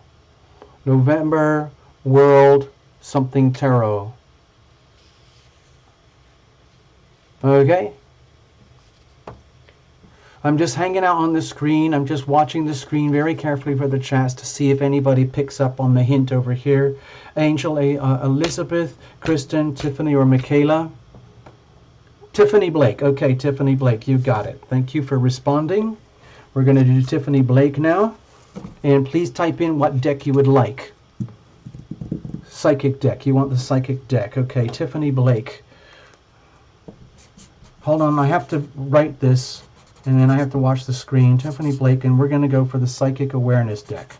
November World something Tarot. Okay. I'm just hanging out on the screen. I'm just watching the screen very carefully for the chats to see if anybody picks up on the hint over here. Angel A, Elizabeth, Kristen, Tiffany, or Michaela. Tiffany Blake. Okay, Tiffany Blake, you got it. Thank you for responding. We're going to do Tiffany Blake now. And please type in what deck you would like. Psychic deck. You want the psychic deck. Okay, Tiffany Blake. Hold on, I have to write this, and then I have to watch the screen. Tiffany Blake, and we're going to go for the psychic awareness deck.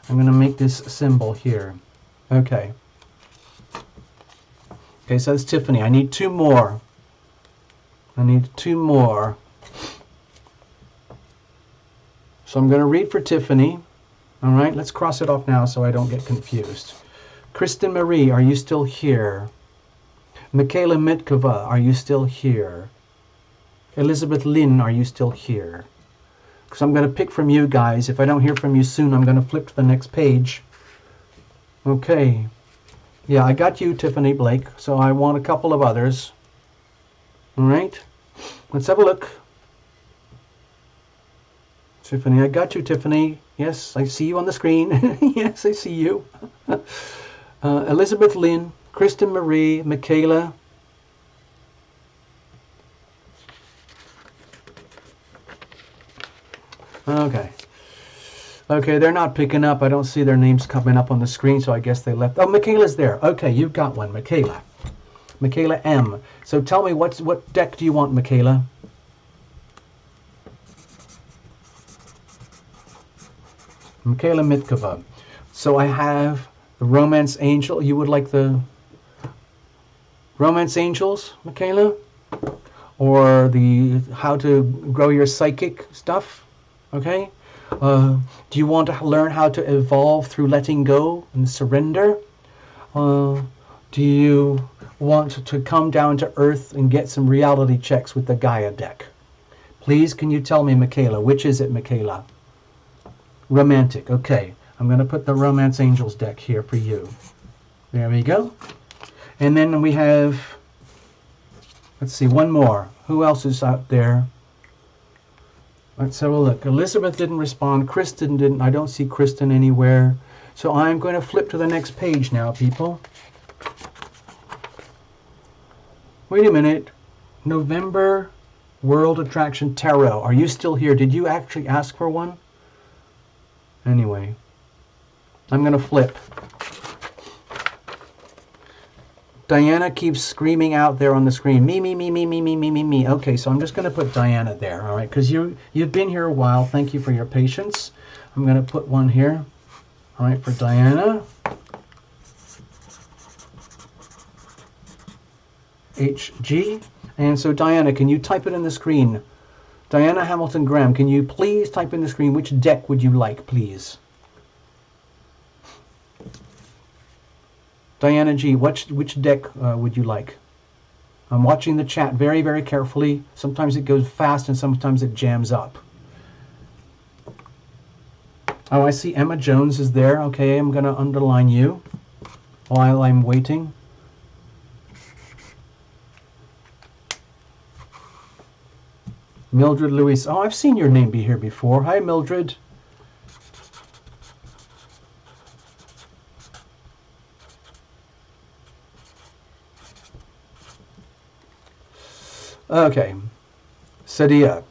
I'm going to make this symbol here. Okay. Okay, so that's Tiffany. I need two more. I need two more. So I'm going to read for Tiffany. All right, let's cross it off now so I don't get confused. Kristen Marie, are you still here? Michaela Mitkova, are you still here? Elizabeth Lynn, are you still here? Because I'm going to pick from you guys. If I don't hear from you soon, I'm going to flip to the next page. Okay. Yeah, I got you, Tiffany Blake, so I want a couple of others. All right, let's have a look. Tiffany, I got you, Tiffany. Yes, I see you on the screen. Yes, I see you. Elizabeth Lynn, Kristen Marie, Michaela. Okay. Okay, they're not picking up. I don't see their names coming up on the screen, so I guess they left. Oh, Michaela's there. Okay, you've got one, Michaela. Michaela M. So tell me, what deck do you want, Michaela? Michaela Mitkova. So I have the Romance Angel. You would like the Romance Angels, Michaela? Or the How to Grow Your Psychic stuff? Okay? Do you want to learn how to evolve through letting go and surrender? Do you want to come down to earth and get some reality checks with the Gaia deck? Please, can you tell me, Michaela, which is it, Michaela? Romantic. Okay, I'm going to put the Romance Angels deck here for you. There we go. And then we have, let's see, one more. Who else is out there? Let's have a look. Elizabeth didn't respond. Kristen didn't. I don't see Kristen anywhere. So I'm going to flip to the next page now, people. Wait a minute. November World Attraction Tarot. Are you still here? Did you actually ask for one? Anyway, I'm going to flip. Diana keeps screaming out there on the screen. Me, me, me, me, me, me, me, me, me. Okay, so I'm just going to put Diana there, all right? Because you've been here a while. Thank you for your patience. I'm going to put one here, all right, for Diana. HG. And so, Diana, can you type it in the screen? Diana Hamilton Graham, can you please type in the screen which deck would you like, please? Diana G, which deck would you like? I'm watching the chat very, very carefully. Sometimes it goes fast and sometimes it jams up. Oh, I see Emma Jones is there. Okay, I'm going to underline you while I'm waiting. Mildred Louise. Oh, I've seen your name be here before. Hi, Mildred. Okay. Sadia.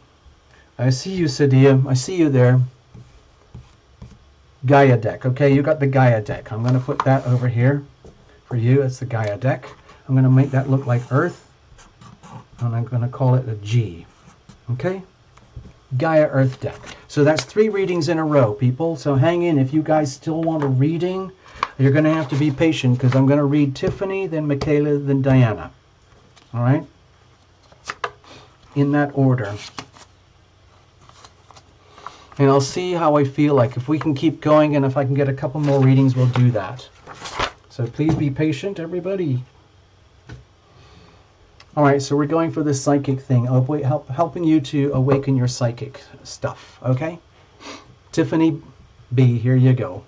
I see you, Sadia. I see you there. Gaia deck. Okay, you got the Gaia deck. I'm going to put that over here for you. It's the Gaia deck. I'm going to make that look like Earth. And I'm going to call it a G. Okay? Gaia Earth deck. So that's 3 readings in a row, people. So hang in. If you guys still want a reading, you're going to have to be patient because I'm going to read Tiffany, then Michaela, then Diana. All right? In that order. And I'll see how I feel like. If we can keep going and if I can get a couple more readings, we'll do that. So please be patient, everybody. All right, so we're going for this psychic thing, helping you to awaken your psychic stuff, okay? Tiffany B, here you go.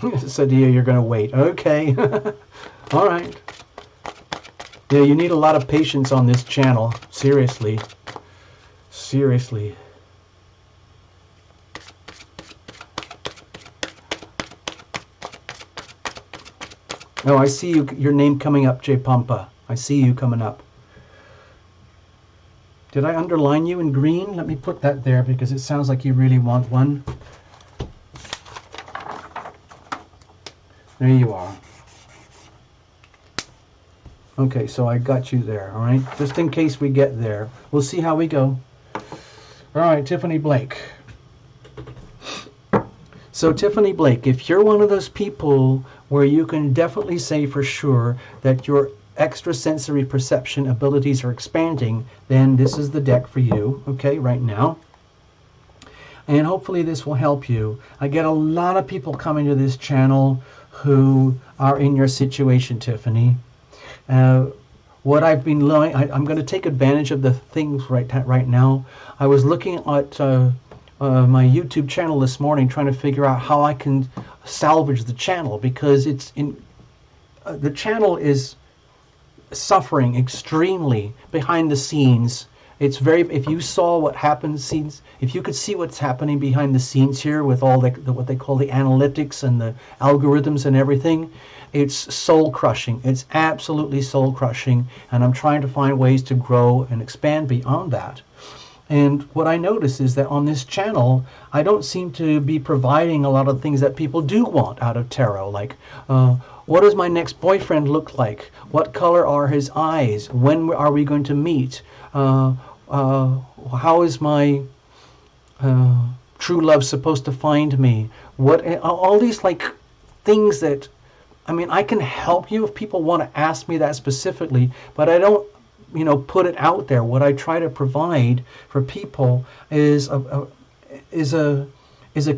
Sadia, you're going to wait. Okay. All right. Yeah, you need a lot of patience on this channel. Seriously. Seriously. Oh, I see you, your name coming up, J Pampa. I see you coming up. Did I underline you in green? Let me put that there because it sounds like you really want one. There you are. Okay, so I got you there, all right? Just in case we get there. We'll see how we go. All right, Tiffany Blake. So Tiffany Blake, if you're one of those people where you can definitely say for sure that your extrasensory perception abilities are expanding, then this is the deck for you, okay, right now. And hopefully this will help you. I get a lot of people coming to this channel who are in your situation, Tiffany. What I've been learning, I'm going to take advantage of the things right now. I was looking at my YouTube channel this morning trying to figure out how I can salvage the channel because it's in the channel is suffering extremely behind the scenes. It's very, if you saw what happens if you could see what's happening behind the scenes here with all what they call the analytics and the algorithms and everything, it's soul crushing. It's absolutely soul crushing, and I'm trying to find ways to grow and expand beyond that. And what I notice is that on this channel, I don't seem to be providing a lot of things that people do want out of tarot, like what does my next boyfriend look like? What color are his eyes? When are we going to meet? How is my true love supposed to find me? What all these like things that, I mean, I can help you if people want to ask me that specifically, but I don't, put it out there. What I try to provide for people is a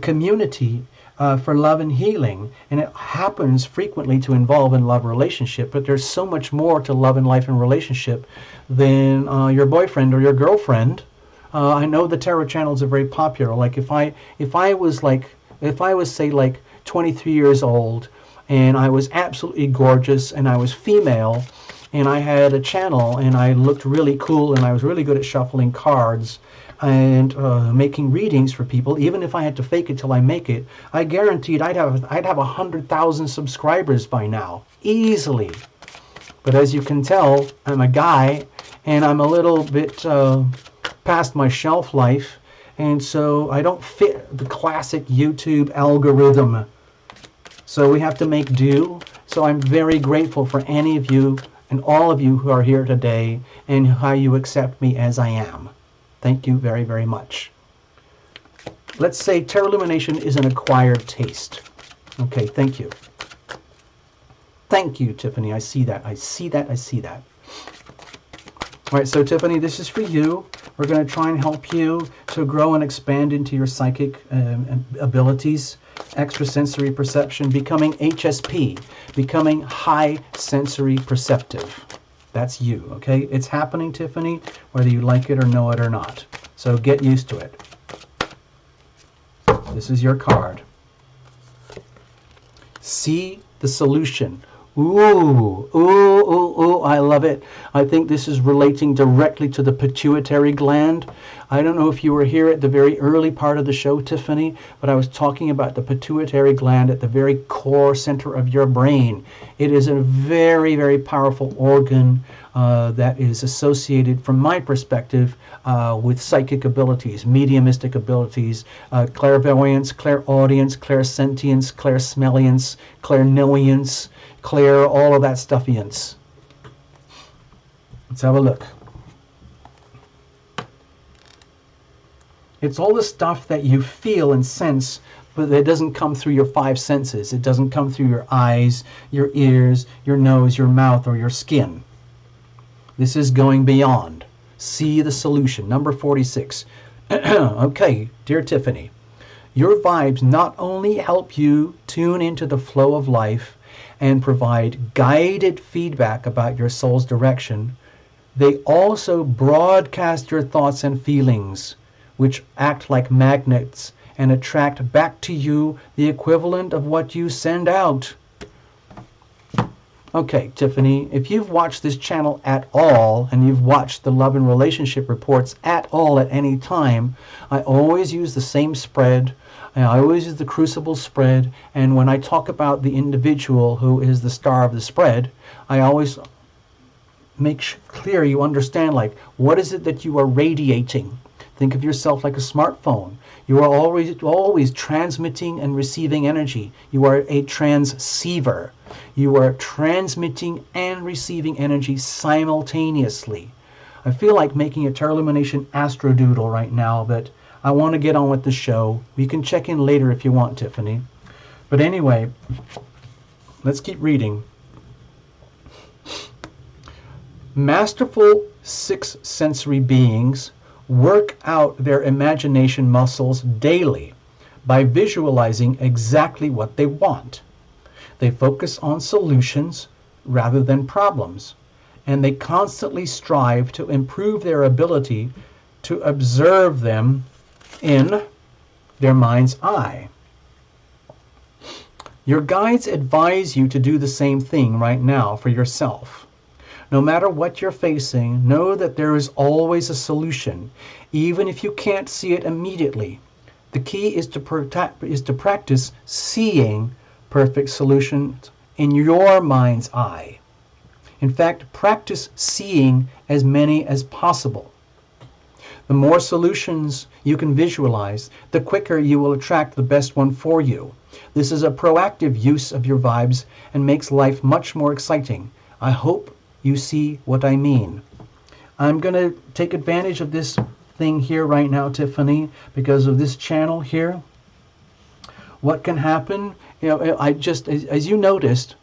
community for love and healing, and it happens frequently to involve in love relationship. But there's so much more to love and life and relationship than your boyfriend or your girlfriend. I know the tarot channels are very popular. Like if I was say like 23 years old, and I was absolutely gorgeous, and I was female, and I had a channel, and I looked really cool, and I was really good at shuffling cards and making readings for people, even if I had to fake it till I make it, I guaranteed I'd have 100,000 subscribers by now, easily. But as you can tell, I'm a guy, and I'm a little bit past my shelf life, and so I don't fit the classic YouTube algorithm. So we have to make do. So I'm very grateful for any of you and all of you who are here today and how you accept me as I am. Thank you very, very much. Let's say tarot illumination is an acquired taste. Okay, thank you. Thank you, Tiffany. I see that. I see that. I see that. All right, so Tiffany, this is for you. We're going to try and help you to grow and expand into your psychic abilities, extrasensory perception, becoming HSP, becoming high sensory perceptive. That's you, okay? It's happening, Tiffany, whether you like it or know it or not. So get used to it. This is your card. See the solution. Ooh, ooh, ooh, ooh, I love it. I think this is relating directly to the pituitary gland. I don't know if you were here at the very early part of the show, Tiffany, but I was talking about the pituitary gland at the very core center of your brain. It is a very, very powerful organ that is associated, from my perspective, with psychic abilities, mediumistic abilities, clairvoyance, clairaudience, clairsentience, clairsmelliance, clairknowance, all of that stuffiance. Let's have a look. It's all the stuff that you feel and sense, but it doesn't come through your five senses. It doesn't come through your eyes, your ears, your nose, your mouth, or your skin. This is going beyond. See the solution. Number 46. Okay, dear Tiffany, your vibes not only help you tune into the flow of life and provide guided feedback about your soul's direction, they also broadcast your thoughts and feelings, which act like magnets and attract back to you the equivalent of what you send out. Okay, Tiffany, if you've watched this channel at all, and you've watched the love and relationship reports at all at any time, I always use the same spread. I always use the crucible spread, and when I talk about the individual who is the star of the spread, I always make clear you understand, like, what is it that you are radiating? Think of yourself like a smartphone. You are always transmitting and receiving energy. You are a transceiver. You are transmitting and receiving energy simultaneously. I feel like making a Tarot Lumination astrodoodle right now, but I want to get on with the show. You can check in later if you want, Tiffany. But anyway, let's keep reading. Masterful sixth sensory beings work out their imagination muscles daily by visualizing exactly what they want. They focus on solutions rather than problems, and they constantly strive to improve their ability to observe them in their mind's eye. Your guides advise you to do the same thing right now for yourself. No matter what you're facing, know that there is always a solution, even if you can't see it immediately. The key is to practice seeing perfect solutions in your mind's eye. In fact, practice seeing as many as possible. The more solutions you can visualize, the quicker you will attract the best one for you. This is a proactive use of your vibes and makes life much more exciting. I hope you see what I mean. I'm going to take advantage of this thing here right now, Tiffany, because of this channel here. What can happen? You know, I just, as you noticed,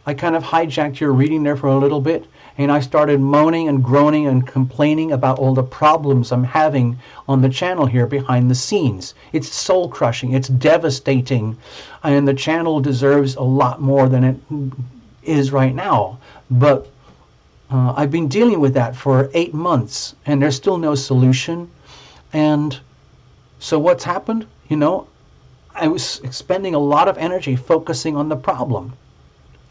I kind of hijacked your reading there for a little bit, and I started moaning and groaning and complaining about all the problems I'm having on the channel here behind the scenes. It's soul crushing, it's devastating, and the channel deserves a lot more than it is right now. But I've been dealing with that for 8 months, and there's still no solution. And so what's happened? You know, I was expending a lot of energy focusing on the problem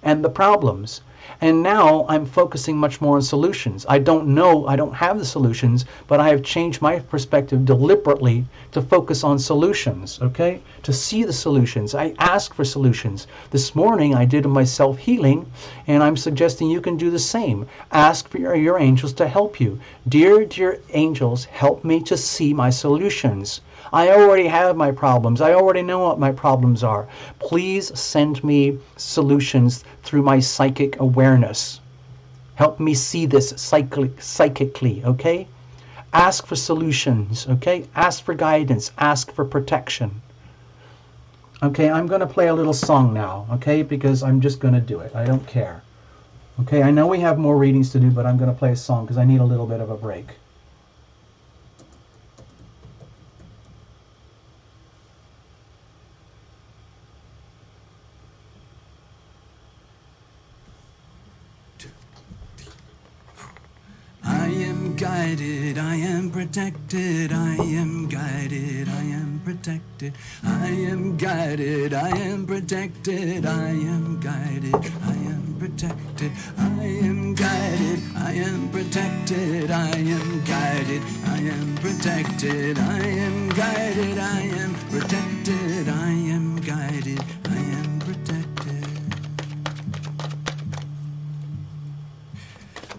and the problems. And now I'm focusing much more on solutions. I don't have the solutions, but I have changed my perspective deliberately to focus on solutions, okay? To see the solutions. I ask for solutions. This morning I did my self-healing, and I'm suggesting you can do the same. Ask for your angels to help you. Dear, dear angels, help me to see my solutions. I already have my problems. I already know what my problems are. Please send me solutions through my psychic awareness. Help me see this psychically, okay? Ask for solutions, okay? Ask for guidance. Ask for protection. Okay, I'm going to play a little song now, okay? Because I'm just going to do it. I don't care. Okay, I know we have more readings to do, but I'm going to play a song because I need a little bit of a break. am guided, I am protected, I am guided, I am protected, I am guided, I am protected, I am guided, I am protected, I am guided, I am protected, I am guided, I am protected, I am guided, I am protected, I am guided, I am protected.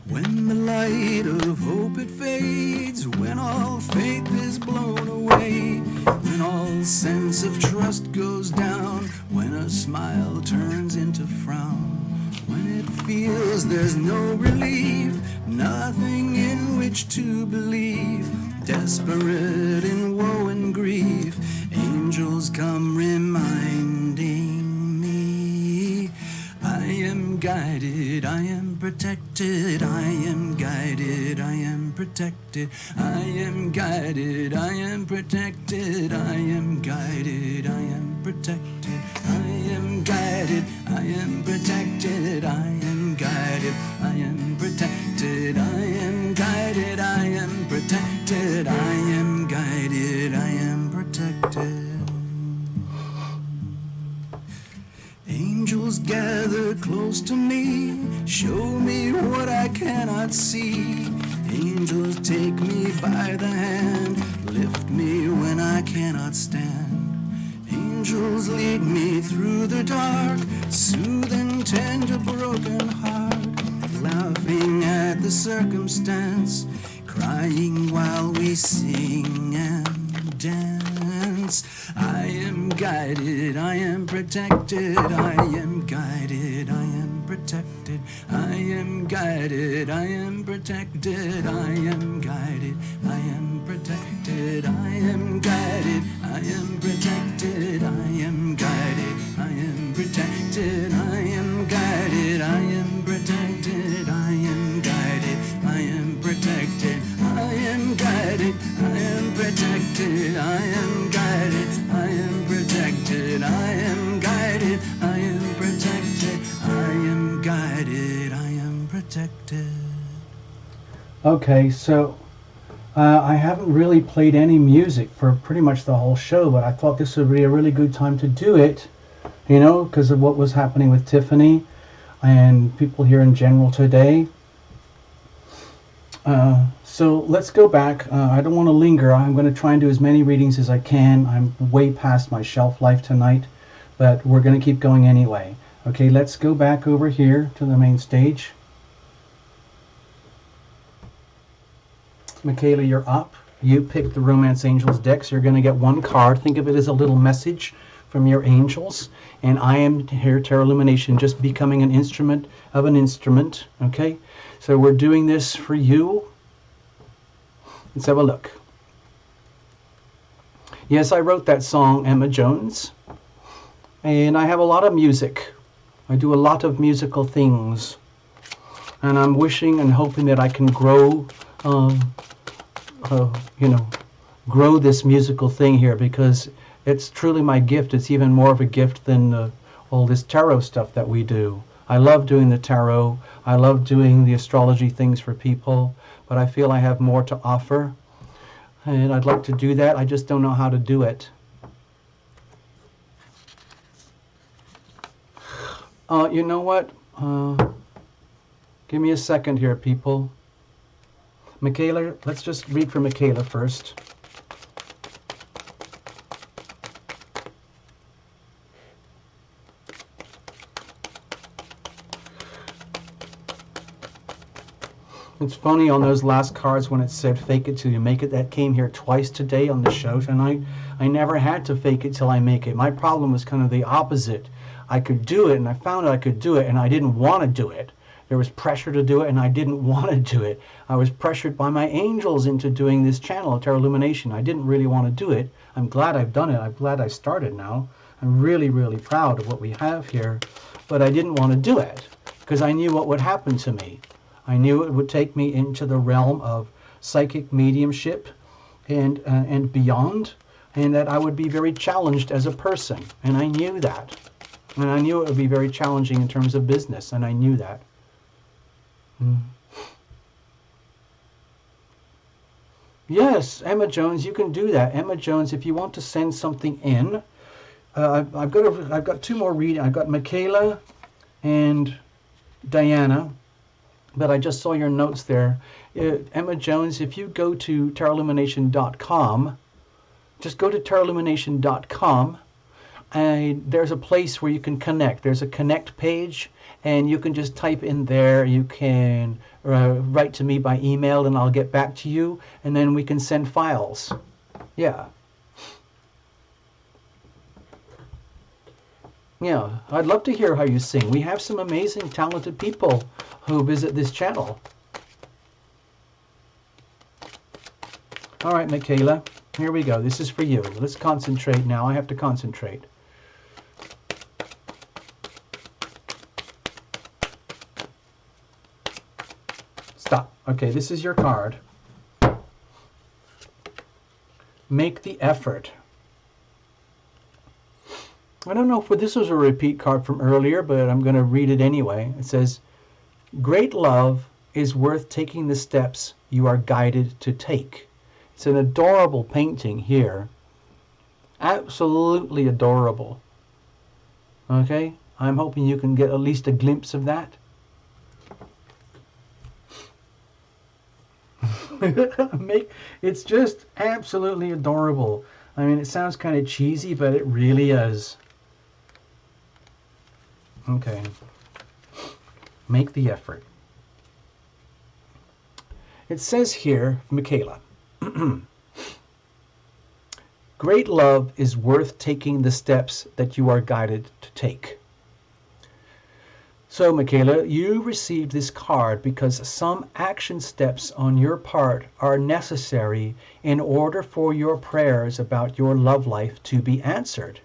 When the light of hope it fades, when all faith is blown away, when all sense of trust goes down, when a smile turns into frown, when it feels there's no relief, nothing in which to believe, desperate in woe and grief, angels come reminding me, I am guided, I am protected, I am guided, I am protected, I am guided, I am protected, I am guided, I am protected, I am guided, I am protected, I am guided, I am protected, I am guided, I am protected, I am guided, I am protected. Angels gather close to me, show me what I cannot see. Angels take me by the hand, lift me when I cannot stand. Angels lead me through the dark, soothe and tend a broken heart, laughing at the circumstance, crying while we sing and dance. I am guided, I am protected, I am guided, I am protected, I am guided, I am protected, I am guided, I am protected, I am guided, I am protected, I am guided, I am protected, I am guided, I am protected, I am guided, I am protected, I am guided, I am protected, I am guided, I am protected, I am guided, I am protected, I am guided, I am protected. Okay, so I haven't really played any music for pretty much the whole show, but I thought this would be a really good time to do it, you know, because of what was happening with Tiffany and people here in general today. So let's go back. I don't want to linger. I'm going to try and do as many readings as I can. I'm way past my shelf life tonight, but we're going to keep going anyway. Okay, let's go back over here to the main stage. Michaela, you're up. You picked the Romance Angels deck, so you're going to get one card. Think of it as a little message from your angels. And I am here, Tarot Illumination, just becoming an instrument of an instrument. Okay, so we're doing this for you. Let's have a look. Yes, I wrote that song, Emma Jones. And I have a lot of music. I do a lot of musical things. And I'm wishing and hoping that I can grow, grow this musical thing here, because it's truly my gift. It's even more of a gift than all this tarot stuff that we do. I love doing the tarot. I love doing the astrology things for people, but I feel I have more to offer, and I'd like to do that. I just don't know how to do it. You know what? Give me a second here, people. Michaela, let's just read for Michaela first. It's funny on those last cards when it said fake it till you make it. That came here twice today on the show tonight. I never had to fake it till I make it. My problem was kind of the opposite. I could do it, and I found out I could do it, and I didn't want to do it. There was pressure to do it, and I didn't want to do it. I was pressured by my angels into doing this channel, Tarot Illumination. I didn't really want to do it. I'm glad I've done it. I'm glad I started now. I'm really, really proud of what we have here. But I didn't want to do it because I knew what would happen to me. I knew it would take me into the realm of psychic mediumship and beyond, and that I would be very challenged as a person. And I knew that. And I knew it would be very challenging in terms of business, and I knew that. Yes, Emma Jones, you can do that. Emma Jones, if you want to send something in, I've got two more reading. I've got Michaela and Diana, but I just saw your notes there. Emma Jones, if you go to tarotlumination.com, just go to tarotlumination.com, and there's a place where you can connect. There's a connect page, and you can just type in there. You can write to me by email, and I'll get back to you, and then we can send files. Yeah. Yeah, I'd love to hear how you sing. We have some amazing, talented people who visit this channel. All right, Michaela, here we go. This is for you. Let's concentrate now. I have to concentrate. Stop. Okay, this is your card. Make the effort. I don't know if this was a repeat card from earlier, but I'm going to read it anyway. It says, great love is worth taking the steps you are guided to take. It's an adorable painting here. Absolutely adorable. Okay? I'm hoping you can get at least a glimpse of that. It's just absolutely adorable. I mean, it sounds kind of cheesy, but it really is. Okay. Make the effort. It says here, Michaela, great love is worth taking the steps that you are guided to take. So, Michaela, you received this card because some action steps on your part are necessary in order for your prayers about your love life to be answered.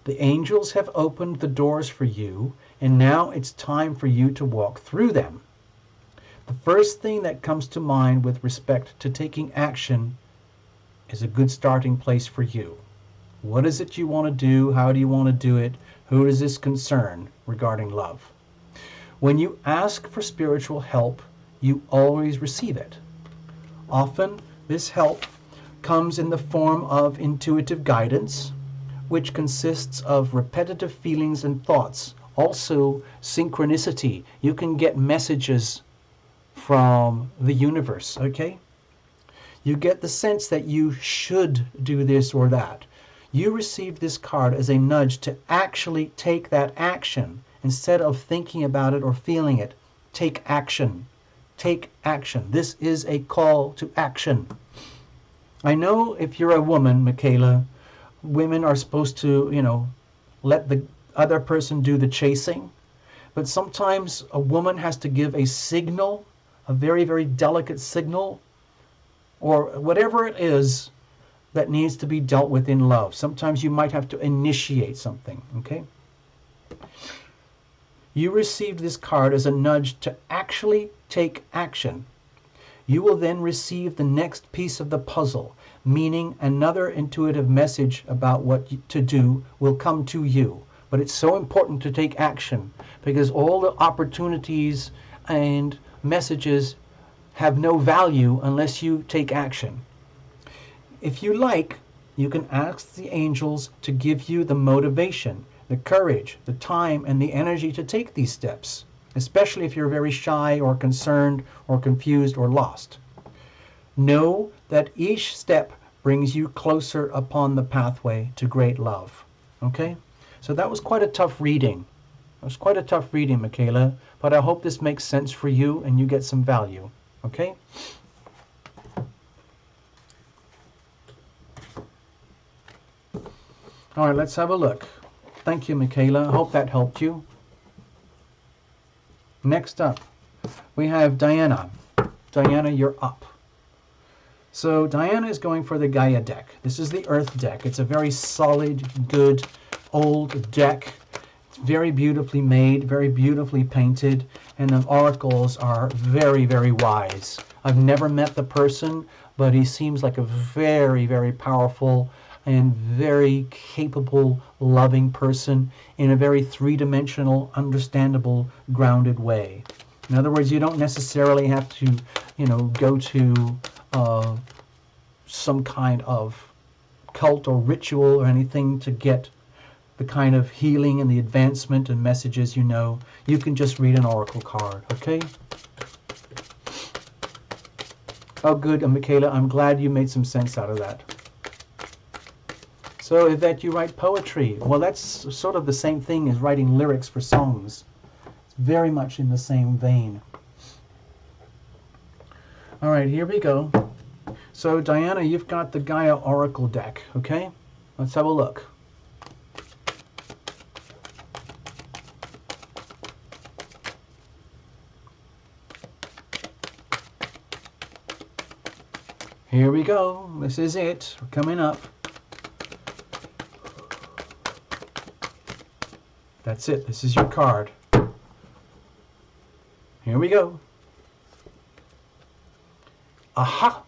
The angels have opened the doors for you, and now it's time for you to walk through them. The first thing that comes to mind with respect to taking action is a good starting place for you. What is it you want to do? How do you want to do it? Who does this concern regarding love? When you ask for spiritual help, you always receive it. Often, this help comes in the form of intuitive guidance, which consists of repetitive feelings and thoughts. Also, synchronicity. You can get messages from the universe, okay? You get the sense that you should do this or that. You received this card as a nudge to actually take that action. Instead of thinking about it or feeling it, take action. Take action. This is a call to action. I know if you're a woman, Michaela, women are supposed to, let the other person do the chasing. But sometimes a woman has to give a signal, a very, very delicate signal, or whatever it is that needs to be dealt with in love. Sometimes you might have to initiate something, okay? You received this card as a nudge to actually take action. You will then receive the next piece of the puzzle, meaning another intuitive message about what to do will come to you. But it's so important to take action because all the opportunities and messages have no value unless you take action. If you like, you can ask the angels to give you the motivation, the courage, the time, and the energy to take these steps, especially if you're very shy or concerned or confused or lost. Know that each step brings you closer upon the pathway to great love. Okay? So that was quite a tough reading. It was quite a tough reading, Michaela, but I hope this makes sense for you and you get some value. Okay? All right, let's have a look. Thank you, Michaela. I hope that helped you. Next up, we have Diana. Diana, you're up. So Diana is going for the Gaia deck. This is the Earth deck. It's a very solid, good, old deck. It's very beautifully made, very beautifully painted, and the oracles are very, very wise. I've never met the person, but he seems like a very, very powerful and very capable, loving person in a very three-dimensional, understandable, grounded way. In other words, you don't necessarily have to, go to some kind of cult or ritual or anything to get the kind of healing and the advancement and messages you know, you can just read an oracle card, okay? Oh, good, Michaela, I'm glad you made some sense out of that. So, Yvette, you write poetry. Well, that's sort of the same thing as writing lyrics for songs. It's very much in the same vein. All right, here we go. So, Diana, you've got the Gaia Oracle deck, okay? Let's have a look. Here we go. This is it. We're coming up. That's it. This is your card. Here we go. Aha!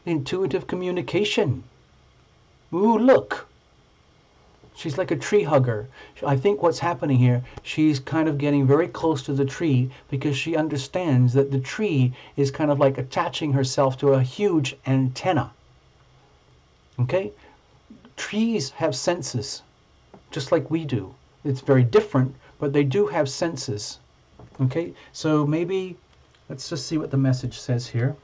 Intuitive communication. Ooh, look. She's like a tree hugger. I think what's happening here, she's kind of getting very close to the tree because she understands that the tree is kind of like attaching herself to a huge antenna. Okay? Trees have senses, just like we do. It's very different, but they do have senses. Okay? So maybe, let's just see what the message says here.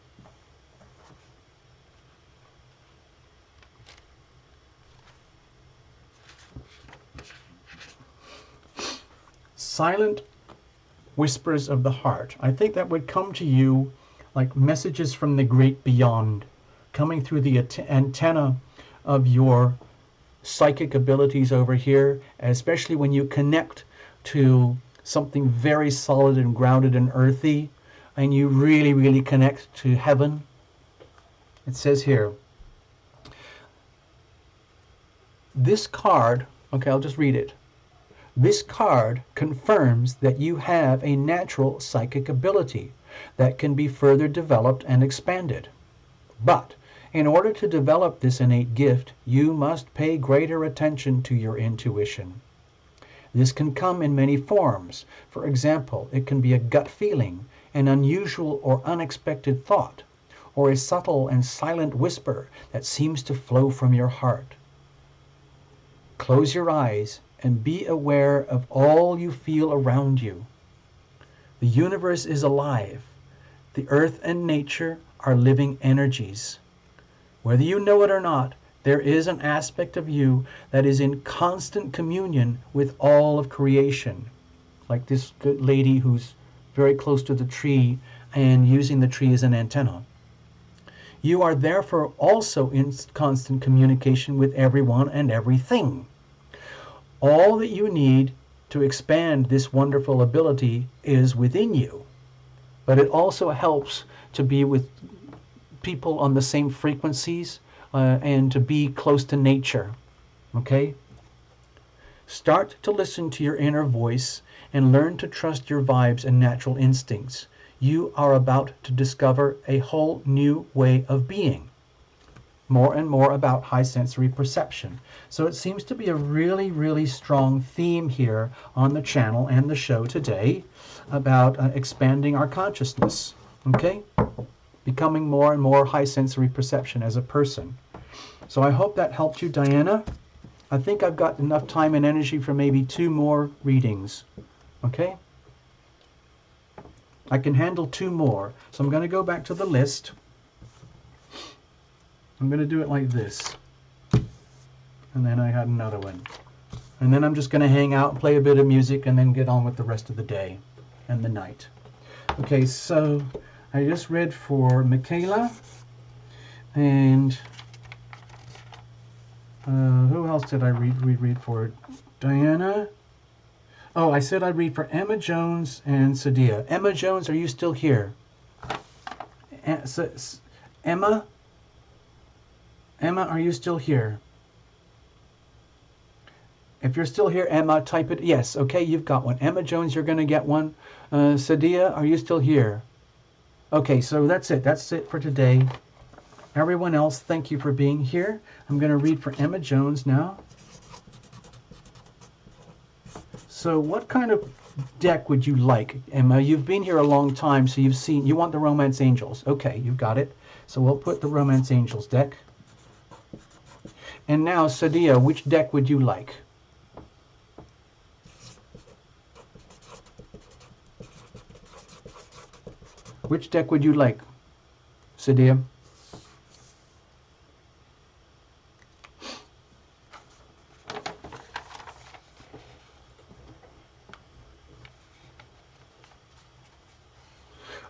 Silent whispers of the heart. I think that would come to you like messages from the great beyond, coming through the antenna of your psychic abilities over here, especially when you connect to something very solid and grounded and earthy, and you really, really connect to heaven. It says here, this card, okay, I'll just read it. This card confirms that you have a natural psychic ability that can be further developed and expanded. But in order to develop this innate gift, you must pay greater attention to your intuition. This can come in many forms. For example, it can be a gut feeling, an unusual or unexpected thought, or a subtle and silent whisper that seems to flow from your heart. Close your eyes and be aware of all you feel around you. The universe is alive. The earth and nature are living energies. Whether you know it or not, there is an aspect of you that is in constant communion with all of creation. Like this good lady who's very close to the tree and using the tree as an antenna. You are therefore also in constant communication with everyone and everything. All that you need to expand this wonderful ability is within you. But it also helps to be with people on the same frequencies and to be close to nature. Okay? Start to listen to your inner voice and learn to trust your vibes and natural instincts. You are about to discover a whole new way of being. More and more about high sensory perception. So it seems to be a really, really strong theme here on the channel and the show today about expanding our consciousness, okay? Becoming more and more high sensory perception as a person. So I hope that helped you, Diana. I think I've got enough time and energy for maybe 2 more readings, okay? I can handle 2 more. So I'm going to go back to the list. I'm going to do it like this. And then I had another one. And then I'm just going to hang out and play a bit of music and then get on with the rest of the day and the night. Okay, so I just read for Michaela. And who else did I read for? Diana. Oh, I said I'd read for Emma Jones and Sadia. Emma Jones, are you still here? Emma? Emma, are you still here? If you're still here, Emma, type it. Yes, okay, you've got one. Emma Jones, you're going to get one. Sadia, are you still here? Okay, so that's it. That's it for today. Everyone else, thank you for being here. I'm going to read for Emma Jones now. So what kind of deck would you like, Emma? You've been here a long time, so you want the Romance Angels. Okay, you've got it. So we'll put the Romance Angels deck. And now, Sadia, which deck would you like? Which deck would you like, Sadia?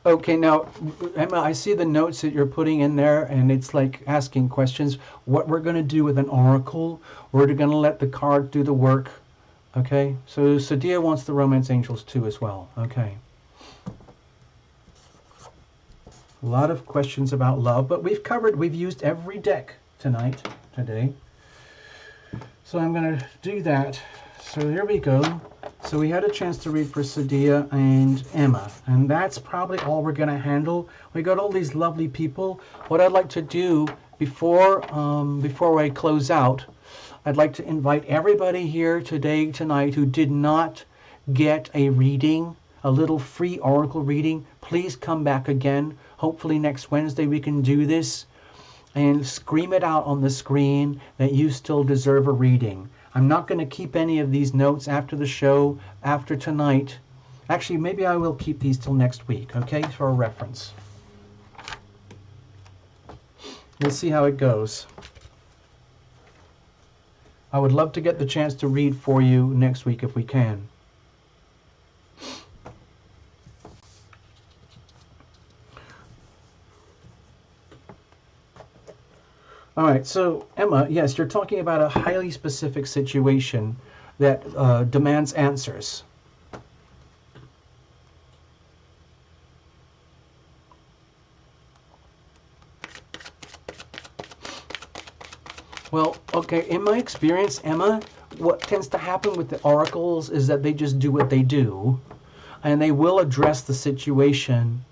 Okay, now, Emma, I see the notes that you're putting in there, and it's like asking questions. What we're going to do with an oracle, we're going to let the card do the work. Okay, so Sadia wants the Romance Angels too as well. Okay. A lot of questions about love, but we've used every deck today. So I'm going to do that. So here we go. So we had a chance to read for Sadia and Emma, and that's probably all we're going to handle. We got all these lovely people. What I'd like to do before I close out, I'd like to invite everybody here tonight who did not get a reading, a little free oracle reading. Please come back again. Hopefully next Wednesday we can do this and scream it out on the screen that you still deserve a reading. I'm not going to keep any of these notes after the show, after tonight. Actually, maybe I will keep these till next week, okay, for a reference. We'll see how it goes. I would love to get the chance to read for you next week if we can. All right, so Emma, yes, you're talking about a highly specific situation that demands answers. Well, okay, in my experience, Emma, what tends to happen with the oracles is that they just do what they do, and they will address the situation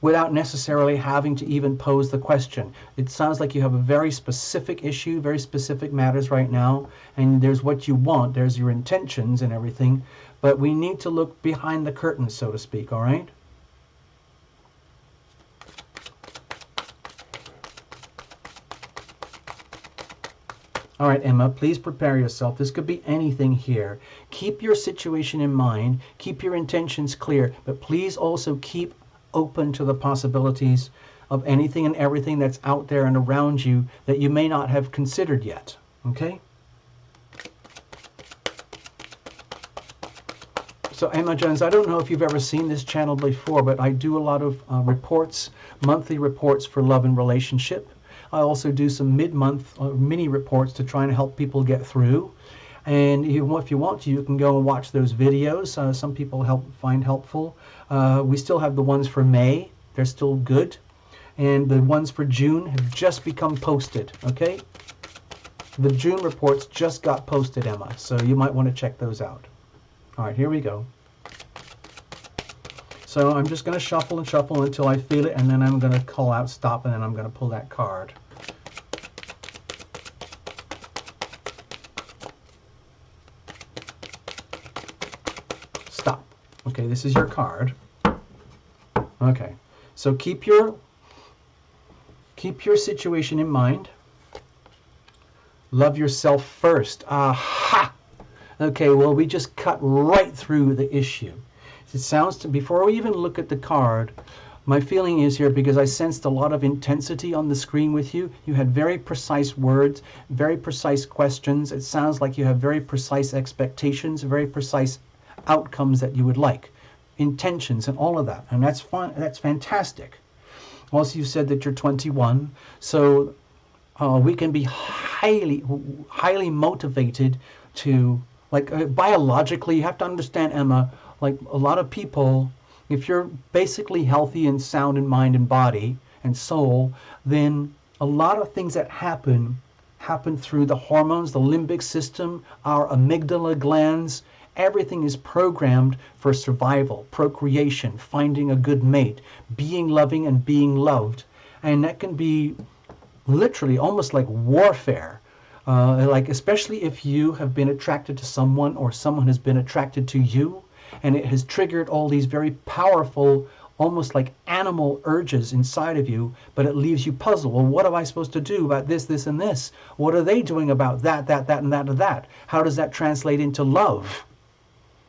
without necessarily having to even pose the question. It sounds like you have a very specific issue, very specific matters right now, and there's what you want, there's your intentions and everything, but we need to look behind the curtains, so to speak, all right? All right, Emma, please prepare yourself. This could be anything here. Keep your situation in mind, keep your intentions clear, but please also keep open to the possibilities of anything and everything that's out there and around you that you may not have considered yet. Okay? So Emma Jones, I don't know if you've ever seen this channel before, but I do a lot of reports, monthly reports for love and relationship. I also do some mid-month mini reports to try and help people get through. And if you want to, you can go and watch those videos. Some people find helpful. We still have the ones for May. They're still good. And the ones for June have just become posted, okay? The June reports just got posted, Emma, so you might want to check those out. All right, here we go. So I'm just going to shuffle and shuffle until I feel it, and then I'm going to call out stop, and then I'm going to pull that card. Stop. Okay, this is your card. Okay, so keep your situation in mind. Love yourself first. Aha! Okay, well, we just cut right through the issue. It sounds to, before we even look at the card, my feeling is here, because I sensed a lot of intensity on the screen with you. You had very precise words, very precise questions. It sounds like you have very precise expectations, very precise outcomes that you would like, intentions and all of that. And that's fun. That's fantastic. Also, you said that you're 21, so we can be highly motivated to, like, biologically, you have to understand, Emma, like a lot of people, if you're basically healthy and sound in mind and body and soul, then a lot of things that happen through the hormones, the limbic system, our amygdala glands. Everything is programmed for survival, procreation, finding a good mate, being loving and being loved. And that can be literally almost like warfare. Like, especially if you have been attracted to someone or someone has been attracted to you, and it has triggered all these very powerful almost like animal urges inside of you, but it leaves you puzzled. Well, what am I supposed to do about this, this, and this? What are they doing about that, and that, and that? How does that translate into love?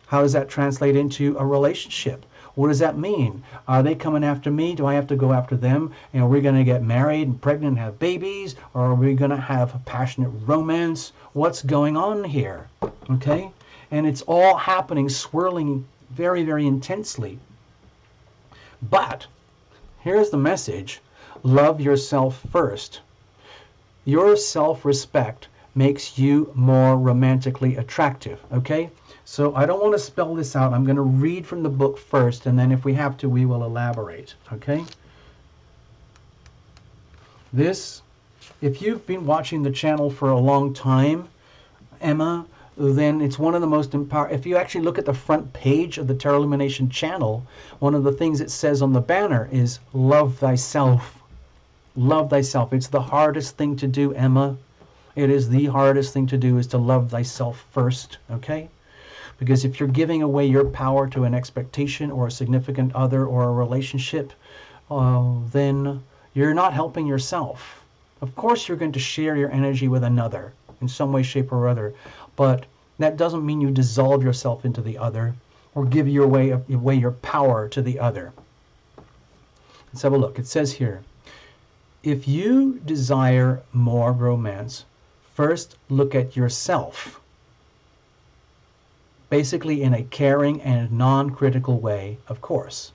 How does that translate into a relationship? What does that mean? Are they coming after me? Do I have to go after them? And are we going to get married and pregnant and have babies? Or are we going to have a passionate romance? What's going on here? Okay? And it's all happening, swirling very, very intensely. But here's the message. Love yourself first. Your self-respect makes you more romantically attractive. Okay? So I don't want to spell this out. I'm going to read from the book first, and then if we have to, we will elaborate. Okay? This, if you've been watching the channel for a long time, Emma, then it's one of the most empowering. If you actually look at the front page of the Tarot Illumination channel, one of the things it says on the banner is love thyself. Love thyself. It's the hardest thing to do, Emma. It is the hardest thing to do, is to love thyself first. Okay? Because if you're giving away your power to an expectation or a significant other or a relationship, then you're not helping yourself. Of course you're going to share your energy with another in some way, shape, or other, but that doesn't mean you dissolve yourself into the other or give away your power to the other. Let's have a look. It says here, if you desire more romance, first look at yourself. Basically in a caring and non-critical way, of course.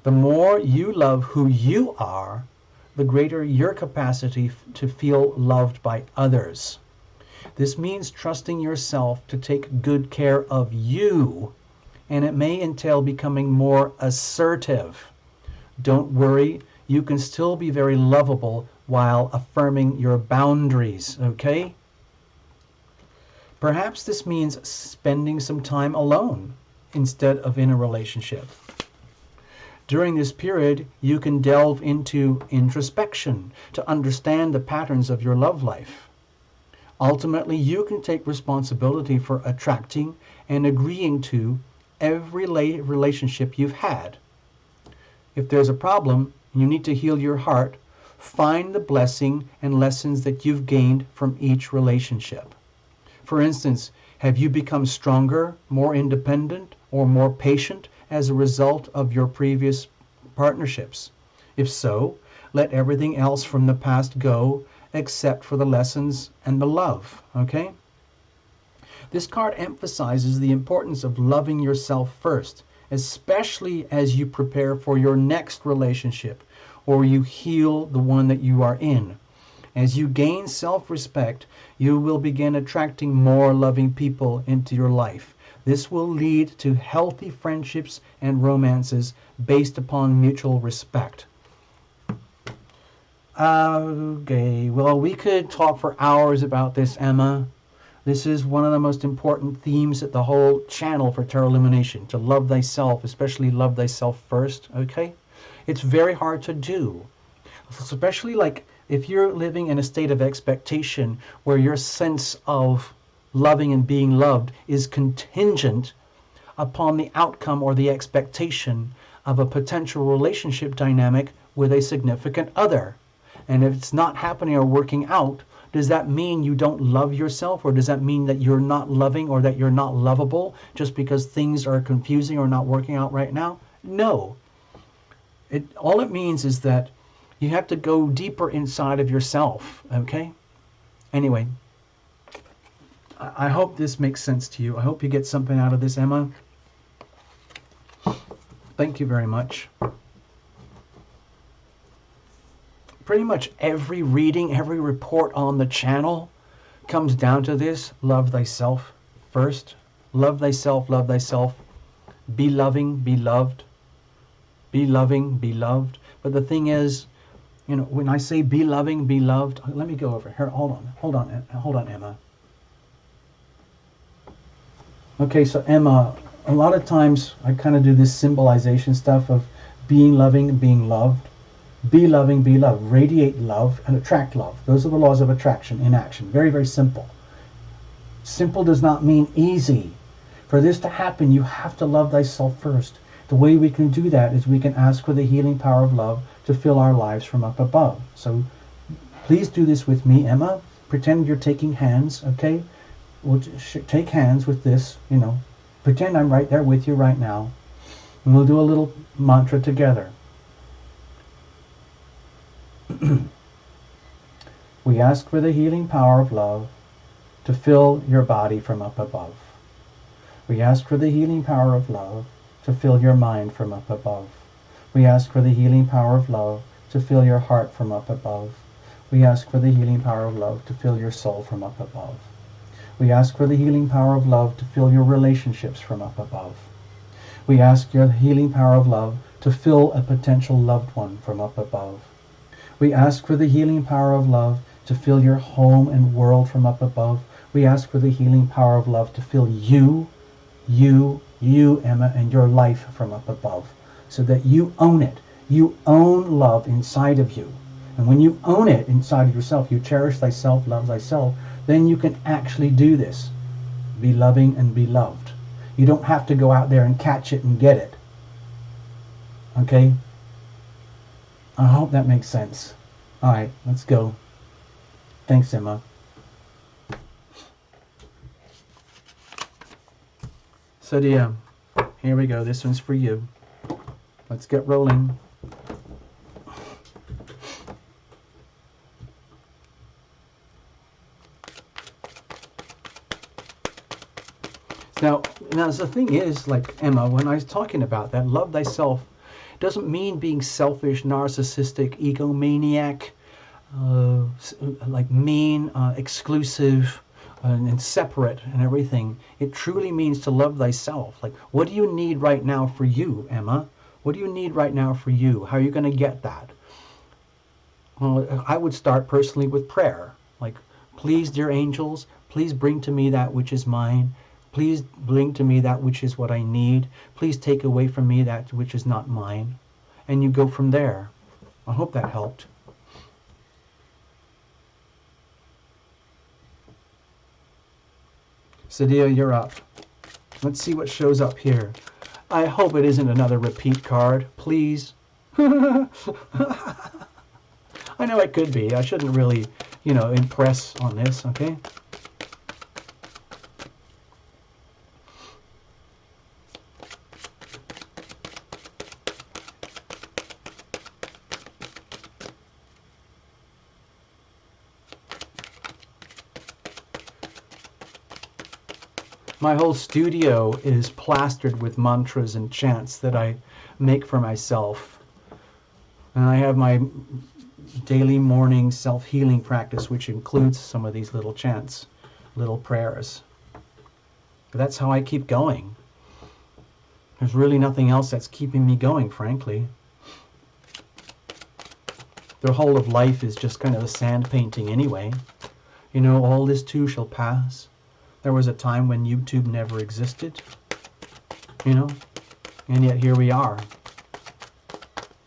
The more you love who you are, the greater your capacity to feel loved by others. This means trusting yourself to take good care of you, and it may entail becoming more assertive. Don't worry, you can still be very lovable while affirming your boundaries, okay? Perhaps this means spending some time alone instead of in a relationship. During this period, you can delve into introspection to understand the patterns of your love life. Ultimately, you can take responsibility for attracting and agreeing to every relationship you've had. If there's a problem, you need to heal your heart. Find the blessing and lessons that you've gained from each relationship. For instance, have you become stronger, more independent, or more patient as a result of your previous partnerships? If so, let everything else from the past go except for the lessons and the love, okay? This card emphasizes the importance of loving yourself first, especially as you prepare for your next relationship or you heal the one that you are in. As you gain self-respect, you will begin attracting more loving people into your life. This will lead to healthy friendships and romances based upon mutual respect. Okay, well, we could talk for hours about this, Emma. This is one of the most important themes at the whole channel for Tarot Illumination, to love thyself, especially love thyself first, okay? It's very hard to do, especially like if you're living in a state of expectation where your sense of loving and being loved is contingent upon the outcome or the expectation of a potential relationship dynamic with a significant other. And if it's not happening or working out, does that mean you don't love yourself, or does that mean that you're not loving or that you're not lovable just because things are confusing or not working out right now? No. All it means is that you have to go deeper inside of yourself, okay? Anyway, I hope this makes sense to you. I hope you get something out of this, Emma. Thank you very much. Pretty much every reading, every report on the channel comes down to this. Love thyself first. Love thyself, love thyself. Be loving, be loved. Be loving, be loved. But the thing is, you know, when I say be loving, be loved, let me go over here. Hold on, Emma. Okay, so Emma, a lot of times I kind of do this symbolization stuff of being loving and being loved. Be loving, be loved. Radiate love and attract love. Those are the laws of attraction in action. Very, very simple. Simple does not mean easy. For this to happen, you have to love thyself first. The way we can do that is we can ask for the healing power of love to fill our lives from up above. So please do this with me, Emma. Pretend you're taking hands, okay? We'll take hands with this, Pretend I'm right there with you right now. And we'll do a little mantra together. We ask for the healing power of love to fill your body from up above. We ask for the healing power of love to fill your mind from up above. We ask for the healing power of love to fill your heart from up above. We ask for the healing power of love to fill your soul from up above. We ask for the healing power of love to fill your relationships from up above. We ask your healing power of love to fill a potential loved one from up above. We ask for the healing power of love to fill your home and world from up above. We ask for the healing power of love to fill you, Emma, and your life from up above, so that you own it. You own love inside of you. And when you own it inside of yourself, you cherish thyself, love thyself, then you can actually do this. Be loving and be loved. You don't have to go out there and catch it and get it. Okay? I hope that makes sense. All right, let's go. Thanks, Emma. So dear, here we go. This one's for you. Let's get rolling. Now, the thing is, like Emma, when I was talking about that, love thyself doesn't mean being selfish, narcissistic, egomaniac, like mean, exclusive, and separate and everything. It truly means to love thyself. Like, what do you need right now for you, Emma? What do you need right now for you? How are you going to get that? Well, I would start personally with prayer. Like, please, dear angels, please bring to me that which is mine. Please bring to me that which is what I need. Please take away from me that which is not mine. And you go from there. I hope that helped. Sadia, you're up. Let's see what shows up here. I hope it isn't another repeat card. Please. I know it could be. I shouldn't really, impress on this, okay? My whole studio is plastered with mantras and chants that I make for myself. And I have my daily morning self-healing practice, which includes some of these little chants, little prayers. But that's how I keep going. There's really nothing else that's keeping me going, frankly. The whole of life is just kind of a sand painting anyway. All this too shall pass. There was a time when YouTube never existed, and yet here we are.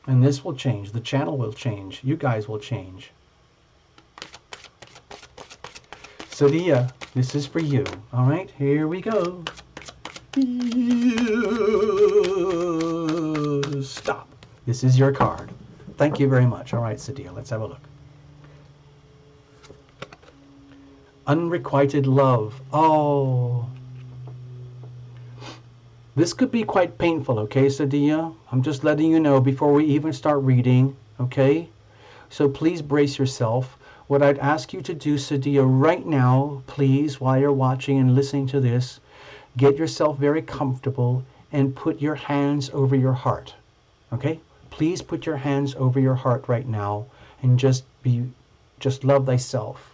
And this will change. The channel will change. You guys will change. Sadia, this is for you. All right, here we go. Stop. This is your card. Thank you very much. All right, Sadia, let's have a look. Unrequited love. Oh. This could be quite painful, okay, Sadia? I'm just letting you know before we even start reading, okay? So please brace yourself. What I'd ask you to do, Sadia, right now, please, while you're watching and listening to this, get yourself very comfortable and put your hands over your heart, okay? Please put your hands over your heart right now and just love thyself.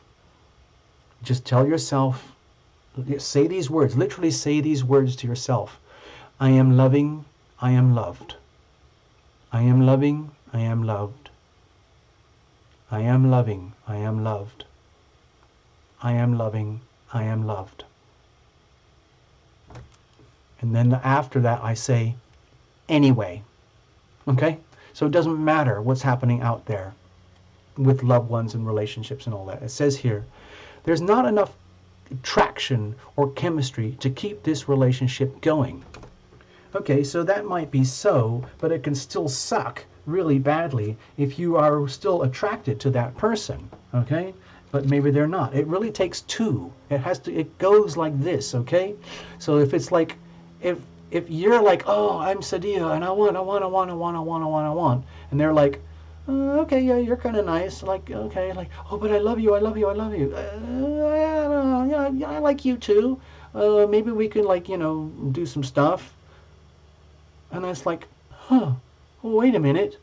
Just tell yourself, say these words, literally say these words to yourself. I am loving, I am loved. I am loving, I am loved. I am loving, I am loved. I am loving, I am loved. And then after that I say, anyway. Okay? So it doesn't matter what's happening out there with loved ones and relationships and all that. It says here, there's not enough traction or chemistry to keep this relationship going. Okay, so that might be so, but it can still suck really badly if you are still attracted to that person, okay? But maybe they're not. It really takes two. It goes like this, okay? So if it's like, if you're like, oh, I'm Sadia and I want, and they're like, okay, yeah, you're kind of nice, like, okay, like, oh, but I love you, I love you, I love you. I don't know, yeah, I like you too. Maybe we can, like, do some stuff. And it's like, huh, well, wait a minute.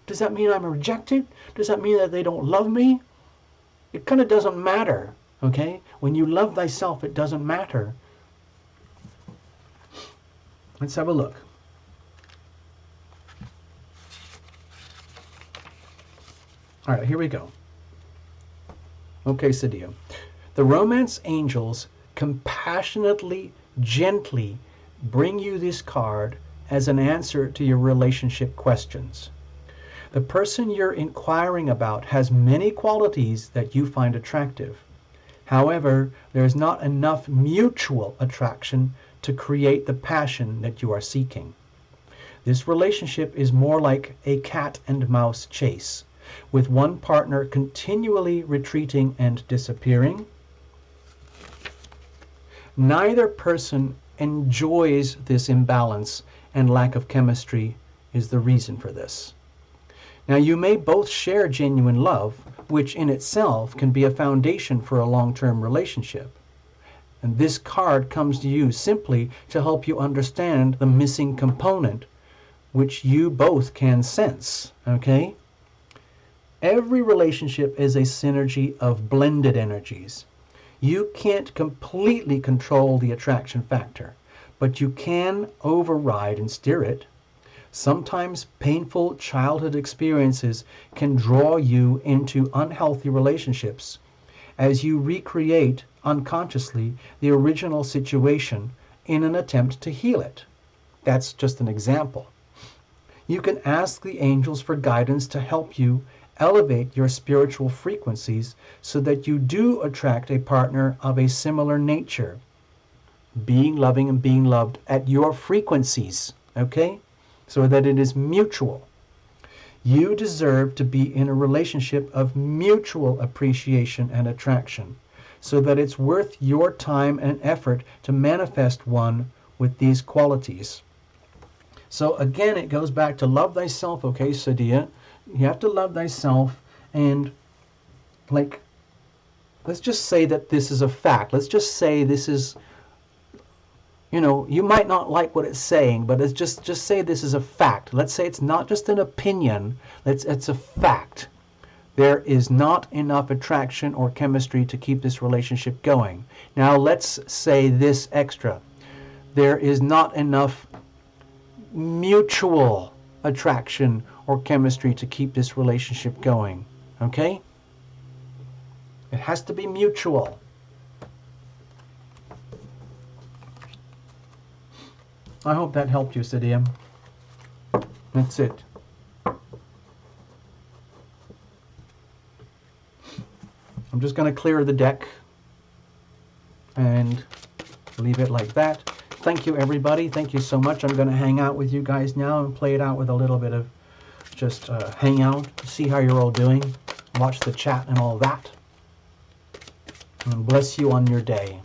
Does that mean I'm rejected? Does that mean that they don't love me? It kind of doesn't matter, okay? When you love thyself, it doesn't matter. Let's have a look. All right, here we go. Okay, Sadia. The romance angels compassionately, gently bring you this card as an answer to your relationship questions. The person you're inquiring about has many qualities that you find attractive. However, there is not enough mutual attraction to create the passion that you are seeking. This relationship is more like a cat and mouse chase, with one partner continually retreating and disappearing. Neither person enjoys this imbalance, and lack of chemistry is the reason for this. Now, you may both share genuine love, which in itself can be a foundation for a long-term relationship. And this card comes to you simply to help you understand the missing component, which you both can sense, okay? Every relationship is a synergy of blended energies. You can't completely control the attraction factor, but you can override and steer it. Sometimes painful childhood experiences can draw you into unhealthy relationships as you recreate unconsciously the original situation in an attempt to heal it. That's just an example. You can ask the angels for guidance to help you elevate your spiritual frequencies so that you do attract a partner of a similar nature, being loving and being loved at your frequencies, okay? So that it is mutual. You deserve to be in a relationship of mutual appreciation and attraction, so that it's worth your time and effort to manifest one with these qualities. So again, it goes back to love thyself, okay, Sadia? You have to love thyself, and like, let's just say that this is a fact. Let's just say this is, you might not like what it's saying, but it's just say this is a fact. Let's say it's not just an opinion, it's a fact. There is not enough attraction or chemistry to keep this relationship going. Now let's say this extra. There is not enough mutual attraction or chemistry to keep this relationship going. Okay? It has to be mutual. I hope that helped you, Sadia. That's it. I'm just going to clear the deck and leave it like that. Thank you, everybody. Thank you so much. I'm going to hang out with you guys now and play it out with a little bit of just hang out, see how you're all doing, watch the chat and all that. And bless you on your day.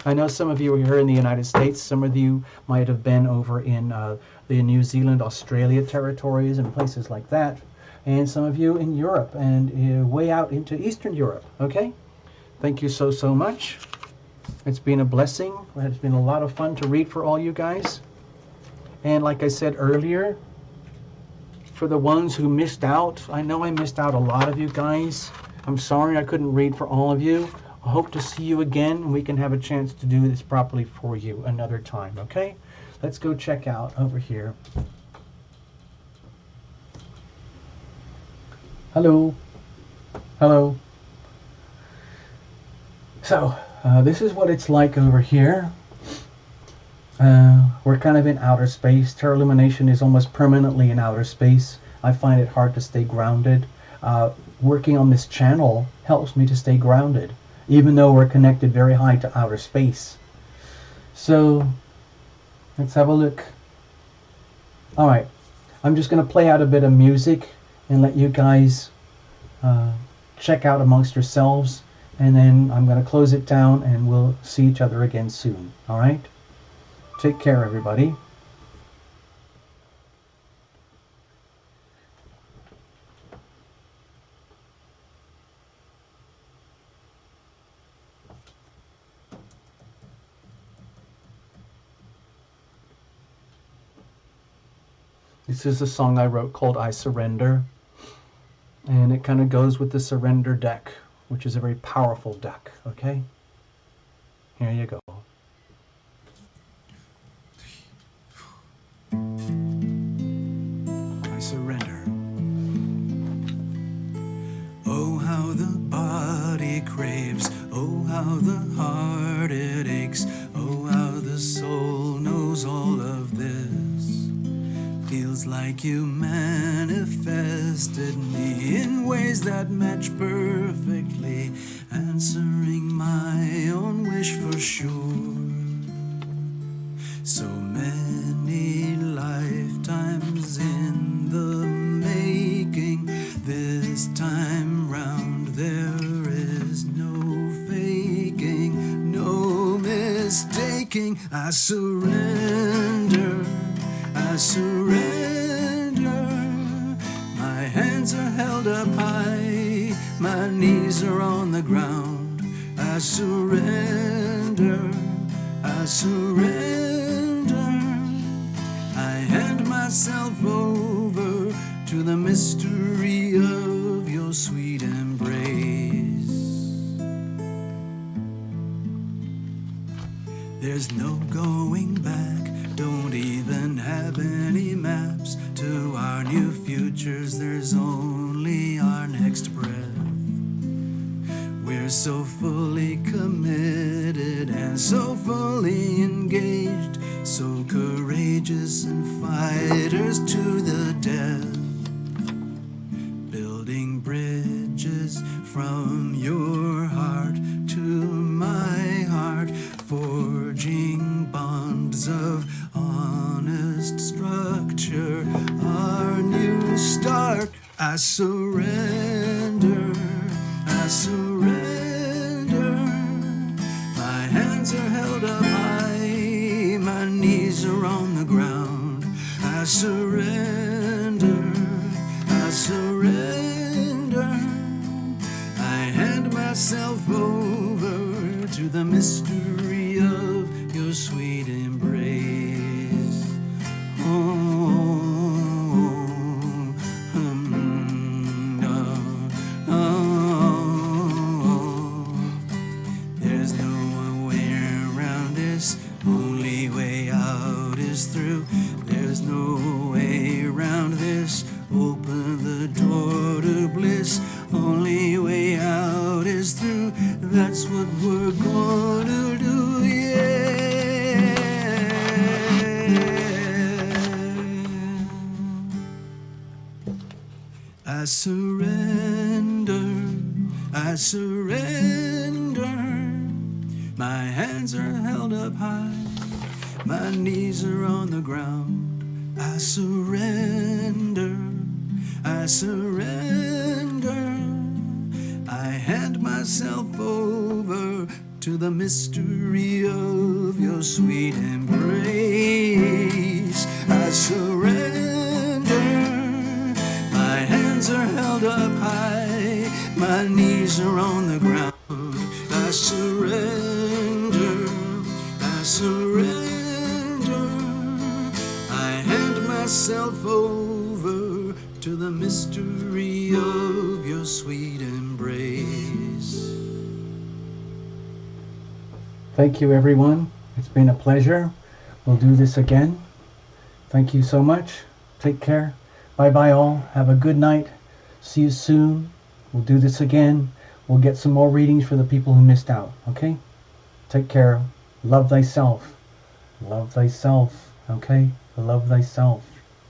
I know some of you are here in the United States. Some of you might have been over in the New Zealand, Australia territories and places like that. And some of you in Europe and way out into Eastern Europe. Okay? Thank you so much. It's been a blessing. It's been a lot of fun to read for all you guys. And like I said earlier, for the ones who missed out, I know I missed out a lot of you guys. I'm sorry I couldn't read for all of you. I hope to see you again and we can have a chance to do this properly for you another time, okay? Let's go check out over here. Hello. Hello. So, this is what it's like over here. We're kind of in outer space. Terra Lumination is almost permanently in outer space. I find it hard to stay grounded. Working on this channel helps me to stay grounded, even though we're connected very high to outer space. So, Let's have a look. All right. I'm just going to play out a bit of music and let you guys check out amongst yourselves. And then I'm going to close it down and we'll see each other again soon. All right? Take care, everybody. This is a song I wrote called I Surrender. And it kind of goes with the Surrender deck, which is a very powerful deck, okay? Here you go. I surrender. Oh, how the body craves. Oh, how the heart it aches. Oh, how the soul knows all of this. Feels like you manifested me in ways that match perfectly, answering my own wish for sure. So many lifetimes in the making. This time round there is no faking, no mistaking. I surrender. I surrender. My hands are held up high, my knees are on the ground. I surrender. I surrender. I hand myself over to the mystery of your sweet embrace. There's no going back. Don't even have any maps to our new futures. There's only our next breath. We're so fully committed and so fully engaged, so courageous and fighters to the death, building bridges from your heart to my heart, forging bonds of honest structure, our new start. I surrender. I surrender. My hands are held up high, my knees are on the ground. I surrender. I surrender. I hand myself over to the mystery of your sweet embrace. There's no way around this, only way out is through. There's no way around this, open the door to bliss. Only way out is through, that's what we're gonna do, yeah. I surrender. I surrender. My hands are held up high, my knees are on the ground. I surrender. I surrender. I hand myself over to the mystery of your sweet embrace. I surrender. My hands are held up high, my knees are on the ground. I surrender. I surrender. I hand myself over to the mystery of your sweet embrace. Thank you, everyone. It's been a pleasure. We'll do this again. Thank you so much. Take care. Bye-bye all. Have a good night. See you soon. We'll do this again. We'll get some more readings for the people who missed out. Okay? Take care. Love thyself. Love thyself. Okay? Love thyself.